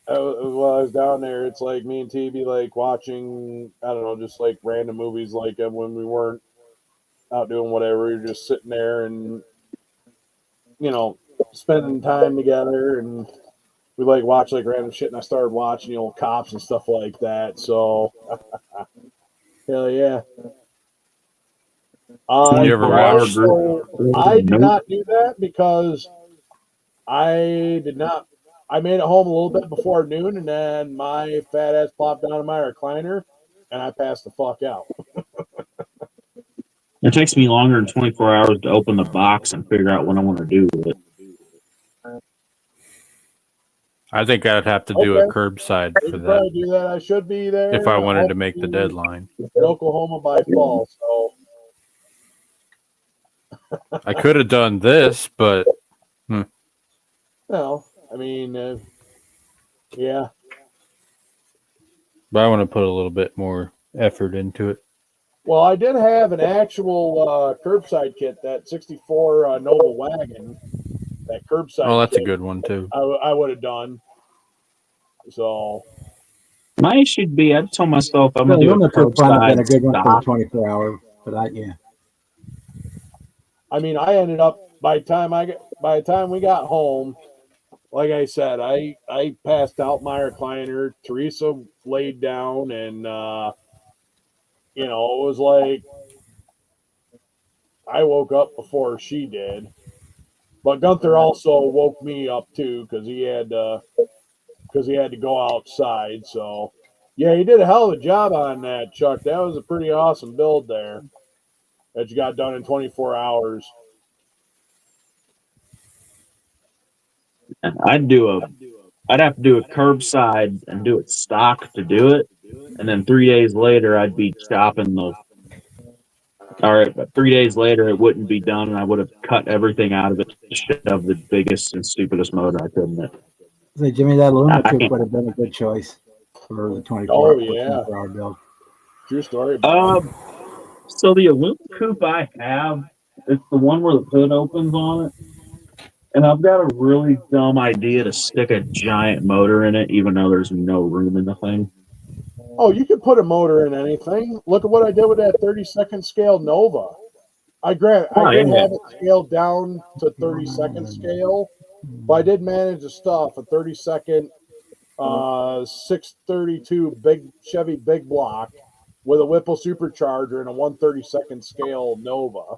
while I was down there, it's like me and T be like watching, I don't know, just like random movies like when we weren't out doing whatever. You're just sitting there and, you know, spending time together, and we like watch like random shit. And I started watching the old Cops and stuff like that. So, hell yeah. You ever watch? I did not do that because I did not. I made it home a little bit before noon, and then my fat ass plopped down in my recliner, and I passed the fuck out. It takes me longer than 24 hours to open the box and figure out what I want to do with it. I think I'd have to do a curbside for that. Do that. I should be there if I wanted to make the deadline. In Oklahoma by fall, so I could have done this, but no. I mean, yeah. But I want to put a little bit more effort into it. Well, I did have an actual curbside kit, that 64 Nova wagon, that curbside Oh, that's kit, a good one, too. I would have done. So my issue would be, I'd tell myself I'm going to do a curbside a good one for stop. 24 hour, but yeah. I mean, I ended up by the time we got home, like I said, I passed out my recliner. Teresa laid down, and you know, it was like I woke up before she did. But Gunther also woke me up too because he had to go outside. So yeah, he did a hell of a job on that, Chuck. That was a pretty awesome build there that you got done in 24 hours. I'd do I'd have to do it curbside and do it stock to do it, and then 3 days later I'd be chopping the. All right, but 3 days later it wouldn't be done, and I would have cut everything out of it to shove the biggest and stupidest motor I could in it. So Jimmy, that aluminum I coupe can't- would have been a good choice for the 24 Oh, yeah. 24-hour build. True story. Bob. So the aluminum coupe I have, it's the one where the hood opens on it. And I've got a really dumb idea to stick a giant motor in it, even though there's no room in the thing. Oh, you could put a motor in anything. Look at what I did with that 32nd scale Nova. I did have it scaled down to 32nd scale, but I did manage to stuff a 32nd 632 big Chevy big block with a Whipple supercharger and a 132nd scale Nova.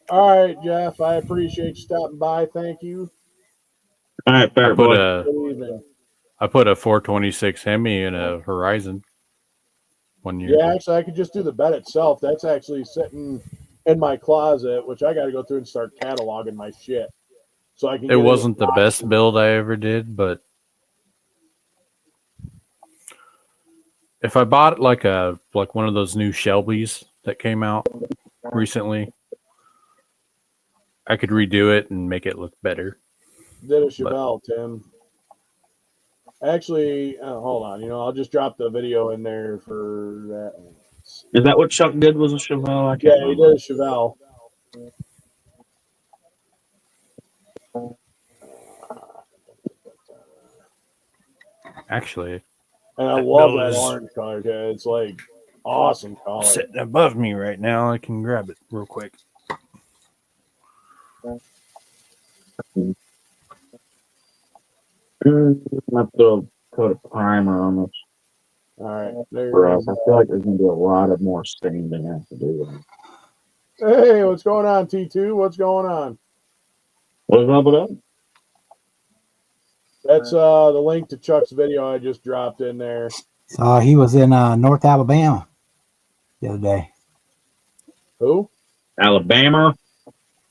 All right, Jeff, I appreciate you stopping by. Thank you. All right, fair boy. Good evening. I put a 426 Hemi in a Horizon 1 year. Yeah, actually, I could just do the bed itself. That's actually sitting in my closet, which I got to go through and start cataloging my shit. So I can. It wasn't the best build I ever did, but if I bought like one of those new Shelbys that came out recently, I could redo it and make it look better. Did a Chevelle, Tim. Actually, hold on. I'll just drop the video in there for that. Is that what Chuck did? Was a Chevelle? Yeah, he did a Chevelle. Actually, and I love that orange color. It's like awesome color. Sitting above me right now, I can grab it real quick. Let's throw a coat of primer on this. All right, there For us, I feel like there's gonna be a lot of more stain than have to do. Hey, what's going on, T2? What's going on? What's up with that? That's the link to Chuck's video I just dropped in there. So he was in North Alabama the other day. Who? Alabama.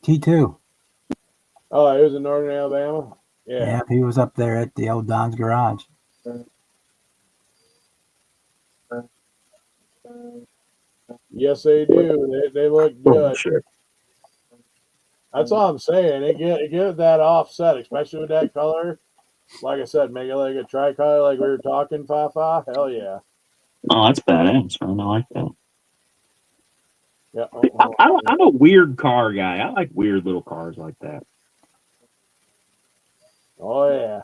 T2. Oh, he was in Northern Alabama? Yeah, he was up there at the old Don's garage. Yes, they do. They look good. Sure. That's all I'm saying. It get that offset, especially with that color. Like I said, make it like a tricolor, like we were talking, Fafa. Hell yeah. Oh, that's badass, man. I like that. Yeah. I'm a weird car guy. I like weird little cars like that. Oh yeah.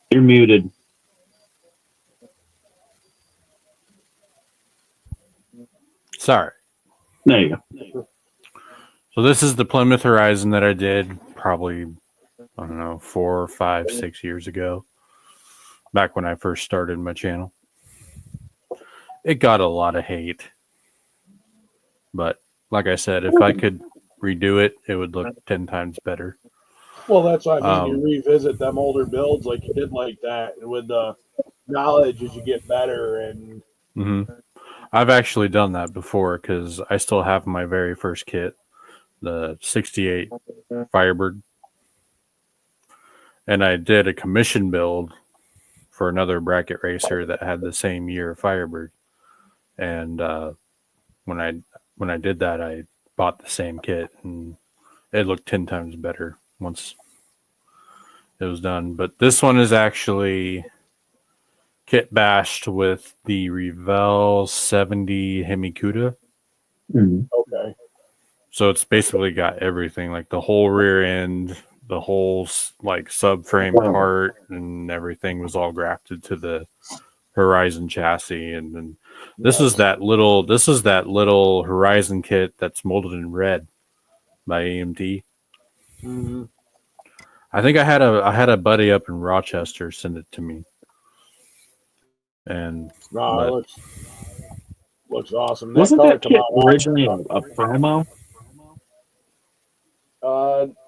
You're muted. Sorry. There you go. So this is the Plymouth Horizon that I did probably, I don't know, 4, 5, 6 years ago, back when I first started my channel. It got a lot of hate. But like I said, if I could redo it, it would look 10 times better. Well, that's why I mean, you revisit them older builds like you did like that with the knowledge as you get better. And I've actually done that before because I still have my very first kit, the 68 Firebird. And I did a commission build for another bracket racer that had the same year Firebird. And when I did that, I bought the same kit, and it looked 10 times better once it was done. But this one is actually kit bashed with the Revell 70 Hemi-Cuda. Okay. So it's basically got everything, like the whole rear end, the whole like subframe part, and everything was all grafted to the Horizon chassis. And then this is that little Horizon kit that's molded in red by AMT. I think I had a buddy up in Rochester send it to me. And it looks awesome. Wasn't that kit originally a promo?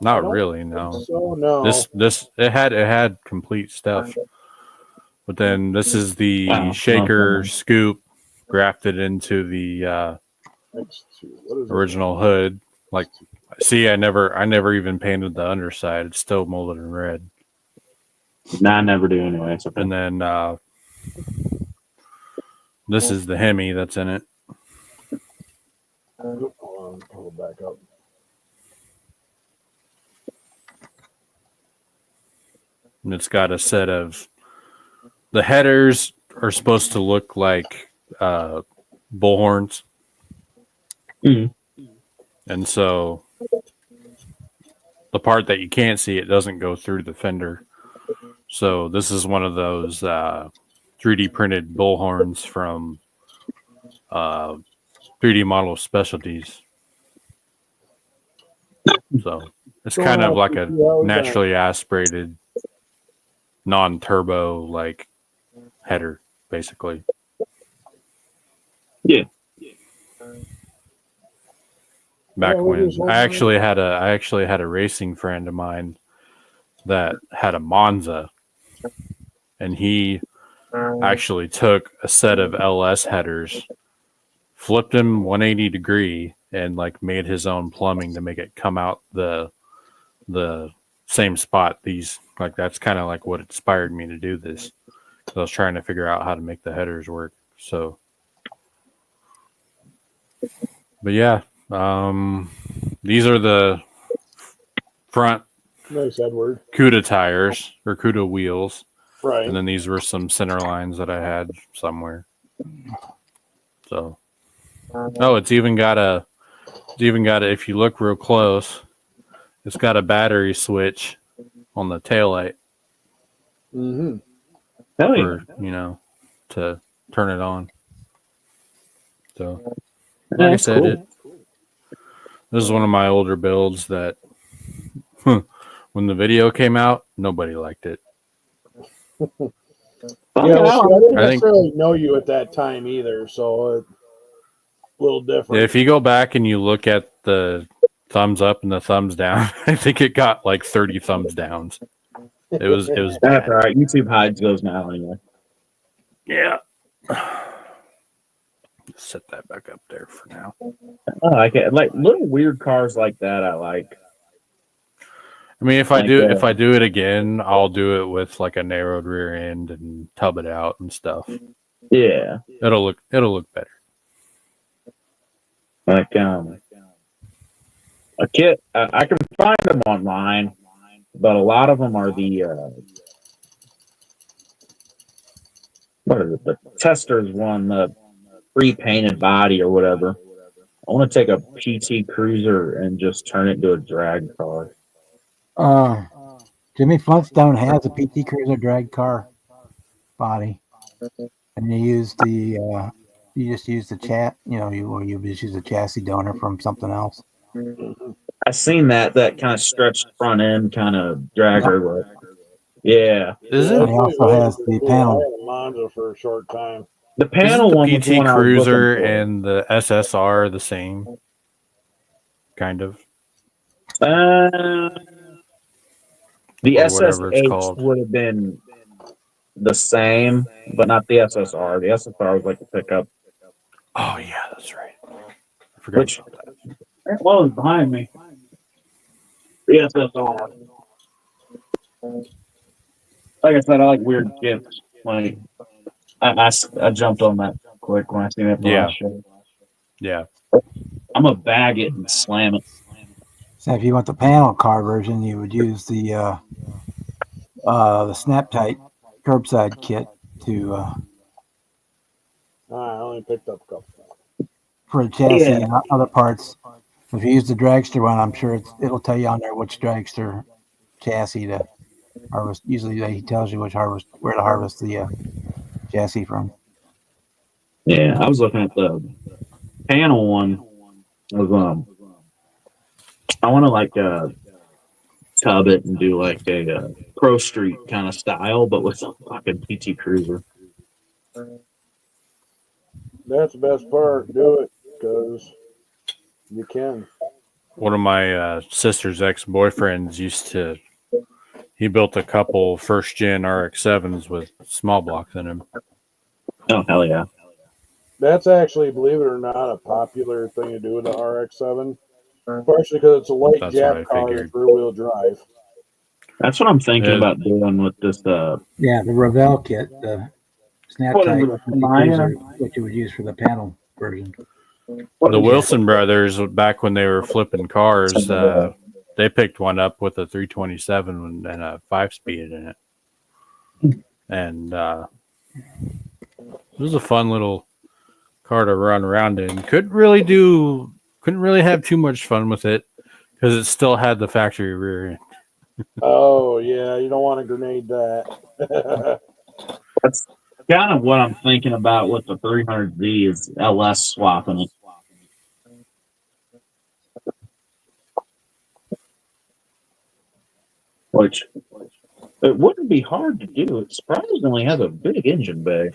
Not really, no. So, no. This it had complete stuff. But then this is the shaker scoop grafted into the original hood. Like See, I never even painted the underside. It's still molded in red. Nah, I never do anyway. It's okay. And then this is the Hemi that's in it. Hold on, pull it back up. And it's got a set of the headers are supposed to look like bullhorns. Mm-hmm. And so the part that you can't see, it doesn't go through the fender. So this is one of those 3D printed bullhorns from 3D Model Specialties. So it's kind of like a naturally aspirated, non-turbo like header, basically. Yeah. Back when I actually had a racing friend of mine that had a Monza, and he actually took a set of LS headers, flipped them 180 degree, and like made his own plumbing to make it come out the same spot. These like that's kind of like what inspired me to do this. I was trying to figure out how to make the headers work. So, but yeah, these are the front nice Edward CUDA tires or CUDA wheels, right? And then these were some center lines that I had somewhere. So, oh, it's even got a. If you look real close, it's got a battery switch on the taillight. Mm-hmm. For, to turn it on. So, like I said, this is one of my older builds that when the video came out, nobody liked it. Yeah, I didn't necessarily know you at that time either, so it's a little different. Yeah, if you go back and you look at the thumbs up and the thumbs down, I think it got like 30 thumbs downs. It was That's bad. all right. YouTube hides those now anyway. Yeah. Set that back up there for now. I like it. Like little weird cars like that. I like. I mean, if I do it again, I'll do it with like a narrowed rear end and tub it out and stuff. Yeah, it'll look better. Like a kit, I can find them online, but a lot of them are the what is it? The Testers one, the pre-painted body or whatever. I want to take a PT Cruiser and just turn it into a drag car. Jimmy Flintstone has a PT Cruiser drag car body, and you just use the chat. You just use a chassis donor from something else. I seen that kind of stretched front end kind of dragger. Yeah. Is it? He also has the panel. I had a Monza for a short time. The panel one, the PT Cruiser and the SSR the same, kind of. The SSH would have been the same, but not the SSR. The SSR was like a pickup. Oh yeah, that's right. I forgot about that. That was behind me. The SSR. Like I said, I like weird gifts. Like I jumped on that quick when I seen it. Yeah. I'm gonna bag it and slam it. So if you want the panel car version, you would use the Snap Tight curbside kit to. I only picked up a couple. For the chassis and other parts. If you use the dragster one, I'm sure it'll tell you on there which dragster chassis to harvest. Usually, he tells you where to harvest the chassis from. Yeah, I was looking at the panel one. I want to like tub it and do like a Pro Street kind of style, but with a fucking PT Cruiser. That's the best part. Do it because you can. One of my sister's ex-boyfriends he built a couple first-gen RX-7s with small blocks in them. Oh, hell yeah. That's actually, believe it or not, a popular thing to do with the RX-7 Partially because it's a light That's jab what I car figured. that's rear-wheel drive. That's what I'm thinking Yeah. about doing with this. Yeah, the Revell kit, the snap What is type, it, a Maya? what you would use for the panel version. The Wilson brothers, back when they were flipping cars, they picked one up with a 327 and a 5-speed in it. And it was a fun little car to run around in. Couldn't really have too much fun with it because it still had the factory rear end. Oh, yeah, you don't want to grenade that. That's kind of what I'm thinking about with the 300Z is LS swapping it. Which it wouldn't be hard to do. It surprisingly has a big engine bay.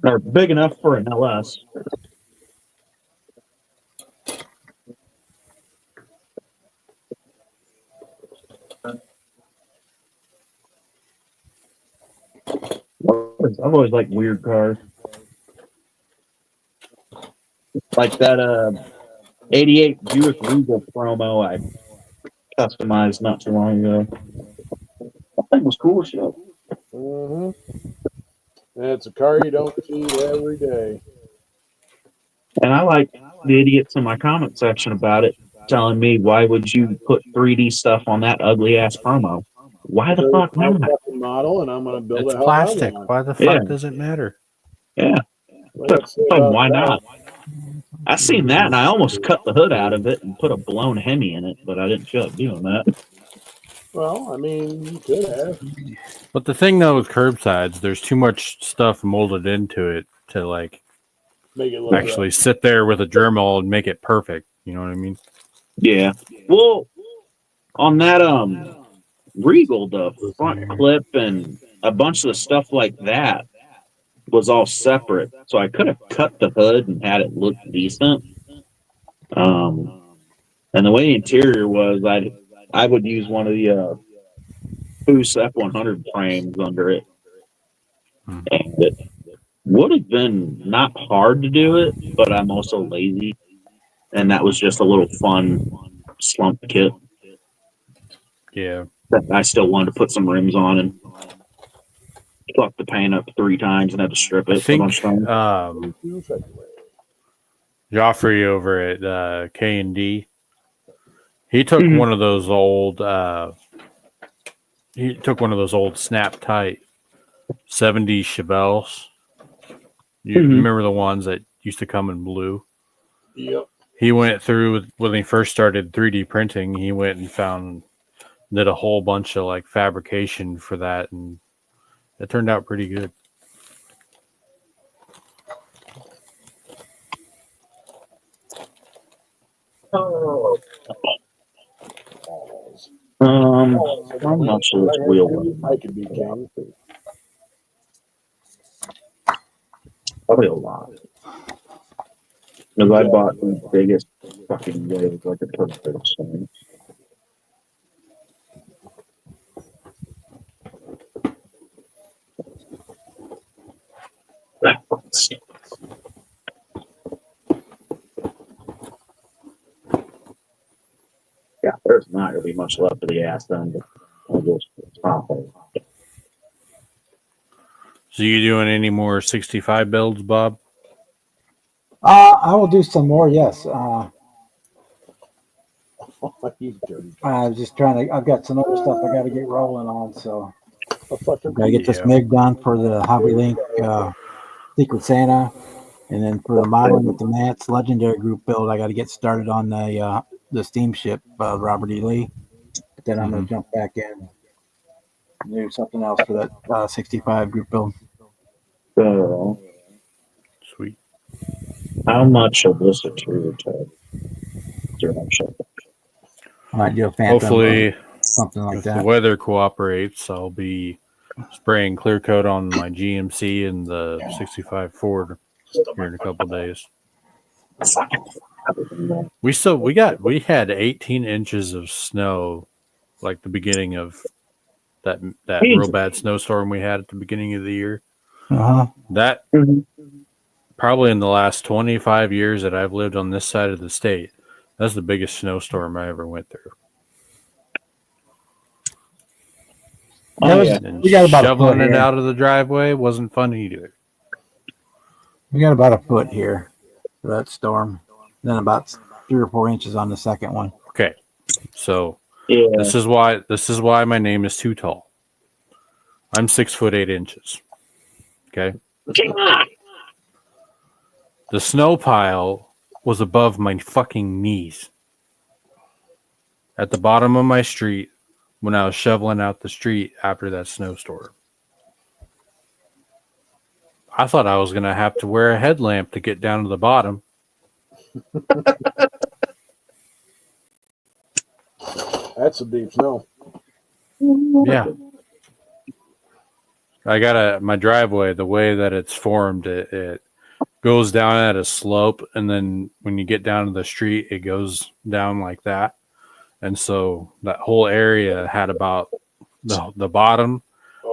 Or big enough for an LS. I've always liked weird cars. Like that 88 Buick Regal promo I customized not too long ago. That thing was cool as shit. Mm-hmm. It's a car you don't see every day. And I like the idiots in my comment section about it telling me, why would you put 3D stuff on that ugly ass promo? Why the fuck not? Model, and I'm going to build It's it how plastic. I want. Why the fuck does it matter? Yeah. Why not? I seen that and I almost cut the hood out of it and put a blown Hemi in it, but I didn't feel like doing that. Well, I mean, you could have. But the thing though with curbsides, there's too much stuff molded into it to like Make it look actually right. sit there with a Dremel and make it perfect. You know what I mean? Yeah. Well, on that Regal, the front clip and a bunch of the stuff like that was all separate, so I could have cut the hood and had it look decent. And the way the interior was, I would use one of the Foose F100 frames under it, and it would have been not hard to do it, but I'm also lazy, and that was just a little fun slump kit. Yeah. I still wanted to put some rims on and fuck the paint up 3 times and had to strip it. I think Joffrey over at K&D, he took one of those old snap tight 70 Chevelles. You remember the ones that used to come in blue? Yep. He went through when he first started 3D printing. He went and did a whole bunch of like fabrication for that, and it turned out pretty good. I'm not sure which wheel. I could be king. Probably a lot. Because I bought the biggest fucking wave, like a perfect swing. Yeah, there's not going to be much left of the ass end, but I'll just pop it. So you doing any more 65 builds, Bob? I will do some more, yes. I'm just trying to, I've got some other stuff I got to get rolling on, so got to get this MIG done for the Hobby Link Secret Santa, and then for the modeling with the Nats Legendary Group build, I got to get started on the steamship Robert E. Lee. But then I'm going to jump back in and do something else for that 65 group build. Sweet. How much of this exterior tag? I might do a Phantom. Hopefully, something like if that. the weather cooperates, I'll be spraying clear coat on my GMC and the 65 Ford here in a couple of days. We had 18 inches of snow, like the beginning of that real bad snowstorm we had at the beginning of the year. Uh-huh. That probably in the last 25 years that I've lived on this side of the state, that's the biggest snowstorm I ever went through. And we got about a shoveling foot it here. out of the driveway wasn't fun either. We got about a foot here for that storm. Then about 3 or 4 inches on the second one. Okay, so Yeah. this is why my name is Too Tall. I'm 6'8". Okay, the snow pile was above my fucking knees at the bottom of my street when I was shoveling out the street after that snowstorm. I thought I was gonna have to wear a headlamp to get down to the bottom. That's a deep snow. Yeah. I got my driveway, the way that it's formed, it goes down at a slope, and then when you get down to the street, it goes down like that. And so that whole area had about the bottom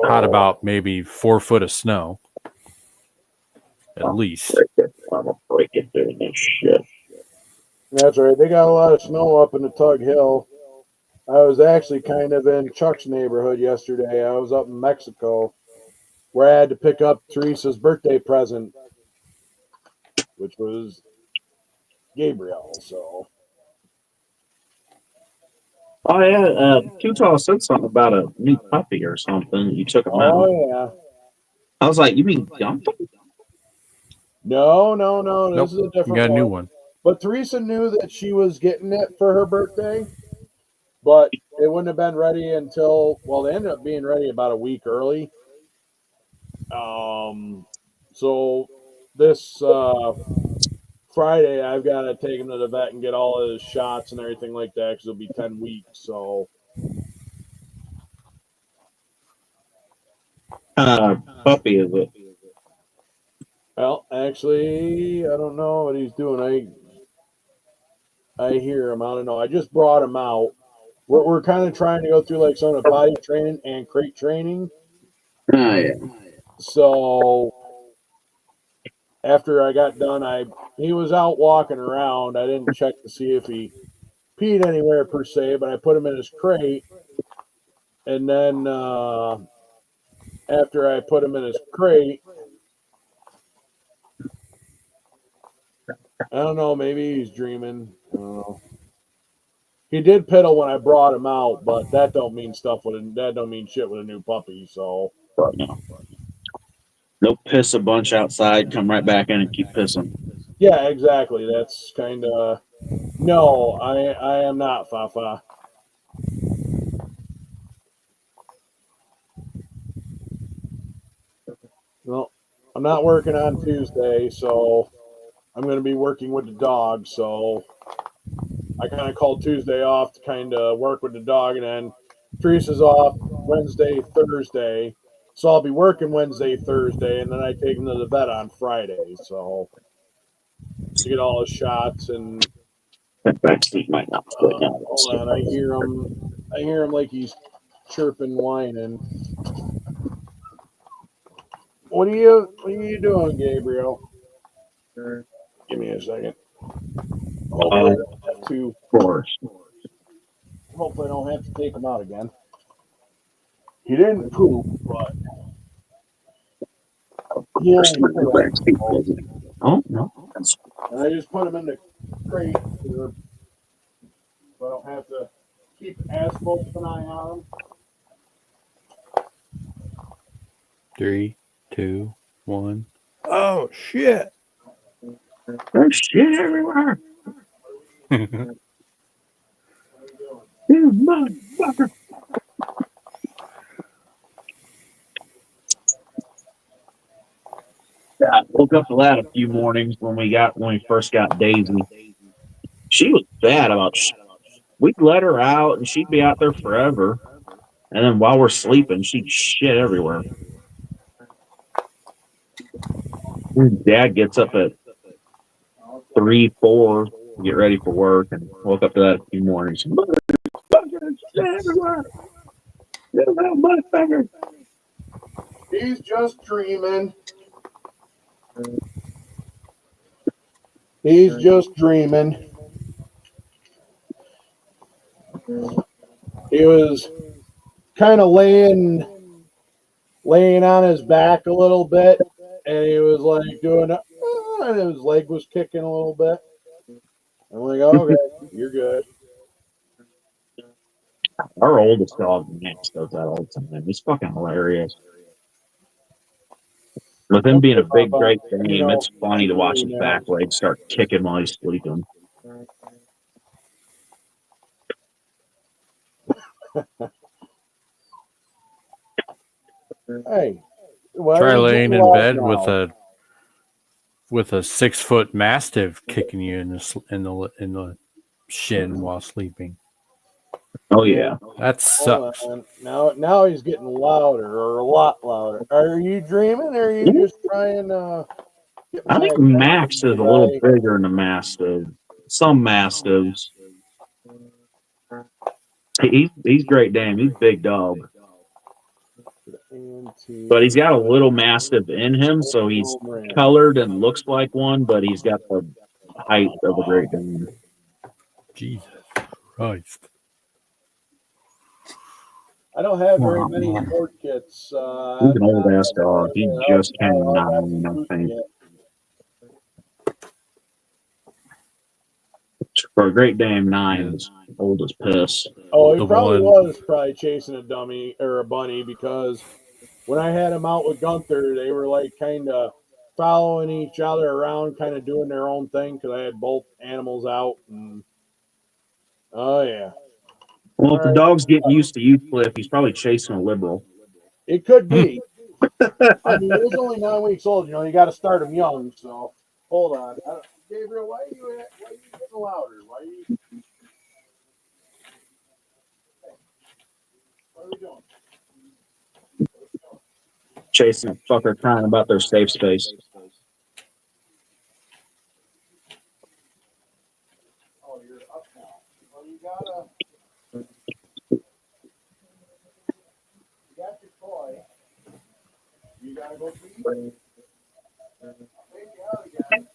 had about maybe 4 foot of snow. At least. I'm gonna break it doing this shit. That's right. They got a lot of snow up in the Tug Hill. I was actually kind of in Chuck's neighborhood yesterday. I was up in Mexico where I had to pick up Teresa's birthday present, which was Gabriel. So, Oh yeah, Too Tall said something about a new puppy or something. You took him out. oh yeah. I was like, you mean Gunther? No. Nope. This is a different You got a new one. But Teresa knew that she was getting it for her birthday, but it wouldn't have been ready until, well, they ended up being ready about a week early. So this Friday, I've got to take him to the vet and get all of his shots and everything like that because it'll be 10 weeks. So, Puppy is it? well, actually, I don't know what he's doing. I hear him. I don't know. I just brought him out. We're kind of trying to go through like some of the body training and crate training. Oh yeah. So after I got done, he was out walking around. I didn't check to see if he peed anywhere per se, but I put him in his crate. And then after I put him in his crate, I don't know, maybe he's dreaming. I don't know. He did piddle when I brought him out, but that don't mean shit with a new puppy. So They'll piss a bunch outside, come right back in and keep pissing. yeah, exactly. That's kind of no. I am not Fafa. Well, I'm not working on Tuesday, so I'm going to be working with the dog. So I kind of called Tuesday off to kind of work with the dog, and then Teresa's off Wednesday, Thursday. So I'll be working Wednesday, Thursday, and then I take him to the vet on Friday. So to get all his shots and That backseat might not fit now. hold on, I hear him like he's chirping, whining. What are you doing, Gabriel? Give me a second. Hopefully I don't have to. Of course. Hopefully I don't have to take him out again. He didn't poop, but yeah. Oh no. And I just put him in the crate so I don't have to keep as close an eye on him. 3, 2, 1. Oh shit! There's shit everywhere. You motherfucker. I woke up to that a few mornings when we first got Daisy. She was bad about we'd let her out and she'd be out there forever. And then while we're sleeping, she'd shit everywhere. Dad gets up at 3, 4 to get ready for work and woke up to that a few mornings. Motherfucker, shit everywhere. Little motherfucker. He's just dreaming. He's just dreaming. He was kind of laying on his back a little bit, and he was like doing it, and his leg was kicking a little bit. I'm like, oh, okay, you're good. Our oldest dog, Max, does that all the time. He's fucking hilarious. With him being a big, great Dane, it's funny to watch his back legs start kicking while he's sleeping. Hey, try laying in bed with a 6-foot Mastiff kicking you in the shin while sleeping. Oh yeah, that sucks. Now he's getting louder, or a lot louder. Are you dreaming, or are you just trying to? I think Max is a little bigger than the Mastiff. Some Mastiffs. He's Great Dane. He's big dog. But he's got a little Mastiff in him, so he's colored and looks like one, but he's got the height of a Great Dane. Jesus Christ. I don't have very many sport kits. He's an old ass dog. He just turned 9, I think. For a Great Dane, 9 is old as piss. Oh, he was chasing a dummy or a bunny, because when I had him out with Gunther, they were like kind of following each other around, kind of doing their own thing, because I had both animals out. And oh yeah. Well, if the dog's getting used to you, Cliff, he's probably chasing a liberal. It could be. I mean, he's only 9 weeks old. You know, you got to start him young. So hold on, Gabriel. Why are you getting louder? What are we doing? Chasing a fucker crying about their safe space. Oh, you're up now. Well, you got your toy. You gotta go feed. I'll take you out again.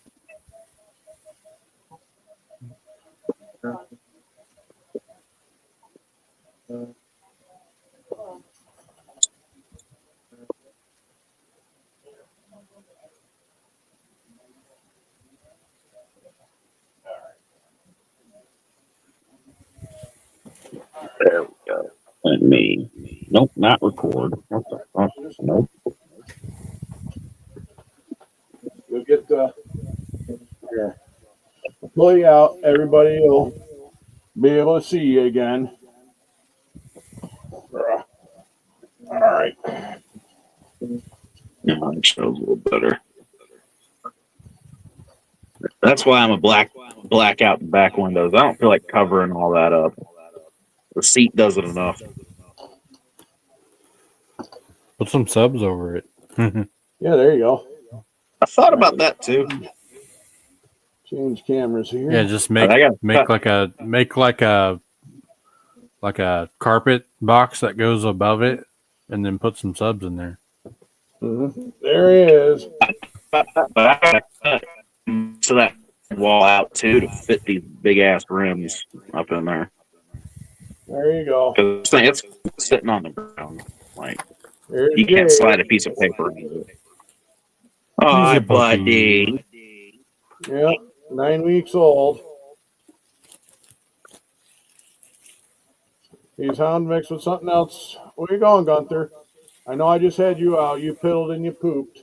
There we go. Let me. Nope, not record. What the fuck? Nope. You'll get the. Here. Pull you out. Everybody will be able to see you again. All right. No, it shows a little better. That's why I'm a black out the back windows. I don't feel like covering all that up. The seat does it enough. Put some subs over it. Yeah, there you go. I thought about that too. Change cameras here. Yeah, just make like a carpet box that goes above it, and then put some subs in there. Mm-hmm. There he is. So that wall out too to fit these big ass rims up in there. There you go. Because it's sitting on the ground. Like you can't slide a piece of paper into it. Hi, buddy. Yep, 9 weeks old. He's hound mixed with something else. Where you going, Gunther? I know I just had you out. You piddled and you pooped.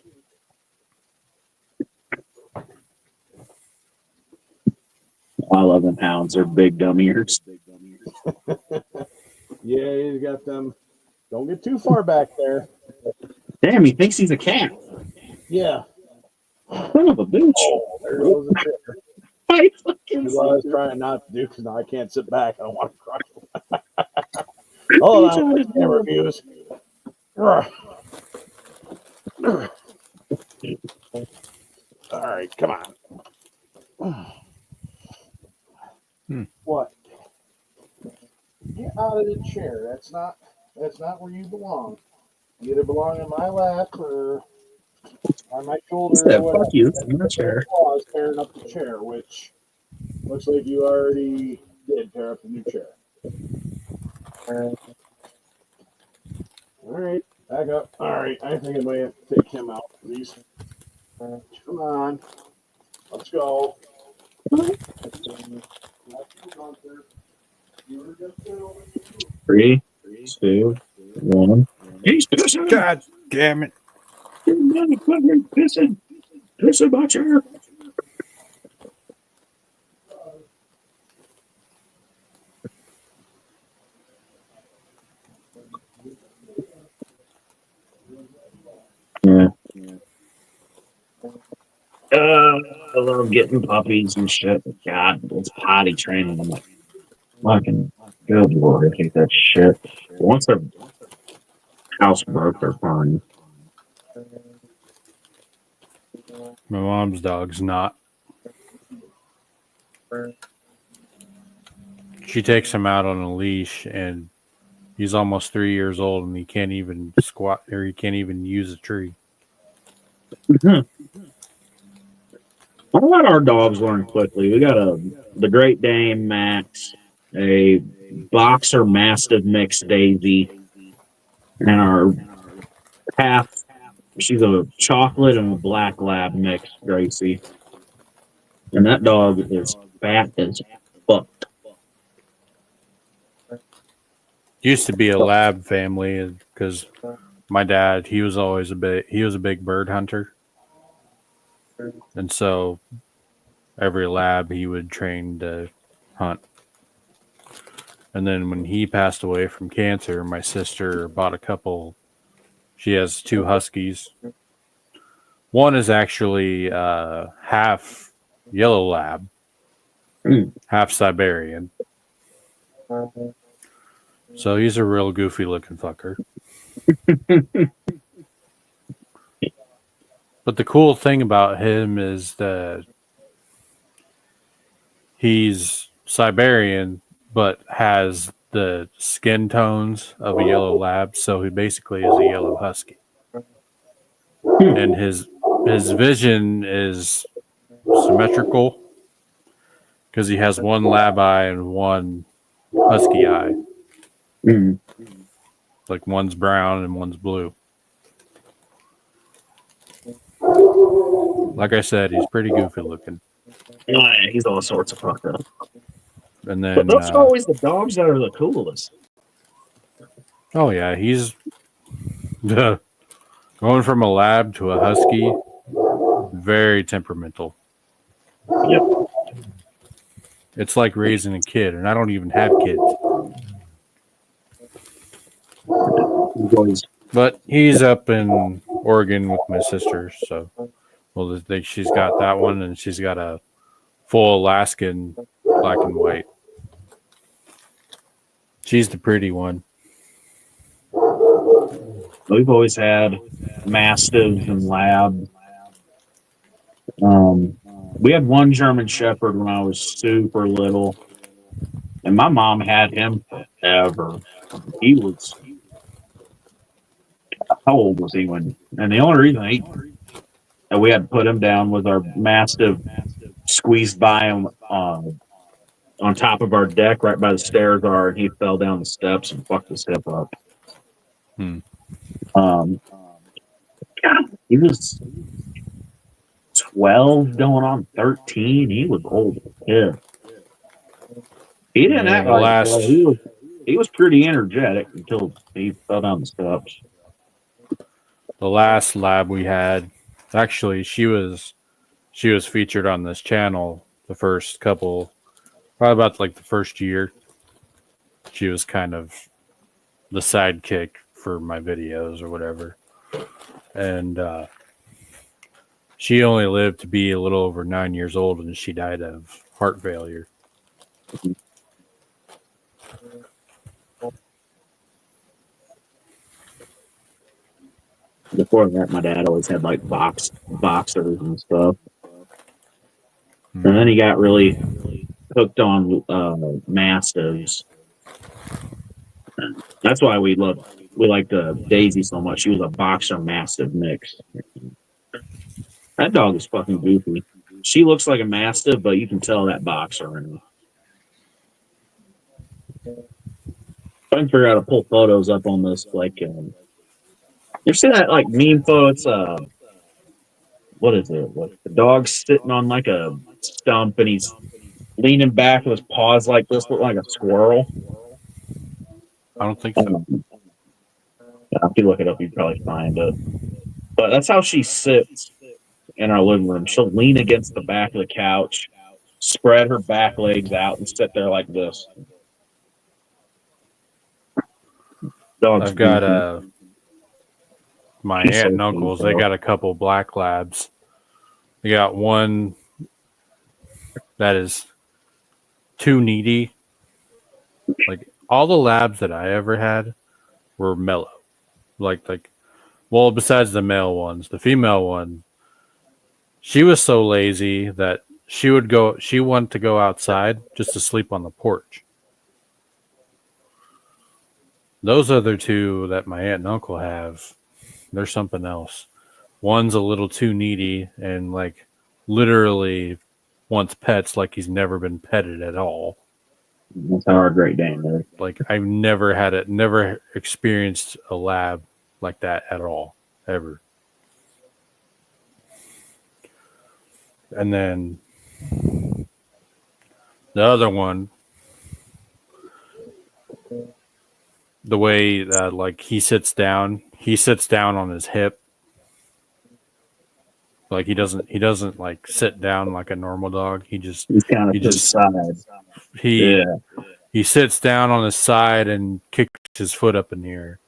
I love them hounds. They're big dumb ears. Yeah, he's got them. Don't get too far back there. Damn, he thinks he's a cat. Yeah. Son of a bitch. Oh, there goes a chair. I was trying not to do, because now I can't sit back. I don't want to crush him. Hold on. Camera views. All right, come on. What? Get out of the chair. That's not where you belong. You either belong in my lap or on my He shoulder. said, Or fuck you, in my chair. claws tearing up the chair, which looks like you already did tear up the new chair. All right, back up. All right, I think I might have to take him out, please. Come on, let's go. 3, 2, 1. He's pissing. God damn it. Motherfucker, pissing. Pissing my chair. Yeah. I love getting puppies and shit. God, it's potty training. I'm like, fucking good lord, I hate that shit. Once their house broke, they're fine. My mom's dog's not. She takes him out on a leash, and he's almost 3 years old, and he can't even squat, or he can't even use a tree. I let our dogs learn quickly. We got the Great Dane Max, a Boxer Mastiff mix Daisy, and our half. She's a chocolate and a black lab mix Gracie, and that dog is fat as fuck. Used to be a lab family because my dad, he was a big bird hunter. And so every lab he would train to hunt. And then when he passed away from cancer, my sister bought a couple. She has 2 huskies. One is actually half yellow lab, half Siberian. So he's a real goofy looking fucker. But the cool thing about him is that he's Siberian, but has the skin tones of a yellow lab. So he basically is a yellow husky. And his vision is symmetrical because he has one lab eye and one husky eye. Like one's brown and one's blue. Like I said, he's pretty goofy looking. Yeah, he's all sorts of fucked up. And then, but those are always the dogs that are the coolest. Oh yeah, he's going from a lab to a husky. Very temperamental. Yep. It's like raising a kid, and I don't even have kids. But he's up in Oregon with my sister, so she's got that one, and she's got a full Alaskan black and white. She's the pretty one. We've always had Mastiffs and Labs. We had one German Shepherd when I was super little, and my mom had him forever. He was, how old was he when? And the only reason that we had to put him down was our Mastiff squeezed by him on top of our deck right by the stairs are, and he fell down the steps and fucked his hip up. God, he was 12 going on 13. He was old as hell. He didn't act like that. He was pretty energetic until he fell down the steps. The last lab we had, actually, she was featured on this channel the first couple, probably about like the first year. She was kind of the sidekick for my videos or whatever. And she only lived to be a little over 9 years old, and she died of heart failure. Before that, my dad always had like boxers and stuff. And then he got really hooked on Mastiffs. That's why we liked Daisy so much. She was a Boxer Mastiff mix. That dog is fucking goofy. She looks like a mastiff, but you can tell that boxer in her. Trying to figure out how to pull photos up on this. Like, you see that like meme photo? It's what is it? Like the dog's sitting on like a stump and he's leaning back with his paws like this, look like a squirrel. I don't think so. If you look it up, you'd probably find it. But that's how she sits in our living room. She'll lean against the back of the couch, spread her back legs out, and sit there like this. Dog's I've got goofy. my She's aunt and so uncles. cute, They though. got a couple black labs. They got one that is too needy. Like all the labs that I ever had were mellow. Well, besides the male ones, the female one, she was so lazy that she wanted to go outside just to sleep on the porch. Those other two that my aunt and uncle have, they're something else. One's a little too needy and like literally wants pets like he's never been petted at all. That's how our Great Dane is. Like I've never experienced a lab like that at all, ever. And then the other one, the way that like he sits down on his hip. Like he doesn't like sit down like a normal dog. He's kind of he to the just side. he sits down on his side and kicks his foot up in the air.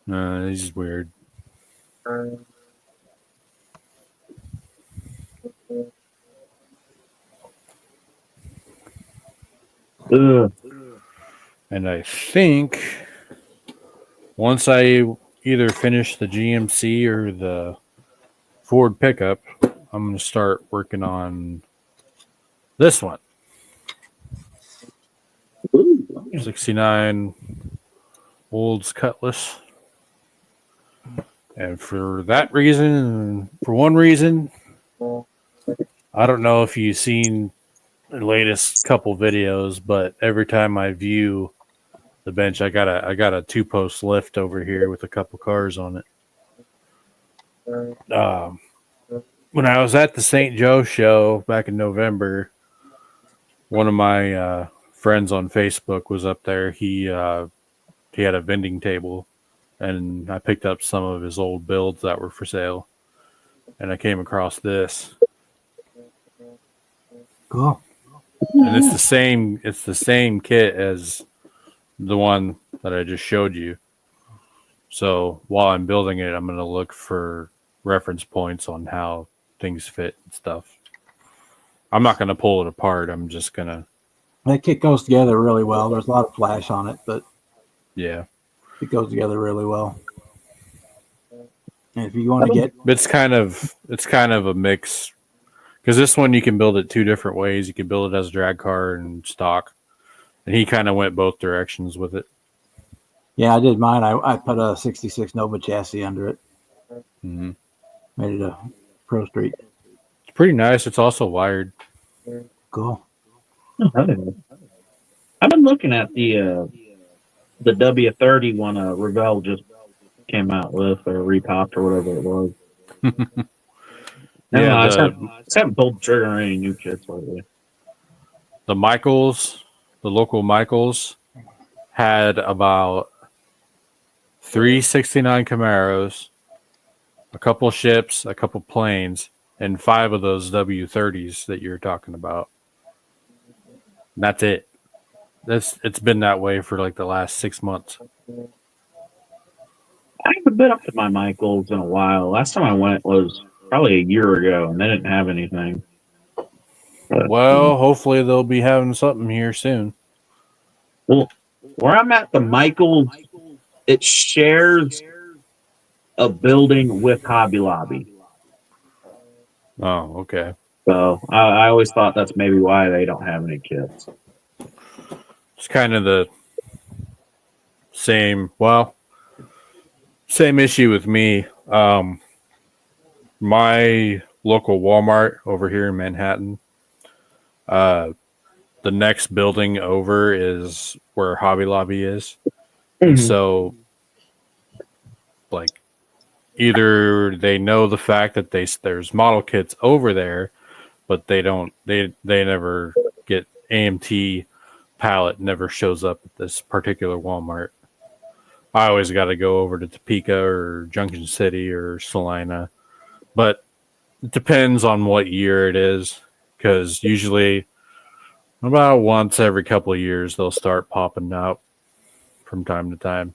He's weird. Ugh. And I think once I either finish the GMC or the Ford pickup, I'm going to start working on this one. Ooh. 69 Olds Cutlass. And for that reason, for one reason, I don't know if you've seen the latest couple videos, but every time I view the bench, I got a 2-post lift over here with a couple cars on it. When I was at the St. Joe show back in November, one of my friends on Facebook was up there. He had a vending table, and I picked up some of his old builds that were for sale, and I came across this. Cool. And it's the same kit as the one that I just showed you. So while I'm building it, I'm going to look for reference points on how things fit and stuff. I'm not going to pull it apart. I'm just going to. That kit goes together really well. There's a lot of flash on it, but yeah, it goes together really well. And if you want to get, it's kind of a mix, because this one you can build it two different ways. You can build it as a drag car and stock, and he kind of went both directions with it. yeah, I did mine. I put a 66 Nova chassis under it. Mm-hmm. Made it a Pro Street. It's pretty nice. It's also wired. Cool. I've been looking at the W30 one Revell just came out with, or repopped, or whatever it was. Yeah, I just haven't pulled the trigger on any new kits lately. the local Michaels had about 369 Camaros, a couple ships, a couple planes, and 5 of those W30s that you're talking about. And that's it. It's been that way for like the last 6 months. I haven't been up to my Michaels in a while. Last time I went was probably a year ago, and they didn't have anything. But, Well, hopefully they'll be having something here soon. well, where I'm at, the Michaels, it shares a building with Hobby Lobby. Oh, okay. So I always thought that's maybe why they don't have any kits. It's kind of the same issue with me. My local Walmart over here in Manhattan, the next building over is where Hobby Lobby is. And so, like, either they know the fact that there's model kits over there, but they never get AMT palette never shows up at this particular Walmart. I always got to go over to Topeka or Junction City or Salina, but it depends on what year it is, because usually about once every couple of years they'll start popping up from time to time.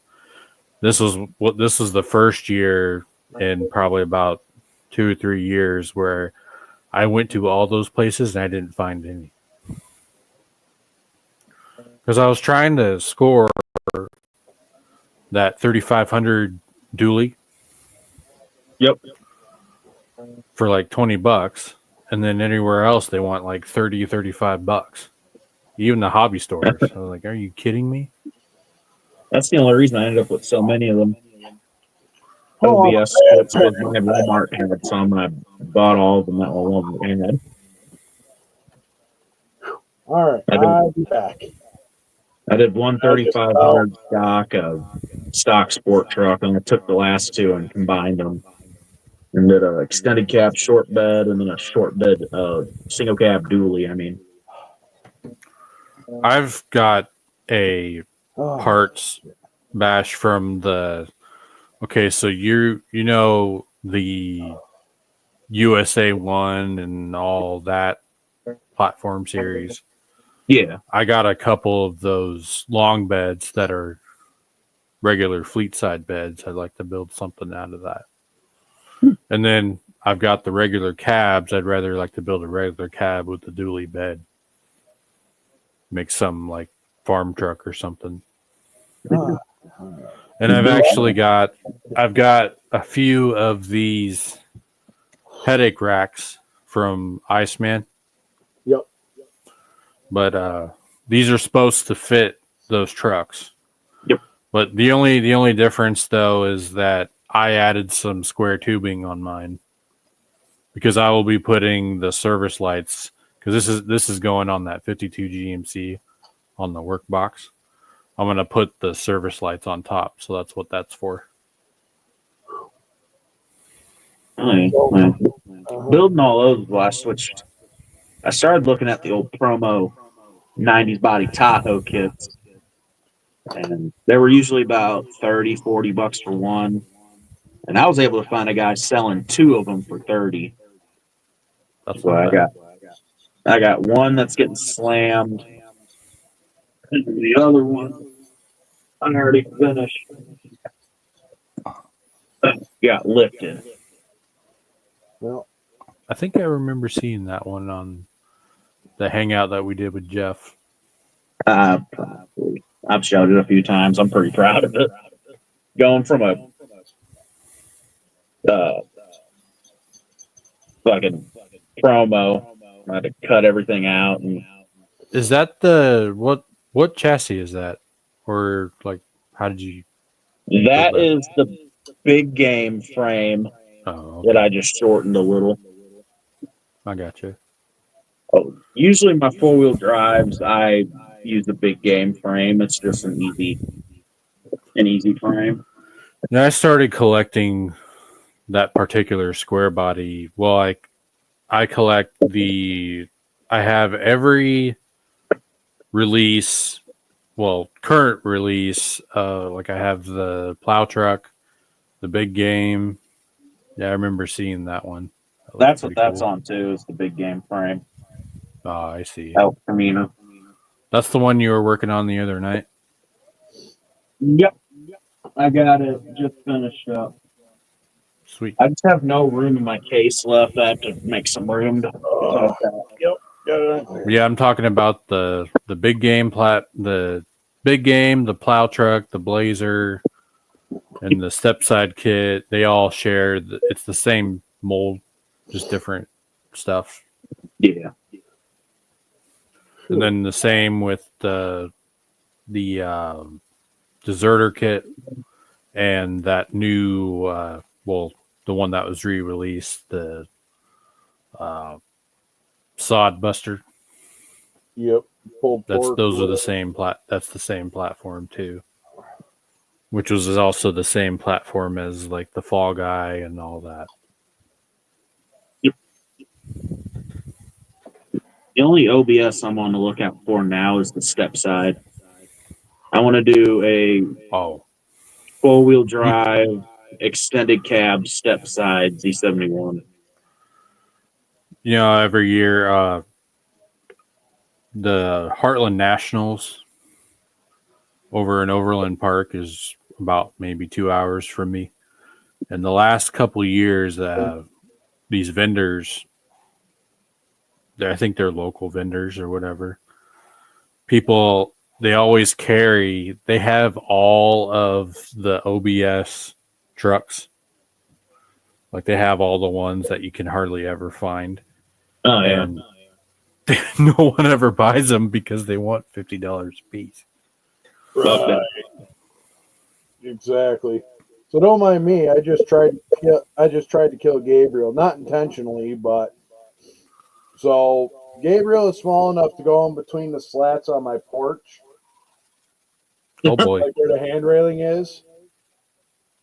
This was the first year in probably about 2 or 3 years where I went to all those places and I didn't find any. Because I was trying to score that 3500 dually. Yep. For like $20, and then anywhere else they want like $30-$35. Even the hobby stores. I was like, are you kidding me? That's the only reason I ended up with so many of them. Oh, OBS splits with my Walmart had some, and I bought all of them that Walmart had. all right, I'll be back. I did one 3500 stock sport truck, and I took the last two and combined them. And did an extended cab short bed and then a short bed single cab dually. I mean, I've got a parts bash from the. Okay, so you know the USA One and all that platform series. yeah. I got a couple of those long beds that are regular fleet side beds. I'd like to build something out of that. And then I've got the regular cabs. I'd rather like to build a regular cab with the dually bed. Make some like farm truck or something. And I've got a few of these headache racks from Iceman. Yep. But these are supposed to fit those trucks. Yep. But the only difference though is that I added some square tubing on mine because I will be putting the service lights, because this is going on that 52 GMC on the workbox. I'm going to put the service lights on top, so that's what that's for. Building all those, well, I started looking at the old promo 90s body Tahoe kits, and they were usually about $30-$40 for one. And I was able to find a guy selling two of them for $30. That's what I got one that's getting slammed. And the other one I already finished. Got lifted. Well, I think I remember seeing that one on the hangout that we did with Jeff. Probably. I've showed it a few times. I'm pretty proud of it. Going from a fucking promo, I had to cut everything out. And is that the what chassis is that? Or like, how did you? That is the big game frame that I just shortened a little. I got you. Oh, usually my 4-wheel drives, I use the big game frame. It's just an easy frame. Yeah, I started collecting that particular square body. Well, I collect I have every release, current release. Like I have the plow truck, the big game. Yeah, I remember seeing that one. That's what that's on too, is the big game frame. Oh, I see. El Camino. That's the one you were working on the other night? Yep. I got it just finished up. Sweet. I just have no room in my case left. I have to make some room to Yeah, I'm talking about the big game the big game, the plow truck, the Blazer, and the step side kit. They all share it's the same mold, just different stuff. Yeah. And then the same with the deserter kit and that new the one that was re-released, the Sod Buster. Yep. Pulled pork. Those are the same that's the same platform too. Which was also the same platform as like the Fall Guy and all that. Yep. The only OBS I'm on the lookout for now is the step side. I want to do a 4-wheel drive extended cab step side Z71. You know, every year the Heartland Nationals over in Overland Park is about maybe 2 hours from me. And the last couple of years, these vendors, I think they're local vendors or whatever, people, they always they have all of the OBS trucks. Like they have all the ones that you can hardly ever find. Oh, yeah. And no one ever buys them because they want $50 a piece. Right. Exactly. So don't mind me. I just tried to kill Gabriel, not intentionally, but so Gabriel is small enough to go in between the slats on my porch. Oh boy. Like where the hand railing is.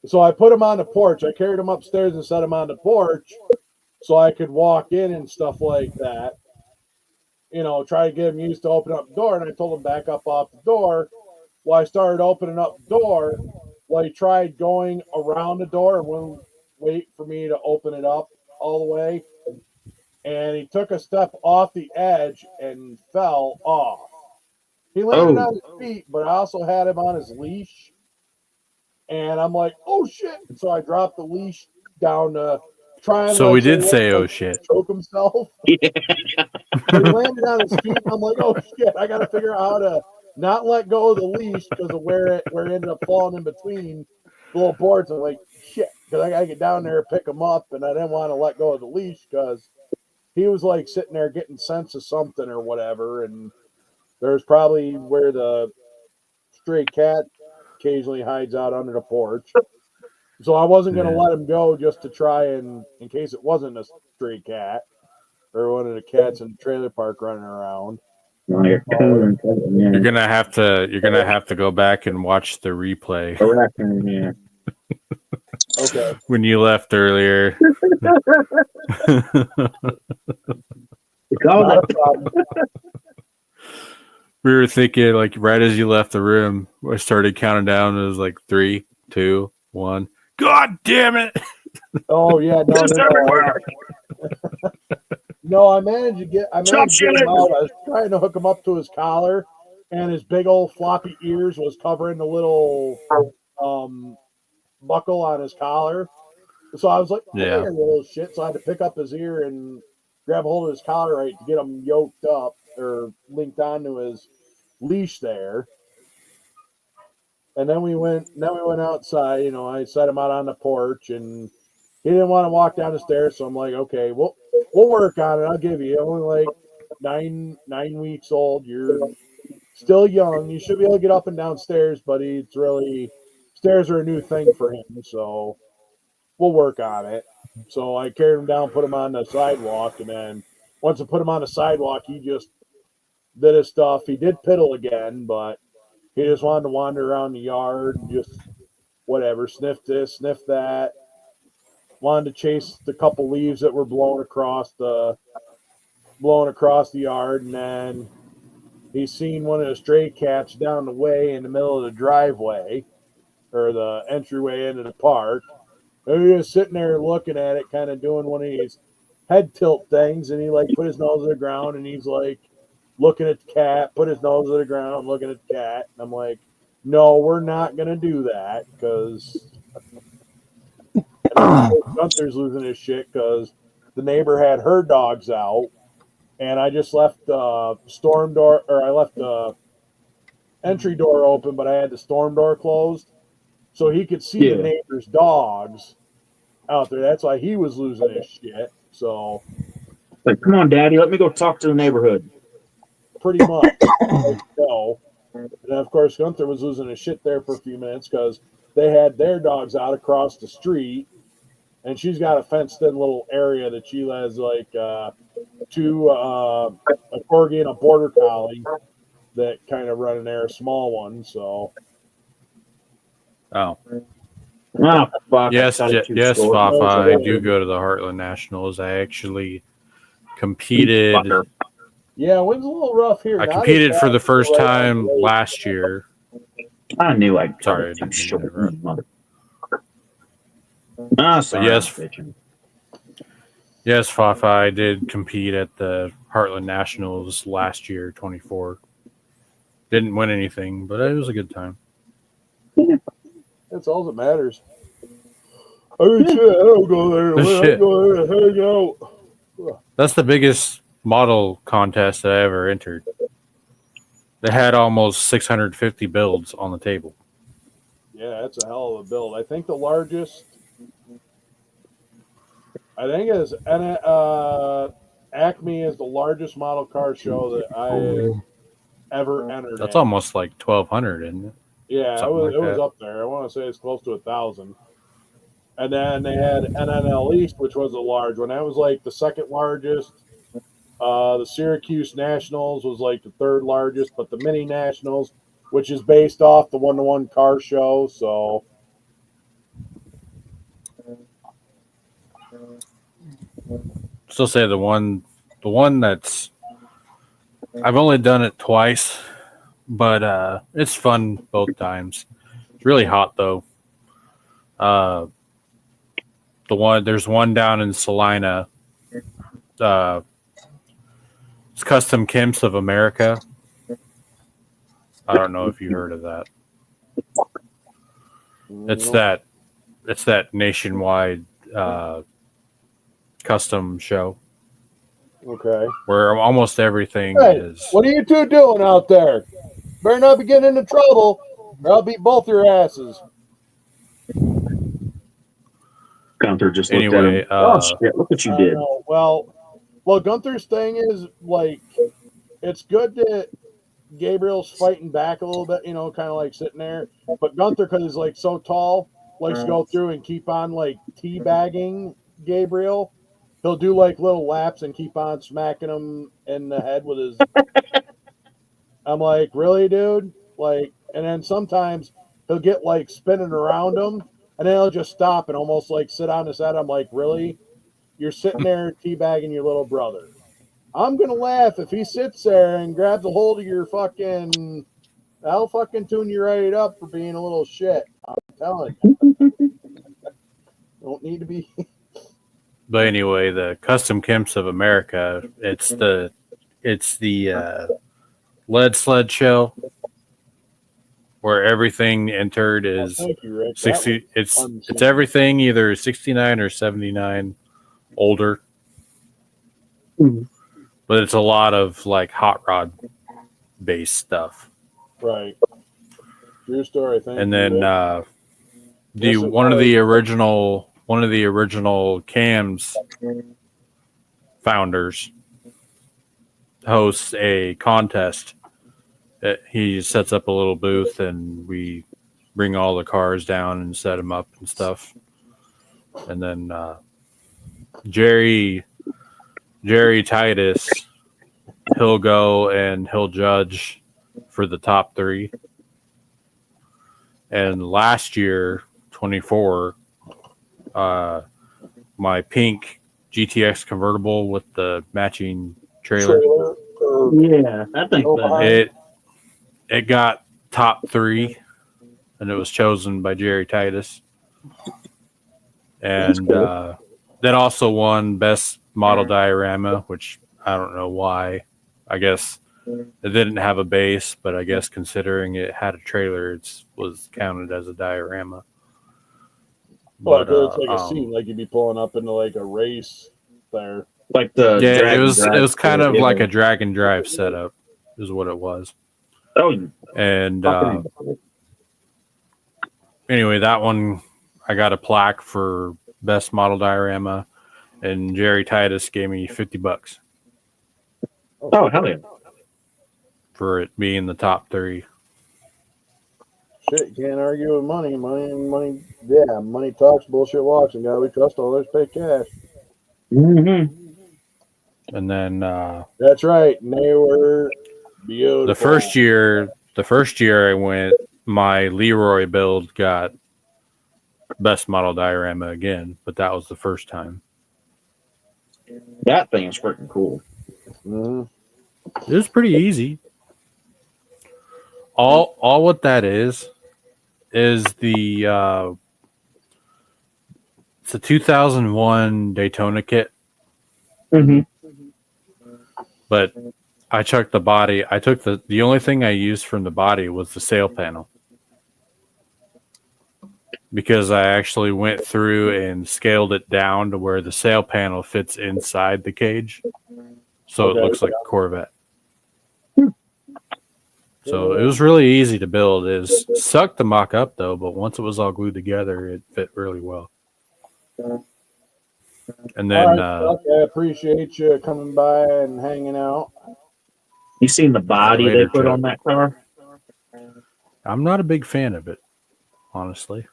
So I put him on the porch. I carried him upstairs and set him on the porch so I could walk in and stuff like that. You know, try to get him used to open up the door. And I told him back up off the door. Well, I started opening up the door. Well, he tried going around the door and wouldn't wait for me to open it up all the way. And he took a step off the edge and fell off. He landed on his feet, but I also had him on his leash. And I'm like, oh, shit. And so I dropped the leash down to try and so we did say, oh, shit. Choke himself. Yeah. But he landed on his feet. And I'm like, oh, shit. I got to figure out how to not let go of the leash because of where it ended up falling in between the little boards. I'm like, shit. Because I got to get down there and pick him up. And I didn't want to let go of the leash because he was like sitting there getting sense of something or whatever. And there's probably where the stray cat occasionally hides out under the porch. So I wasn't going to let him go just to try and, in case it wasn't a stray cat or one of the cats in the trailer park running around. You're gonna have to go back and watch the replay. Yeah. Okay. When you left earlier. We were thinking, like, right as you left the room, I started counting down. It was like 3, 2, 1. God damn it! Oh yeah, no, I managed to get him out. I was trying to hook him up to his collar, and his big old floppy ears was covering the little buckle on his collar. So I was like, yeah, little shit. So I had to pick up his ear and grab hold of his collar right to get him yoked up or linked onto his leash there. And then we went outside. You know, I set him out on the porch, and he didn't want to walk down the stairs. So I'm like, okay, we'll work on it. I'll give you. Only like 9 weeks old. You're still young. You should be able to get up and down stairs, but stairs are a new thing for him. So we'll work on it. So I carried him down, put him on the sidewalk, and then once I put him on the sidewalk, he just did his stuff. He did piddle again, but he just wanted to wander around the yard and just whatever, sniff this, sniff that. Wanted to chase the couple leaves that were blown across the yard, and then he seen one of the stray cats down the way in the middle of the driveway or the entryway into the park. And he was sitting there looking at it, kind of doing one of these head tilt things, and he like put his nose to the ground and he's like looking at the cat, put his nose to the ground, looking at the cat. And I'm like, no, we're not going to do that because Gunther's losing his shit because the neighbor had her dogs out, and I just left the storm door, or I left the entry door open, but I had the storm door closed so he could see the neighbor's dogs out there. That's why he was losing his shit. So, like, come on, Daddy, let me go talk to the neighborhood. Pretty much. So, and of course, Gunther was losing his shit there for a few minutes because they had their dogs out across the street. and she's got a fenced-in little area that she has like two a corgi and a border collie that kind of run in there, a small one. So Oh, Oh, fuck. yes, I thought it too yes, short. Fafa. I do go to the Heartland Nationals. I actually competed. Fucker. yeah, wind's a little rough here. I Not competed as for bad the as first right on time the lake. last year. I knew I'd cut Sorry, I it too didn't mean to short. interrupt. Mother. Ah, sorry. yes. I'm bitching. Yes, Fafa. I did compete at the Heartland Nationals last year, 24. Didn't win anything, but it was a good time. That's all that matters. I mean, shit, I don't go there. I Shit. go there to hang out. That's the biggest model contest that I ever entered. They had almost 650 builds on the table. Yeah, that's a hell of a build. I think the largest. I think is Acme is the largest model car show that I ever entered. That's in. almost like 1,200, isn't it? Yeah, something like it was that. up there. I want to say it's close to 1,000. And then they had NNL East, which was a large one. That was like the second largest. The Syracuse Nationals was like the third largest, but the Mini Nationals, which is based off the one-to-one car show, so Still say the one that's I've only done it twice, but it's fun both times. It's really hot though. There's one down in Salina. It's Custom Kimps of America. I don't know if you heard of that. It's that nationwide custom show okay. where almost everything Hey, is. what are you two doing out there? Better not be getting into trouble, or I'll beat both your asses. Gunther just looked Anyway, at him. Oh, shit. Look what you did. Well, Gunther's thing is, like, it's good that Gabriel's fighting back a little bit, kind of like sitting there. But Gunther, because he's, like, so tall, likes to go through and keep on, like, teabagging Gabriel. He'll do, like, little laps and keep on smacking him in the head with his... I'm like, really, dude? Like, and then sometimes he'll get, like, spinning around him, and then he'll just stop and almost, like, sit on his head. I'm like, really? You're sitting there teabagging your little brother. I'm going to laugh if he sits there and grabs a hold of your fucking... I'll fucking tune you right up for being a little shit. I'm telling you. Don't need to be... But anyway, the Custom Kimps of America, it's the lead sled show where everything entered is Thank you, Rick. 60. It's everything either 69 or 79 older, but it's a lot of like hot rod based stuff. Right. True story. Thank And you, then Rick. one of the original Cams founders hosts a contest. He sets up a little booth and we bring all the cars down and set them up and stuff. And then Jerry Titus, he'll go and he'll judge for the top 3. And last year, 24, my pink GTX convertible with the matching trailer. Yeah, I think that. It got top 3, and it was chosen by Jerry Titus. And that also won Best Model Diorama, which I don't know why. I guess it didn't have a base, but I guess considering it had a trailer, it was counted as a diorama. Well, it's like a scene, like you'd be pulling up into like a race there. Like the it was kind of like a drag and drive setup, is what it was. Oh, and anyway, that one I got a plaque for best model diorama, and Jerry Titus gave me $50 Oh, hell yeah! for it being the top 3. Shit, you can't argue with money. Money. Yeah, money talks, bullshit walks, and God we trust, all others pay cash. Mm-hmm. And then That's right. And they were beautiful. the first year I went, my Leroy build got best model diorama again, but that was the first time. That thing is freaking cool. Mhm. It was pretty easy. All what that is the it's a 2001 Daytona kit, Mm-hmm. but I chucked the body. I took the only thing I used from the body was the sail panel, because I actually went through and scaled it down to where the sail panel fits inside the cage, so it looks like a Corvette. So it was really easy to build. It sucked to mock up though, but once it was all glued together, it fit really well. And then Buck, I appreciate you coming by and hanging out. You seen the body Later, they put Chuck. on that car? I'm not a big fan of it, honestly.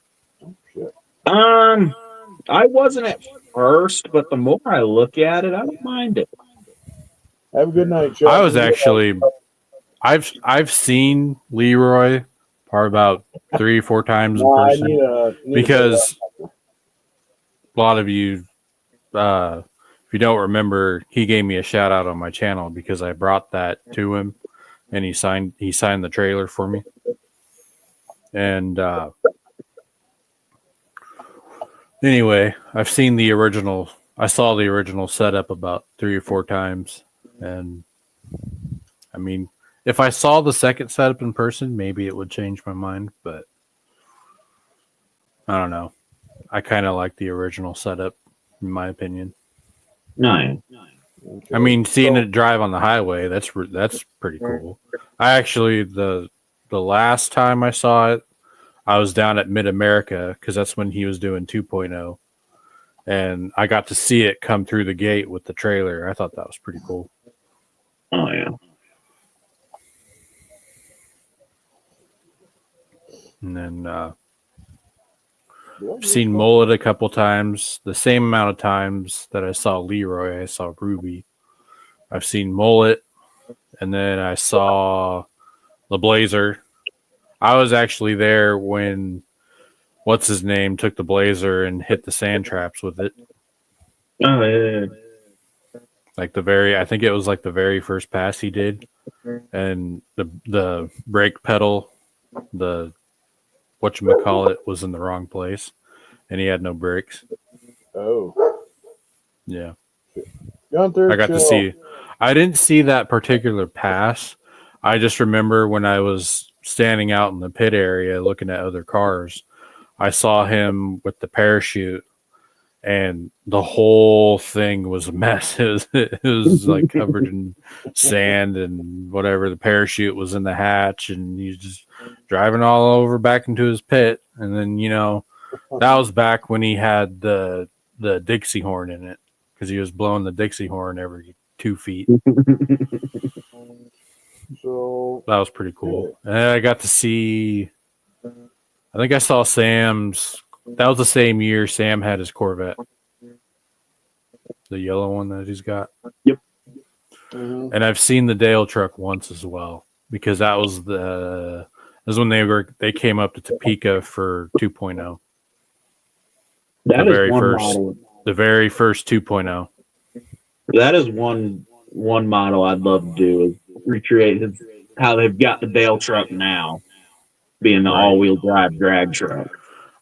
Shit. I wasn't at first, but the more I look at it, I don't mind it. Have a good night, Chuck. I was actually, I've seen Leroy probably about 3 or 4 times in No, I person, need because a lot of you, if you don't remember, he gave me a shout out on my channel because I brought that to him, and he signed the trailer for me. And anyway, I've seen the original. I saw the original setup about 3 or 4 times, and I mean, if I saw the second setup in person, maybe it would change my mind, but I don't know. I kind of like the original setup, in my opinion. No. I mean, seeing it drive on the highway, that's pretty cool. I actually, the last time I saw it, I was down at Mid-America, because that's when he was doing 2.0. And I got to see it come through the gate with the trailer. I thought that was pretty cool. Oh, yeah. And then I've seen Mullet a couple times. The same amount of times that I saw Leroy, I saw Ruby. I've seen Mullet, and then I saw the Blazer. I was actually there when what's his name took the Blazer and hit the sand traps with it. Oh, yeah. Like I think it was like the very first pass he did, and the brake pedal, the whatchamacallit, was in the wrong place, and he had no brakes. Oh, Yeah. Gunther, I got to see. I didn't see that particular pass. I just remember when I was standing out in the pit area looking at other cars, I saw him with the parachute, and the whole thing was a mess. It was like covered in sand and whatever. The parachute was in the hatch, and he was just driving all over back into his pit. And then, that was back when he had the Dixie horn in it, because he was blowing the Dixie horn every 2 feet. So that was pretty cool. And I got to see, I think I saw Sam's. That was the same year Sam had his Corvette, the yellow one that he's got. Yep. Mm-hmm. And I've seen the Dale truck once as well, because that was when they came up to Topeka for 2.0. That the is very one first model. The very first 2.0. That is one model I'd love to do, is recreate how they've got the Dale truck now, being the all-wheel drive drag truck.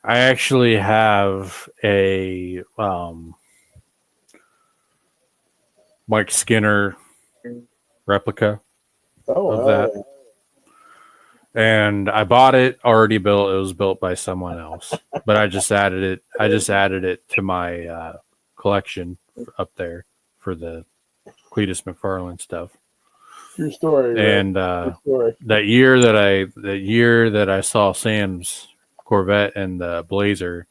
I actually have a Mike Skinner replica of that. And I bought it already built. It was built by someone else, but I just added it to my collection up there for the Cletus McFarlane stuff. True story. And that year that I saw Sam's Corvette and the Blazer,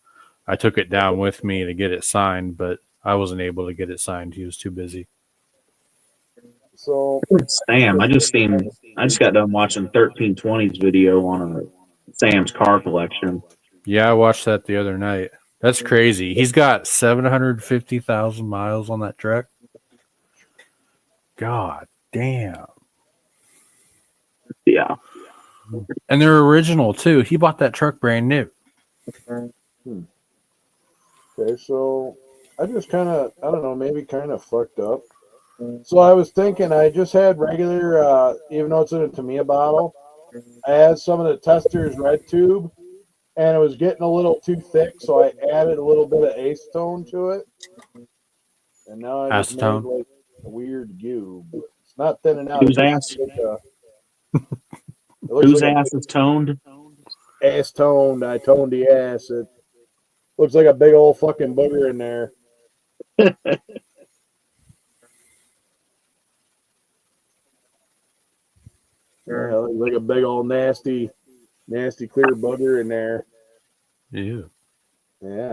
I took it down with me to get it signed, but I wasn't able to get it signed. He was too busy. So Sam, I just got done watching 1320's video on a Sam's car collection. Yeah, I watched that the other night. That's crazy. He's got 750,000 miles on that truck. God damn. Yeah. And they're original too. He bought that truck brand new. Okay, so I just kind of, I don't know, maybe kind of fucked up. So I was thinking I just had regular, even though it's in a Tamiya bottle, I had some of the Tester's red tube, and it was getting a little too thick, so I added a little bit of acetone to it. And now I just made Acetone? like a weird goo. It's not thinning out. Whose ass? Whose ass is toned? Ass toned. I toned the ass. It looks like a big old fucking booger in there. Yeah, looks like a big old nasty clear booger in there. Ew. Yeah.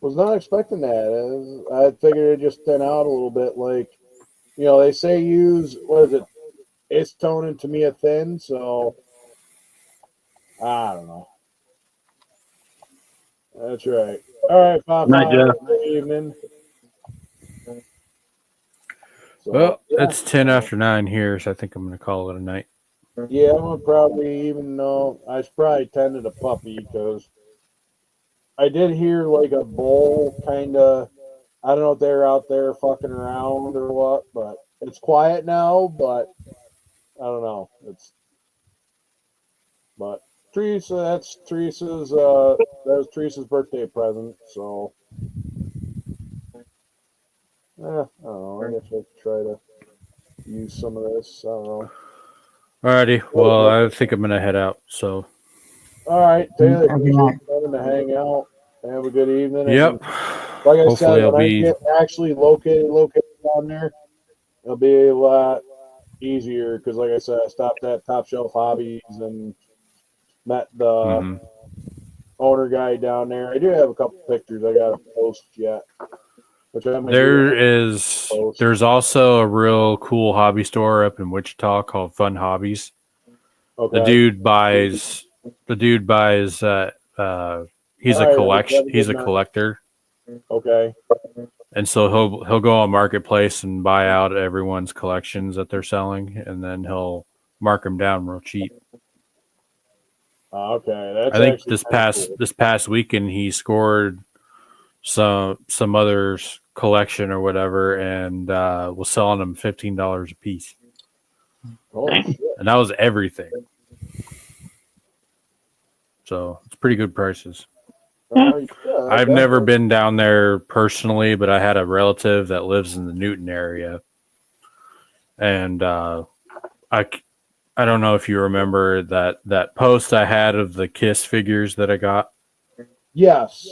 Was not expecting that. I figured it just thin out a little bit. Like, you know, they say use, what is it? Acetone and Tamiya thin, so I don't know. That's right. All right, Pop. Night, Jeff. Good evening. So, Well, yeah. it's 10 after 9 here, so I think I'm going to call it a night. Yeah, I'm gonna probably, even though I probably tended a puppy, because I did hear like a bull kind of, I don't know if they're out there fucking around or what, but it's quiet now, but I don't know. But Teresa, that was Teresa's birthday present, so I don't know. I guess I could try to use some of this. I don't know. Alrighty. Well, I think I'm going to head out. So, all right, Taylor, Every appreciate night. you coming to hang out. Have a good evening. yep. And like I Hopefully said, I'll when I be. get actually located down there, it'll be a lot easier because, like I said, I stopped at Top Shelf Hobbies and met the Mhm. owner guy down there. I do have a couple pictures I got to post yet. Which I'm gonna There's also a real cool hobby store up in Wichita called Fun Hobbies. okay. The dude buys he's a collector. Okay. And so he'll go on Marketplace and buy out everyone's collections that they're selling, and then he'll mark them down real cheap. Okay. That's I think actually this past weekend he scored some others collection or whatever, and was selling them $15 a piece. Holy shit. And that was everything. So it's pretty good prices. Yeah, I've never been down there personally, but I had a relative that lives in the Newton area, and I don't know if you remember that post I had of the Kiss figures that I got. Yes.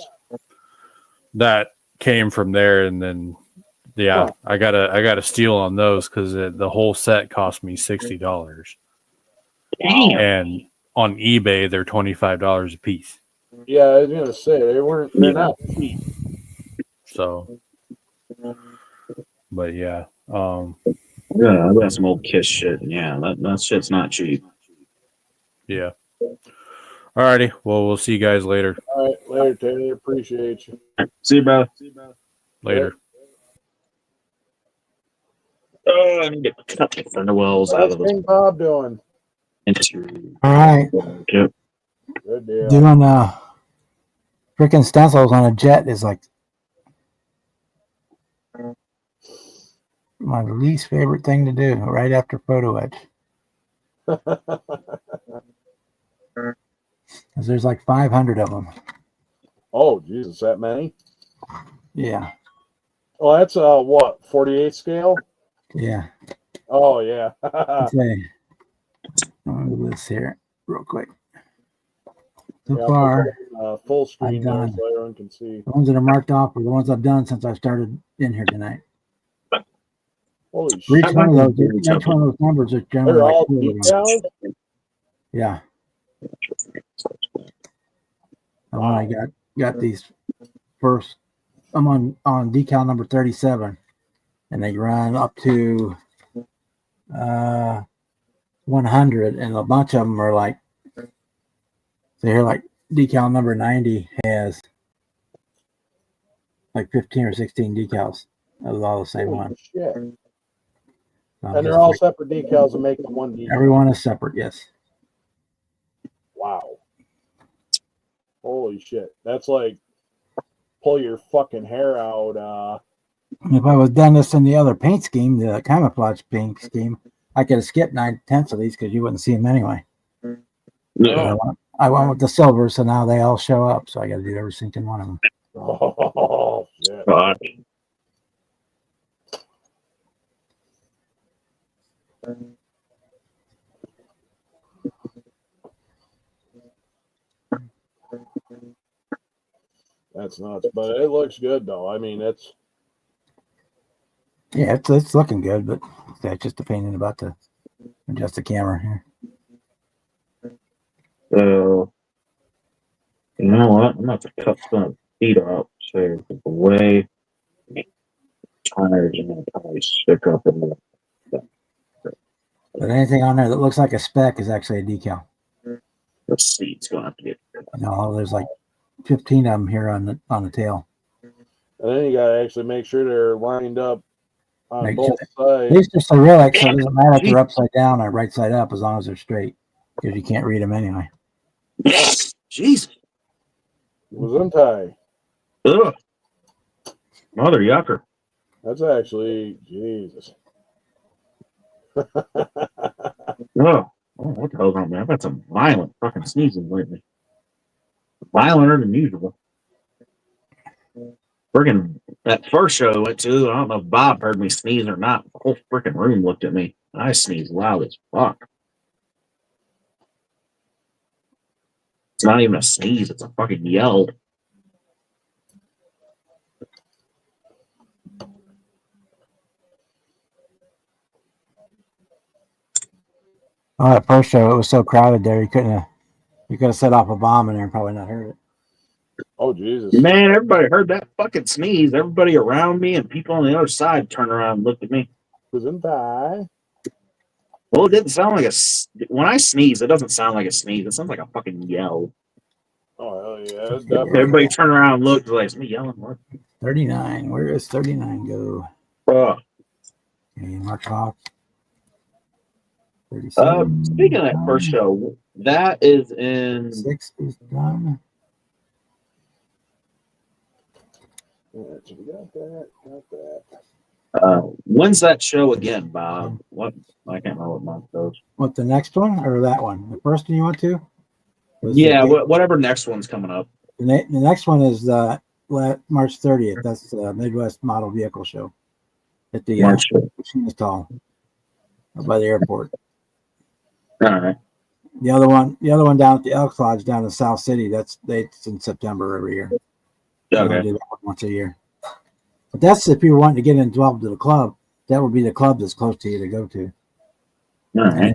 That came from there, and then I got a steal on those because the whole set cost me $60. Damn. And on eBay they're $25 a piece. Yeah, I was gonna say they're not cheap. So, but yeah, Yeah, I got some old Kiss shit. Yeah, that shit's not cheap. yeah. Alrighty, well, we'll see you guys later. All right, later, Taylor. Appreciate you. See you, bro. Later. Oh, I need to cut the Thunderwells out What's of this. King Bob doing? All right. Yep. Good deal. Doing freaking stencils on a jet is like my least favorite thing to do right after photo etch. Because there's like 500 of them. Oh, Jesus, that many? Yeah. Oh, that's what, 48 scale? Yeah. Oh, yeah. Let's see. I'll do this here real quick. So Yeah, far, full screen I've there done. so everyone can see. the ones that are marked off are the ones I've done since I started in here tonight. Holy For each shit. one of those numbers are generally They're like all 2 of them. detailed? Yeah. And when I got these first, I'm on decal number 37, and they run up to 100, and a bunch of them are like So here, like decal number 90 has like 15 or 16 decals. That was all the same Holy one. shit. So And they're all separate decals and make one decal. Everyone is separate, yes. Wow. Holy shit. That's like pull your fucking hair out. If I was done this in the other paint scheme, the camouflage paint scheme, I could have skipped 9/10 of these because you wouldn't see them anyway. Yeah. I went with the silver, so now they all show up. So I got to do every single one of them. Oh, shit. Fuck. That's nuts. But it looks good, though. I mean, it's. Yeah, it's looking good, but that's just a pain in about to adjust the camera here. So, you know what? I'm about to cut some feet up so the way tires and then probably stick up in the. But anything on there that looks like a speck is actually a decal. The seat's gonna have to get. No, there's like 15 of them here on the tail. And then you got to actually make sure they're lined up on Make both sure. sides. These are Cyrillic, so it doesn't matter if they're upside down or right side up as long as they're straight, because you can't read them anyway. Jesus. Gesundheit. Ugh. Mother yucker. That's actually Jesus. Oh, what the hell's wrong, man? I've had some violent fucking sneezing lately. Violenter than usual. Friggin' that first show I went to, I don't know if Bob heard me sneeze or not. The whole freaking room looked at me. I sneezed loud as fuck. It's not even a sneeze, it's a fucking yell. Oh, that first show, it was so crowded there, you could have set off a bomb in there and probably not heard it. Oh, Jesus. Man, everybody heard that fucking sneeze. Everybody around me and people on the other side turned around and looked at me. Gesundheit. Well, it didn't sound like when I sneeze, it doesn't sound like a sneeze. It sounds like a fucking yell. Oh, hell yeah. That's definitely. Everybody turned around and looked like, is me yelling? What? 39. Where does 39 go? Oh. Okay, mark off. 37. Speaking of that first show, that is in 6 is done. Yeah, so we got that. Got that. When's that show again, Bob? What? I can't remember what month those. What, the next one or that one? The first one you went to? Yeah, whatever next one's coming up. The next one is March 30th. That's the Midwest Model Vehicle Show at the March Hall by the airport. All right. The other one down at the Elks Lodge down in South City. It's in September every year. Okay. Do that once a year. But that's if you're wanting to get involved to the club. That would be the club that's close to you to go to. All right.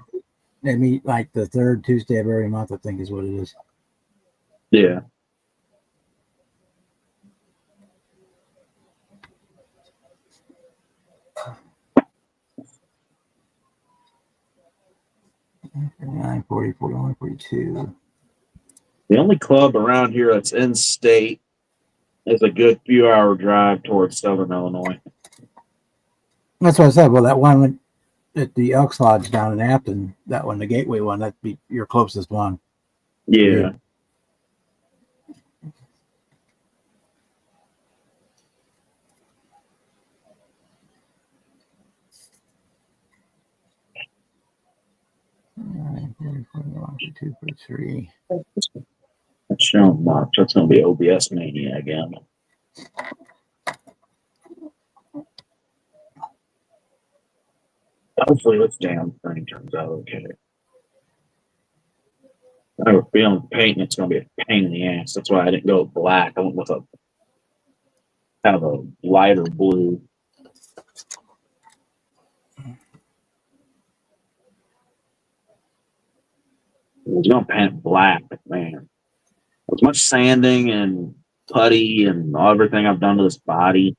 They meet like the third Tuesday of every month, I think is what it is. Yeah. 39, 40, 41, 42. The only club around here that's in state is a good few hour drive towards Southern Illinois. That's what I said. Well, that one at the Elks Lodge down in Afton, that one, the Gateway one, that'd be your closest one. Yeah. Two, 3. That's showing March. That's going to be OBS Mania again. Hopefully this damn thing turns out okay. I have a feeling painting it's going to be a pain in the ass. That's why I didn't go with black. I went with a kind of a lighter blue. I was going to paint black, but man, as much sanding and putty and everything I've done to this body,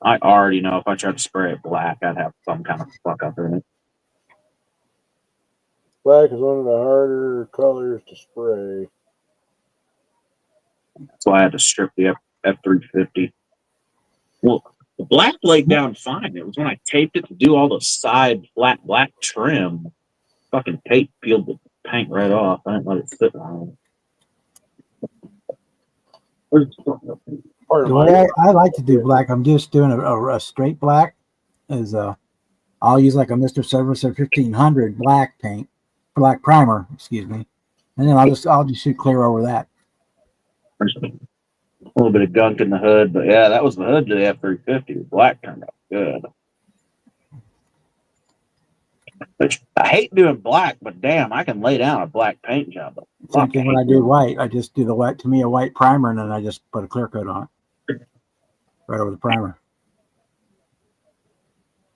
I already know if I tried to spray it black, I'd have some kind of fuck up in it. Black is one of the harder colors to spray. That's why I had to strip the F350. Well, the black laid down fine. It was when I taped it to do all the side flat black trim. Fucking tape peeled the paint right off. I didn't let it sit on. The way I like to do black, I'm just doing a straight black. Is I'll use like a Mr. Service or 1500 black paint, black primer, excuse me, and then I'll just shoot clear over that. There's a little bit of gunk in the hood, but yeah, that was the hood to the F350. The black turned out good. Which I hate doing black, but damn, I can lay down a black paint job. Same thing when I do white. I just do the white, to me, a white primer, and then I just put a clear coat on it. Right over the primer.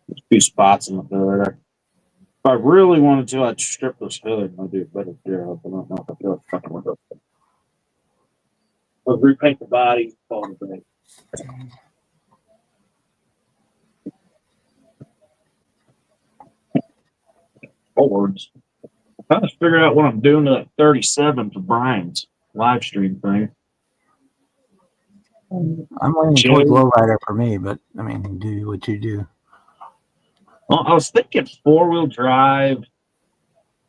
There's 2 spots in the hood. If I really wanted to, I'd strip this hood and I'd do a better job. I don't know if I feel like fucking with it. I'll repaint the body, fall the paint. Forwards. I'm trying to figure out what I'm doing to that 37 for Brian's live stream thing. I'm leaning towards lowrider for me, but I mean, do what you do. Well, I was thinking 4-wheel drive,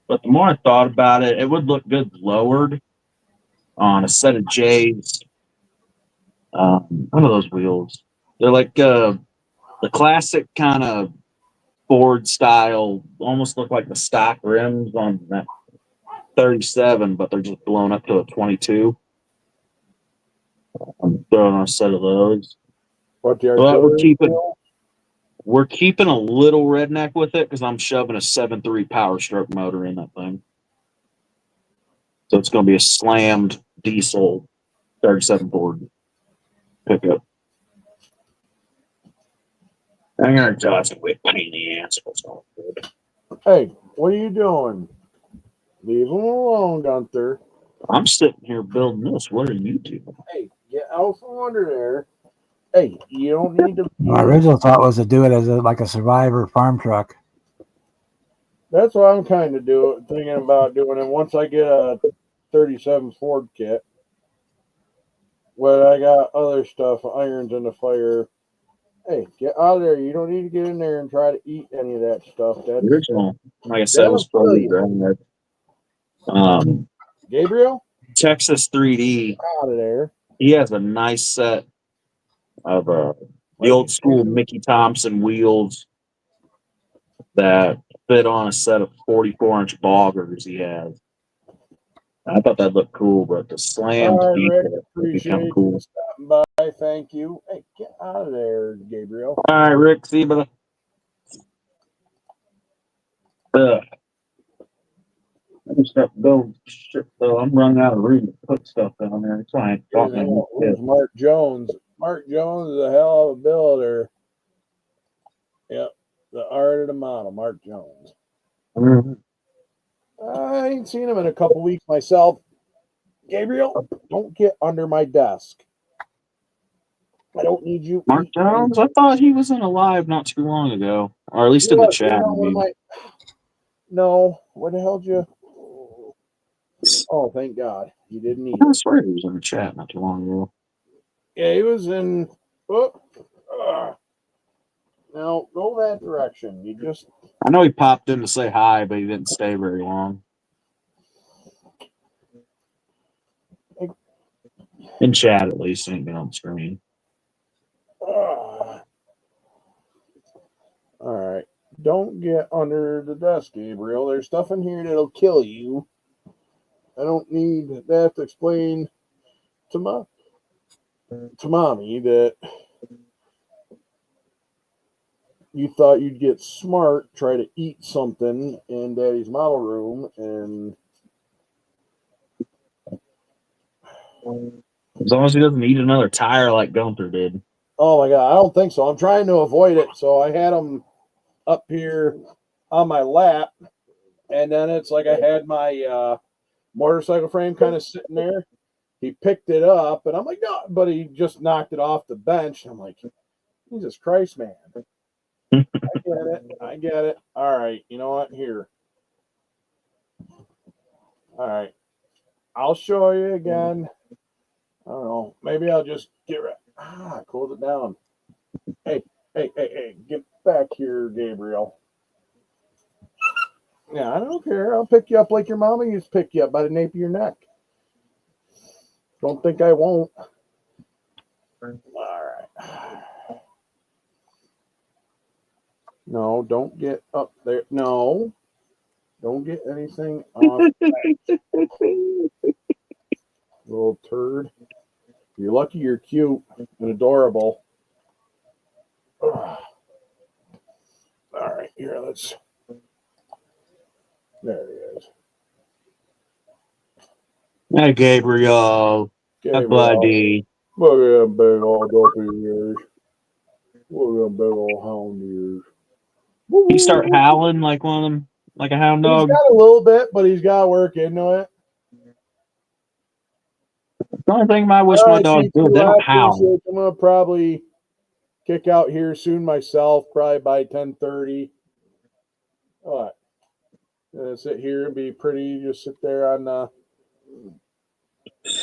but the more I thought about it, it would look good lowered on a set of J's. One of those wheels. They're like the classic kind of Ford style, almost look like the stock rims on that 37, but they're just blown up to a 22. I'm throwing on a set of those. What the But we're keeping a little redneck with it because I'm shoving a 7.3 Power Stroke motor in that thing. So it's going to be a slammed diesel 37 Ford pickup. I'm going to tell us a quick pain in the ass. Hey, what are you doing? Leave him alone, Gunther. I'm sitting here building this. What are you doing? Hey, get out from under there. Hey, you don't need to. My original thought was to do it as like a Survivor farm truck. That's what I'm kind of thinking about doing. And once I get a 37 Ford kit, but I got other stuff, irons in the fire. Hey, get out of there. You don't need to get in there and try to eat any of that stuff. That's original. Like I said, was probably Gabriel? Texas 3D. Out of there. He has a nice set of the old school Mickey Thompson wheels that fit on a set of 44-inch boggers he has. I thought that looked cool, but the slammed detail would become cool. Stopping by, thank you. Hey, get out of there, Gabriel. All right, Rick, see you, brother. I'm stuff go shit though. I'm running out of room to put stuff down there. That's why I ain't talking. Who's Mark Jones? Mark Jones is a hell of a builder. Yep, the art of the model, Mark Jones. Mm-hmm. I ain't seen him in a couple weeks myself. Gabriel, don't get under my desk. I don't need you. Mark Jones? I thought he was in a live not too long ago, or at least in the chat. No, where the hell did you? Oh, thank God, he didn't need. I swear he was in the chat not too long ago. Yeah, he was in. Oh, now go that direction. You just. I know he popped in to say hi, but he didn't stay very long. In chat, at least, ain't been on the screen. All right. Don't get under the desk, Gabriel. There's stuff in here that'll kill you. I don't need that to explain to mommy that you thought you'd get smart, try to eat something in Daddy's model room, and as long as he doesn't eat another tire like Gunther did. Oh my God, I don't think so. I'm trying to avoid it. So I had him up here on my lap, and then it's like I had my motorcycle frame kind of sitting there. He picked it up, and I'm like, no, but he just knocked it off the bench. I'm like, Jesus Christ, man. I get it. All right, you know what? Here. All right. I'll show you again. I don't know. Maybe I'll just close it down. Hey, get back here, Gabriel. Yeah, I don't care. I'll pick you up like your mama used to pick you up by the nape of your neck. Don't think I won't. All right. No, don't get up there. No, don't get anything off. Little turd. You're lucky you're cute and adorable. All right, here, let's. There he is. Hey, Gabriel. Hi, buddy. Look at them big old dopey ears. Look at them big old hound ears. He start howling like one of them, like a hound dog. He's got a little bit, but he's got to work into it. The only thing I wish my dogs do, they don't howl. I'm going to probably kick out here soon myself, probably by 10:30. All right. Sit here and be pretty. Just sit there on the.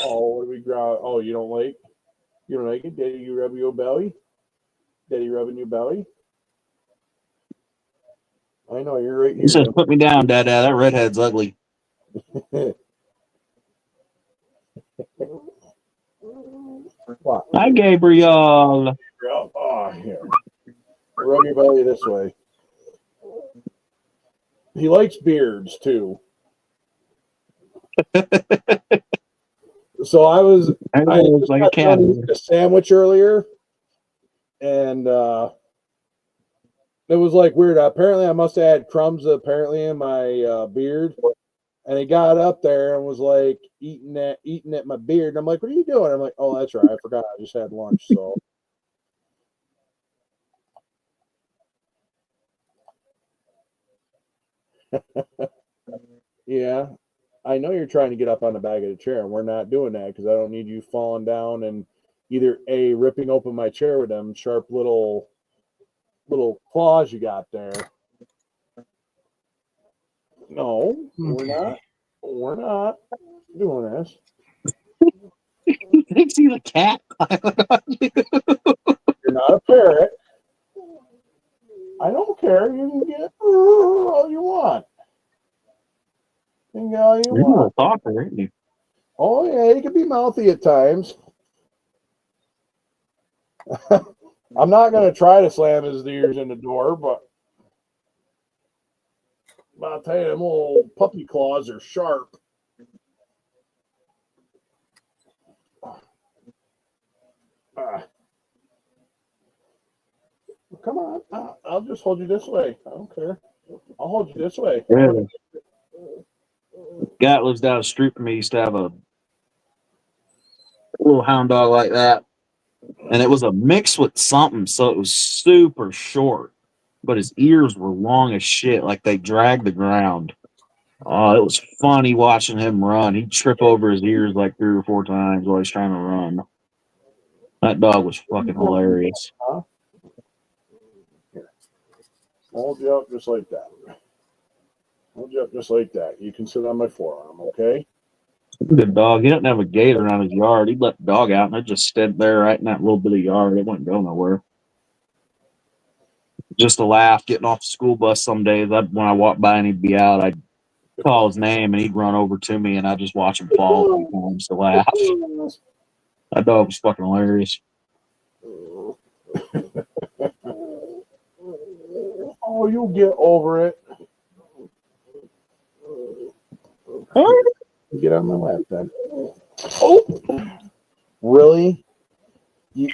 Oh, what do we growl? Oh, you don't like? You don't like it? Daddy, you rub your belly? Daddy rubbing your belly? I know, you're right here. He says, put me down, Dad. That redhead's ugly. What? Hi, Gabriel. Oh, here. Rub your belly this way. He likes beards, too. So I just like a cat. A sandwich earlier, and it was like weird. Apparently, I must have had crumbs apparently in my beard, and he got up there and was like eating at my beard. And I'm like, "What are you doing?" I'm like, "Oh, that's right. I forgot. I just had lunch." So. Yeah. I know you're trying to get up on the back of the chair, and we're not doing that because I don't need you falling down and either ripping open my chair with them sharp little claws you got there. No, okay. We're not doing this. He thinks he's a cat. You're not a parrot. I don't care. You can get all you want. You're a talker, ain't you? Oh, yeah, he can be mouthy at times. I'm not going to try to slam his ears in the door, but I'll tell you, them little puppy claws are sharp. Come on. I'll just hold you this way. I don't care. I'll hold you this way. Yeah. Guy that lives down the street from me used to have a little hound dog like that. And it was a mix with something, so it was super short. But his ears were long as shit, like they dragged the ground. Oh, it was funny watching him run. He'd trip over his ears like 3 or 4 times while he's trying to run. That dog was fucking hilarious. Here. Hold you up just like that. Hold you up just like that. You can sit on my forearm, okay? Good dog. He doesn't have a gate around his yard. He'd let the dog out, and it just stood there right in that little bit of yard. It wouldn't go nowhere. Just a laugh getting off the school bus some days. When I walked by and he'd be out, I'd call his name, and he'd run over to me, and I'd just watch him fall and he just to laugh. That dog was fucking hilarious. Oh, you'll get over it. Get on my lap then. Oh, really? He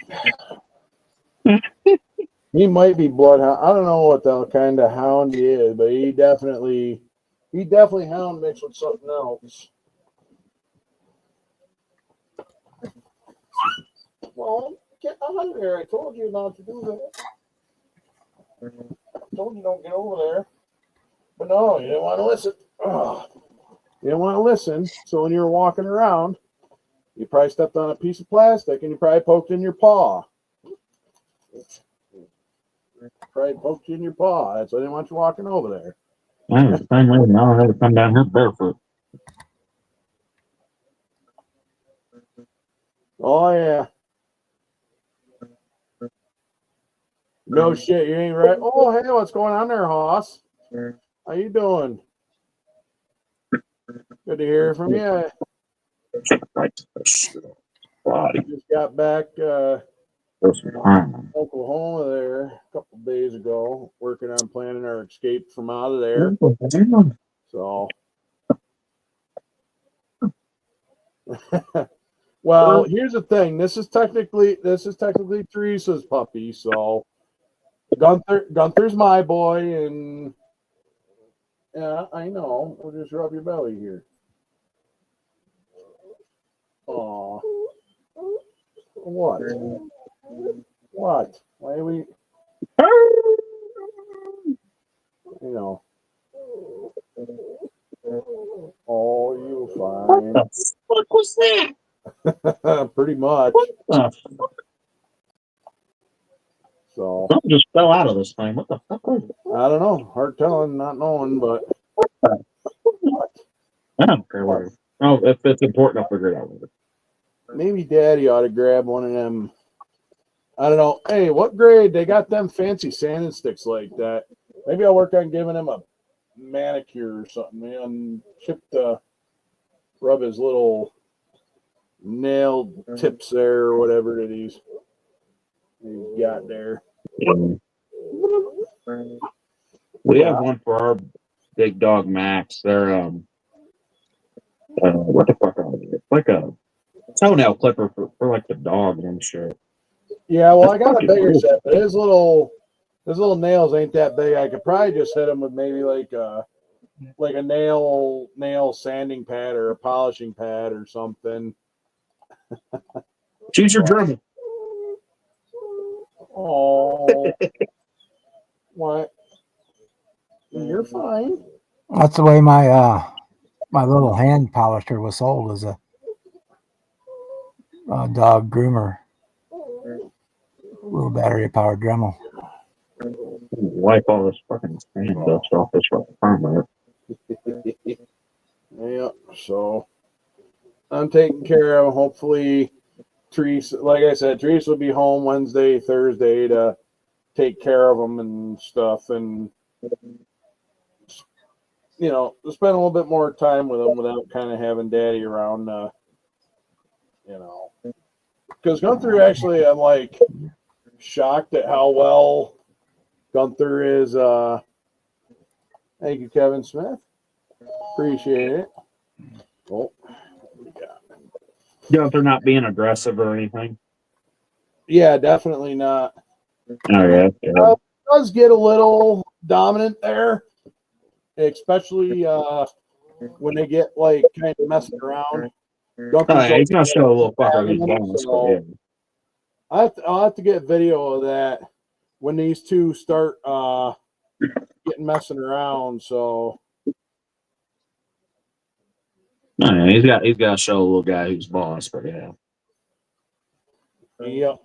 might be bloodhound. I don't know what the kind of hound he is, but he definitely hound mixed with something else. Well, get out of there. I told you not to do that. I told you don't get over there. But no, you didn't want to listen. Ugh. You didn't want to listen. So when you were walking around, you probably stepped on a piece of plastic and you probably poked in your paw. Probably poked you in your paw. That's why I didn't want you walking over there. Man, the same reason I don't have to come down here barefoot. Oh yeah. No shit, you ain't right. Oh hey, what's going on there, Hoss? How you doing? Good to hear from you. Just got back Oklahoma there a couple days ago, working on planning our escape from out of there. So well, here's the thing. This is technically Teresa's puppy, so Gunther's my boy, and yeah, I know. We'll just rub your belly here. Aw. What? What? Why are we, you know? Oh, you fine. What the fuck was that? Pretty much. So Something just fell out of this thing. What the fuck was it? I don't know. Hard telling, not knowing, but I don't care what it is. Oh, if it's important, I'll figure it out later. maybe Daddy ought to grab one of them. I don't know. Hey, what grade? They got them fancy sanding sticks like that. Maybe I'll work on giving him a manicure or something, man. Chip to rub his little nail tips there or whatever it is he's got there. We have one for our big dog Max. They're what the fuck are they? It's like a toenail clipper for like the dog and shit. Yeah, well, I got a bigger set, but his little nails ain't that big. I could probably just hit him with maybe like a nail sanding pad or a polishing pad or something. Choose your drummer. Oh, what? You're fine. That's the way my my little hand polisher was sold as a dog groomer. Little battery powered Dremel. Wipe all this fucking sand dust off this farmer. Yeah, so I'm taking care of. Hopefully, Teresa, like I said, Teresa will be home Wednesday, Thursday to take care of them and stuff, and you know, to spend a little bit more time with them without kind of having Daddy around. You know, because Gunther actually, I'm like shocked at how well Gunther is. Thank you, Kevin Smith. Appreciate it. Oh, Gunther not being aggressive or anything. yeah, definitely not. Oh yeah. Does get a little dominant there, especially when they get like kind of messing around. Oh, yeah, he's gonna show a little fucker who's bonus, but yeah. I'll have to get video of that when these two start getting messing around. So Oh, yeah, he's got to show a little guy who's boss, but yeah. yep.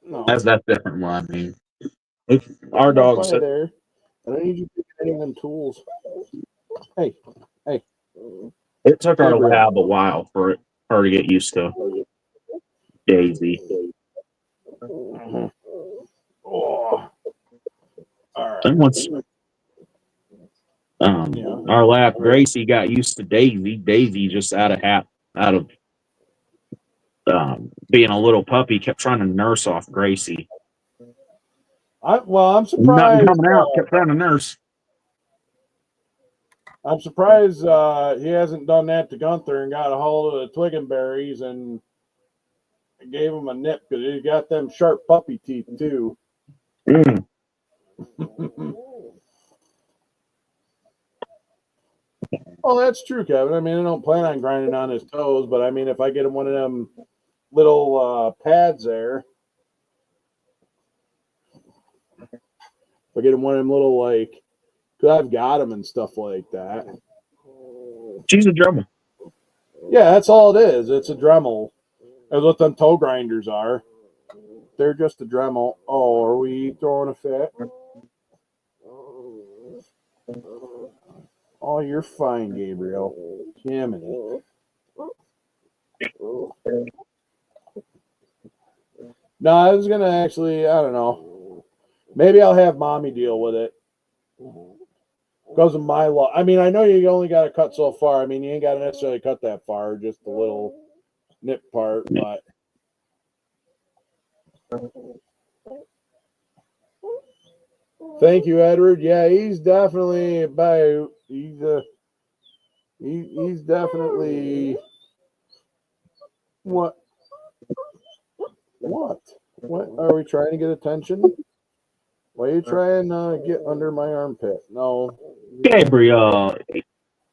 No. That's different one. I mean, our dogs. There. I don't need you picking any of them tools. Hey. It took our lab a while for her to get used to Daisy. Oh. All right. And once our lab Gracie got used to Daisy just out of being a little puppy kept trying to nurse off Gracie. I'm surprised. Nothing coming out, kept trying to nurse. I'm surprised he hasn't done that to Gunther and got a hold of the Twiggenberries and gave him a nip because he's got them sharp puppy teeth too. Oh, that's true, Kevin. I mean, I don't plan on grinding on his toes, but I mean, if I get him one of them little pads there, if I get him one of them little like, because I've got them and stuff like that. She's a Dremel. Yeah, that's all it is. It's a Dremel. That's what them toe grinders are. They're just a Dremel. Oh, are we throwing a fit? Oh, you're fine, Gabriel. Jiminy. No, I was gonna actually. I don't know. Maybe I'll have mommy deal with it because of my law. I mean, I know you only got to cut so far. I mean, you ain't got to necessarily cut that far, just the little nip part. But thank you, Edward. Yeah, he's definitely about. He's definitely what. What? What are we trying to get attention? Why are you trying to get under my armpit? No. Gabriel,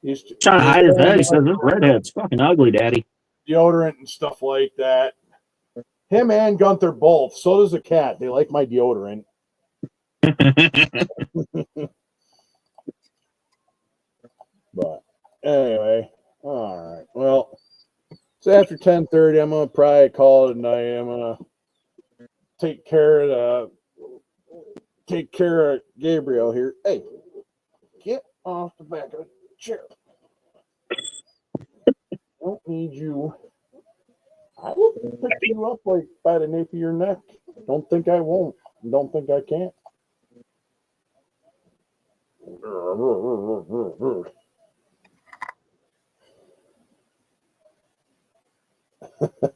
He's trying to hide his head. He says, this redhead's fucking ugly, Daddy. deodorant and stuff like that. Him and Gunther both. So does the cat. They like my deodorant. But anyway, all right. Well, it's after 10:30. I'm gonna probably call it a night. I'm gonna take care of Gabriel here. Hey, get off the back of the chair. Don't need you. I will pick you up like by the nape of your neck. Don't think I won't. Don't think I can't.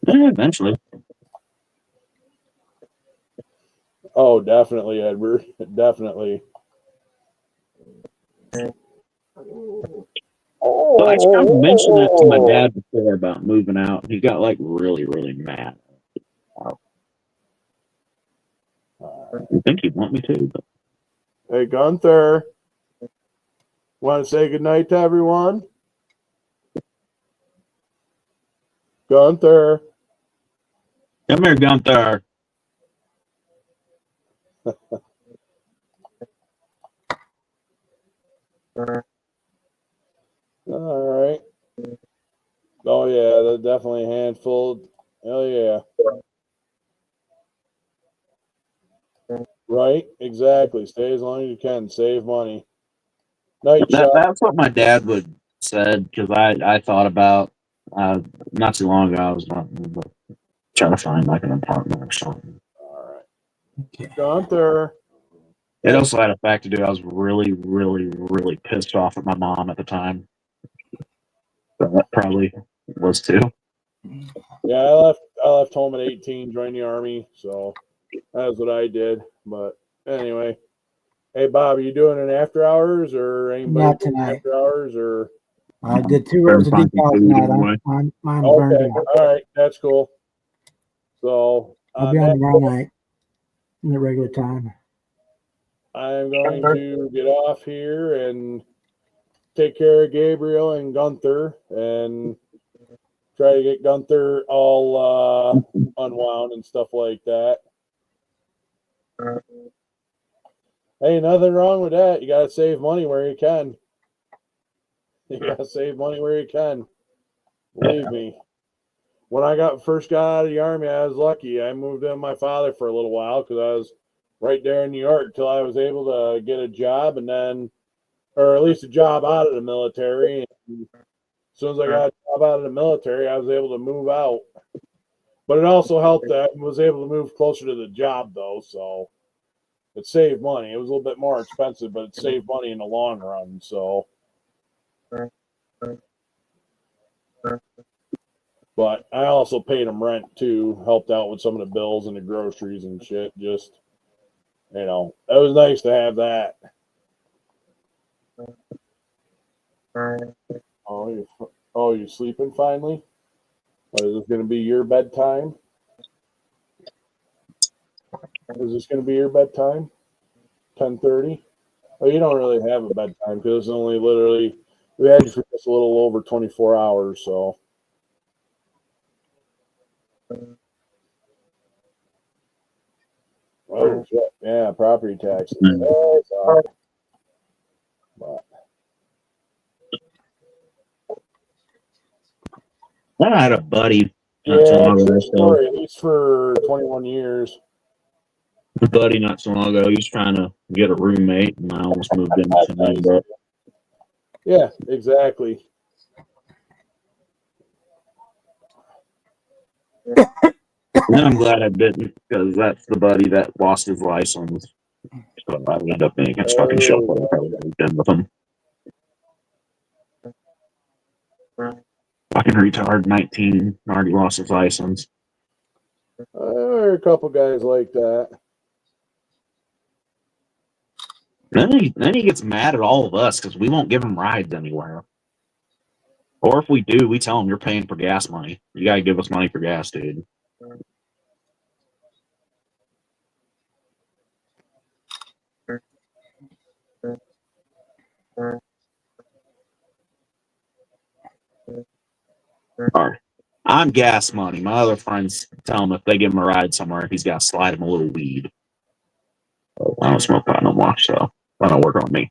Eventually. Oh, definitely, Edward. Definitely. Well, I kind of mentioned that to my dad before about moving out. He got like really, really mad. I think he'd want me to. But... Hey, Gunther. Want to say goodnight to everyone? Gunther. Come here, Gunther. All right. Oh, yeah, they're definitely a handful. Hell yeah. Right? Exactly. Stay as long as you can. Save money. Night shot. That's what my dad would said because I thought about not too long ago. I was trying to find like an apartment or something. All right. Gunther. It also had a fact to do. I was really, really, really pissed off at my mom at the time. So that probably was too. Yeah, I left home at 18, joined the Army, so that's what I did. But anyway, hey Bob, are you doing an after hours or anybody Not tonight. after hours or? I did 2 rows of decals tonight. I'm burned Okay, out. all right, that's cool. So I'll be on tomorrow night in the regular time. I'm going to get off here and take care of Gabriel and Gunther and try to get Gunther all unwound and stuff like that. Hey, nothing wrong with that. You got to save money where you can. You got to save money where you can. Believe me. When I first got out of the Army, I was lucky. I moved in with my father for a little while because I was right there in New York until I was able to get a job and then, or at least a job out of the military. And as soon as I got a job out of the military, I was able to move out. But it also helped that I was able to move closer to the job, though, so it saved money. It was a little bit more expensive, but it saved money in the long run, so. But I also paid them rent, too, helped out with some of the bills and the groceries and shit, just, you know, it was nice to have that. Oh, you sleeping finally? Or is this going to be your bedtime? Is this going to be your bedtime? 10:30? Well, you don't really have a bedtime because it's only literally, we had you for just a little over 24 hours, so. Oh, shit. Yeah, property taxes. That's all right. But I had a buddy. yeah, true story, at least for 21 years. A buddy not so long ago. He was trying to get a roommate, and I almost moved in with him. But yeah, exactly. And I'm glad I didn't, because that's the buddy that lost his license. So I would end up being his fucking chauffeur. I probably would have been with him. Fucking retard, 19, already lost his license. There are a couple guys like that. Then he gets mad at all of us because we won't give him rides anywhere. Or if we do, we tell him you're paying for gas money. You gotta give us money for gas, dude. Or I'm gas money. My other friends tell him if they give him a ride somewhere, he's got to slide him a little weed. I don't smoke pot no more, so that don't work on me.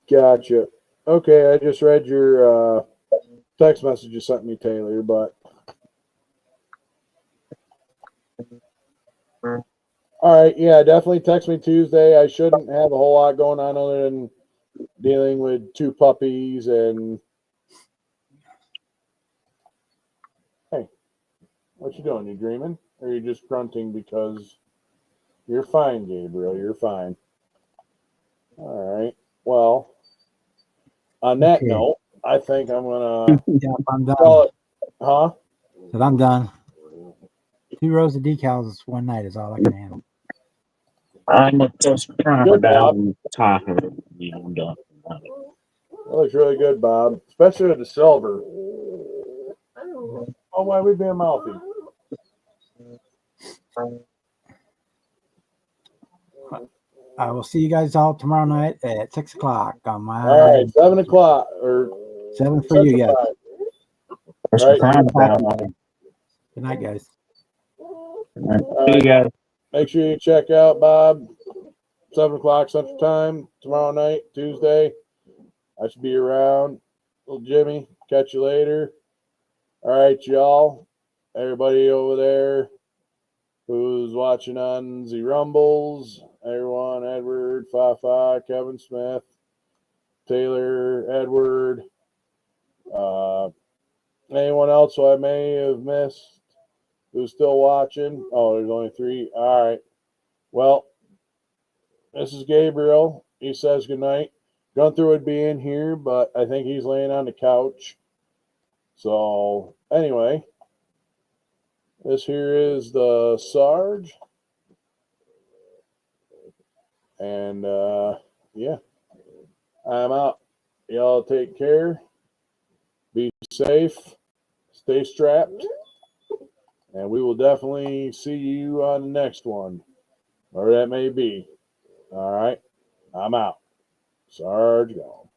Gotcha. Okay, I just read your text message you sent me, Taylor, but all right, yeah, definitely text me Tuesday. I shouldn't have a whole lot going on other than dealing with 2 puppies and hey, what you doing? You dreaming? Or are you just grunting because you're fine, Gabriel, you're fine. All right. Well, on that note, I think I'm gonna I'm done. call it, huh? But I'm done. 2 rows of decals one night is all I can handle. I'm just trying to Good, Bob. down top of it. Yeah, I'm done. That looks really good, Bob. Especially with the silver. Oh, why are we being mouthy? I will see you guys all tomorrow night at 6 o'clock on my. All right, 7 o'clock or 7 for you guys. All right. Good night, guys. See you guys. Make sure you check out Bob. 7 o'clock Central Time tomorrow night, Tuesday. I should be around. Little Jimmy, catch you later. All right, y'all. Everybody over there who's watching on the Rumbles, everyone, Edward, Fafa, Kevin Smith, Taylor, Edward, anyone else who I may have missed who's still watching? Oh, there's only 3. All right. Well, this is Gabriel. He says goodnight. Gunther would be in here, but I think he's laying on the couch. So, anyway, this here is the Sarge. And, yeah, I'm out. Y'all take care. Be safe. Stay strapped. And we will definitely see you on the next one, wherever that may be. All right. I'm out. Sarge gone.